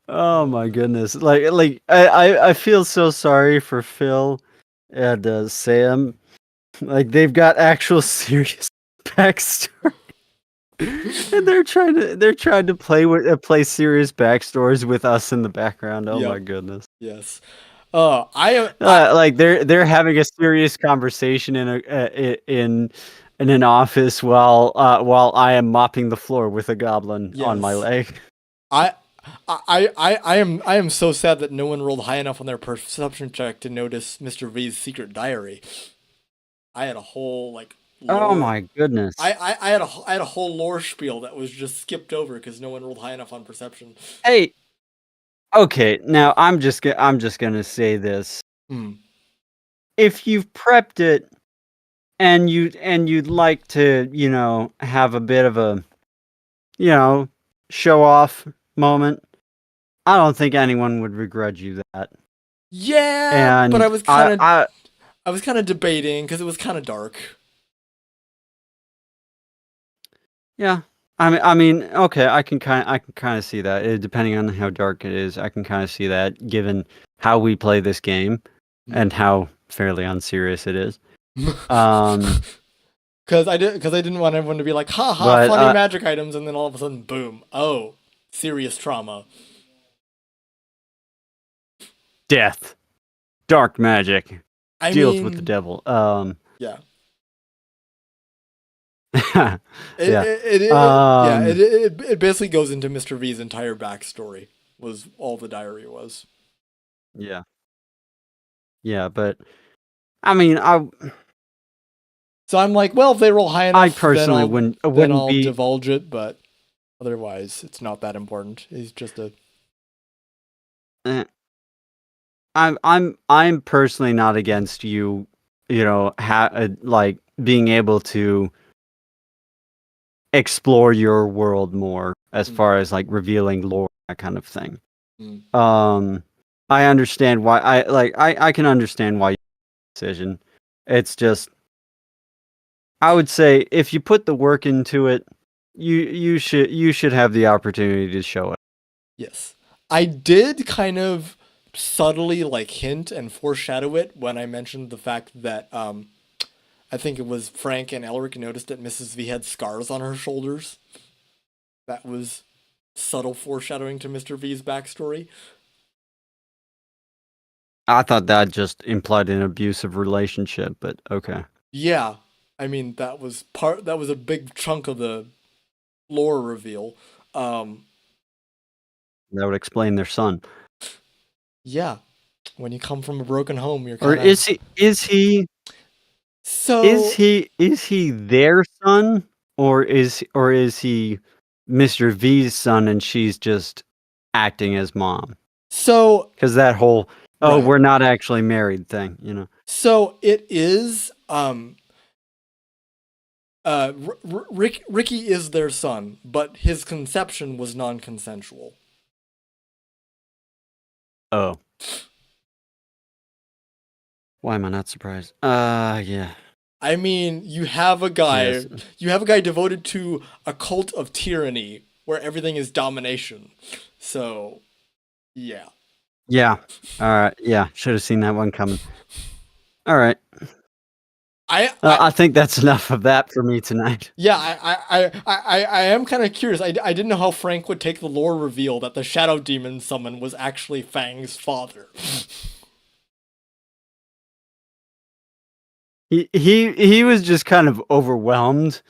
Oh my goodness. Like I feel so sorry for Phil and Sam, like they've got actual serious backstory. And they're trying to play serious backstories with us in the background. Oh my Yep. goodness. Yes. I Like they're having a serious conversation in an office while I am mopping the floor with a goblin on my Yes. leg. I am so sad that no one rolled high enough on their perception check to notice Mr. V's secret diary. I had a whole like lore. Oh my goodness. I had a whole lore spiel that was just skipped over because no one rolled high enough on perception. Hey. Okay, now I'm just gonna say this. If you've prepped it and you'd like to, have a bit of a, show off moment, I don't think anyone would begrudge you that. Yeah, And but I was kind I of debating because it was kind of dark. yeah. I mean, okay, I can kind of see that. Depending on how dark it is, I can kind of see that given how we play this game and how fairly unserious it is. Because I didn't want everyone to be like, ha ha, But, funny magic items, and then all of a sudden, boom, oh, serious trauma. Death, dark magic, deals with the mean, devil. Yeah. Yeah. It basically goes into Mr. V's entire backstory. Was all the diary was. Yeah. Yeah, but I mean, So I'm like, well, if they roll high enough, I personally wouldn't I'll be divulge it, but otherwise, it's not that important. It's just a. I'm personally not against you, like being able to explore your world more as far as like revealing lore, that kind of thing. I understand why I can understand why you made the decision. It's just I would say if you put the work into it, you should have the opportunity to show it. Yes. I did kind of subtly like hint and foreshadow it when I mentioned the fact that I think it was Frank and Elerich noticed that Mrs. V had scars on her shoulders. That was subtle foreshadowing to Mr. V's backstory. I thought that just implied an abusive relationship, but okay. Yeah. I mean, that was a big chunk of the lore reveal. That would explain their son. Yeah. When you come from a broken home, you're Or kinda... is he So is he their son, or is he Mr. V's son and she's just acting as mom? So Because that whole Right. we're not actually married thing, So it is Ricky is their son, but his conception was non-consensual. Oh. Why am I not surprised? Yeah. I mean, you have a guy Yes. devoted to a cult of tyranny where everything is domination. So, yeah. Yeah. All right. Yeah. Should have seen that one coming. All right. I think that's enough of that for me tonight. Yeah, I am kind of curious. I didn't know how Frank would take the lore reveal that the shadow demon summon was actually Fang's father. He was just kind of overwhelmed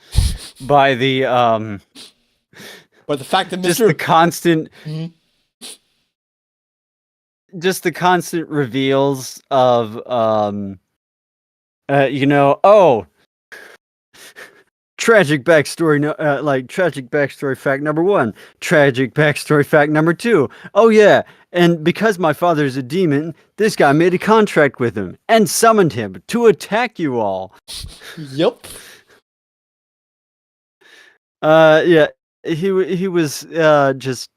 by the But the fact that just the constant Mhm. just the constant reveals of tragic backstory, tragic backstory fact number 1, tragic backstory fact number 2. Oh yeah, and because my father's a demon, this guy made a contract with him and summoned him to attack you all. Yep. Yeah, he was just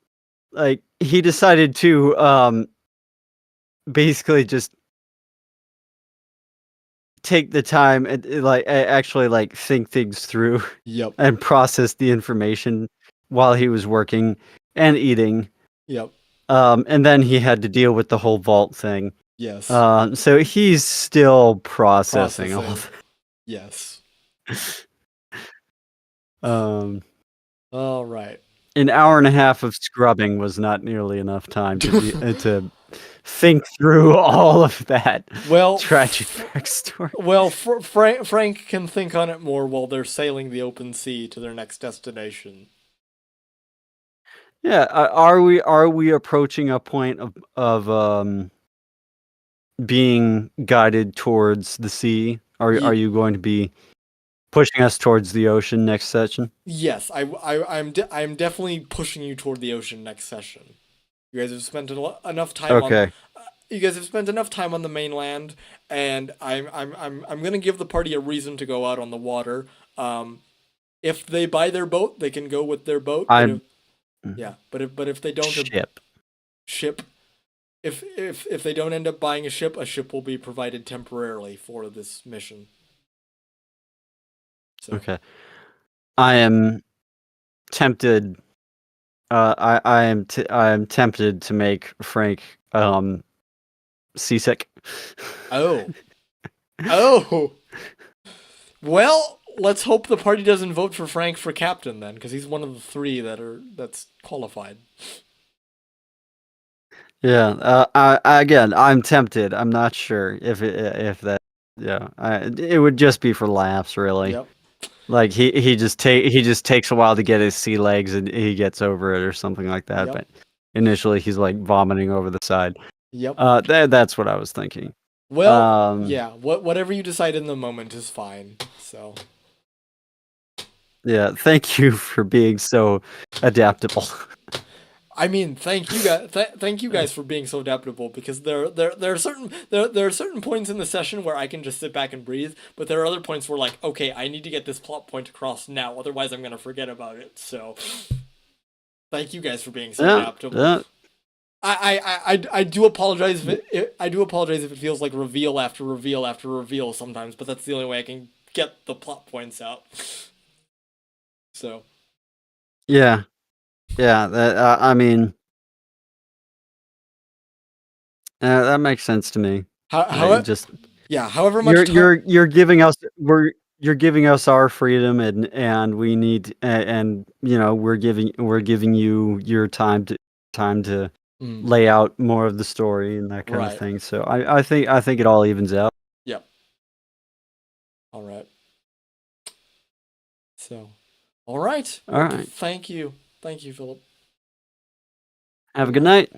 like he decided to basically just take the time and actually think things through. Yep. And process the information while he was working and eating. Yep. And then he had to deal with the whole vault thing. Yes. So he's still processing all Processing. Yes. Um, All right. an hour and a half of scrubbing was not nearly enough time to think through all of that Well, tragic backstory. Well, Frank can think on it more while they're sailing the open sea to their next destination. Yeah, are we approaching a point of being guided towards the sea? Are you going to be pushing us towards the ocean next session? Yes, I'm definitely pushing you toward the ocean next session. You guys have spent enough time on. Okay. You guys have spent enough time on the mainland, and I'm gonna give the party a reason to go out on the water. If they buy their boat, they can go with their boat. I'm But if they don't ship. ship, if they don't end up buying a ship will be provided temporarily for this mission. So. Okay. I am tempted. I am tempted to make Frank seasick. Oh. Oh. Well, let's hope the party doesn't vote for Frank for captain then, because he's one of the 3 that's qualified. Yeah. Again, I'm tempted. I'm not sure if that. Yeah. It would just be for laughs, really. Yep. Like he just takes a while to get his sea legs and he gets over it or something like that. Yep. But initially he's like vomiting over the side. Yep. That's what I was thinking. Well, yeah. Whatever you decide in the moment is fine. So. Yeah. Thank you for being so adaptable. I mean, thank you guys. Thank you guys for being so adaptable, because there are certain points in the session where I can just sit back and breathe, but there are other points where, like, okay, I need to get this plot point across now, otherwise I'm gonna forget about it. So, thank you guys for being so adaptable. Yeah. I do apologize I do apologize if it feels like reveal after reveal after reveal sometimes, but that's the only way I can get the plot points out. So. Yeah. Yeah. I mean, that makes sense to me. However much time you're giving us our freedom and we need and we're giving you your time to lay out more of the story and that kind of thing. So I think it all evens out. Yep. All right. So, all right. All right. Thank you, Philip. Have a good night.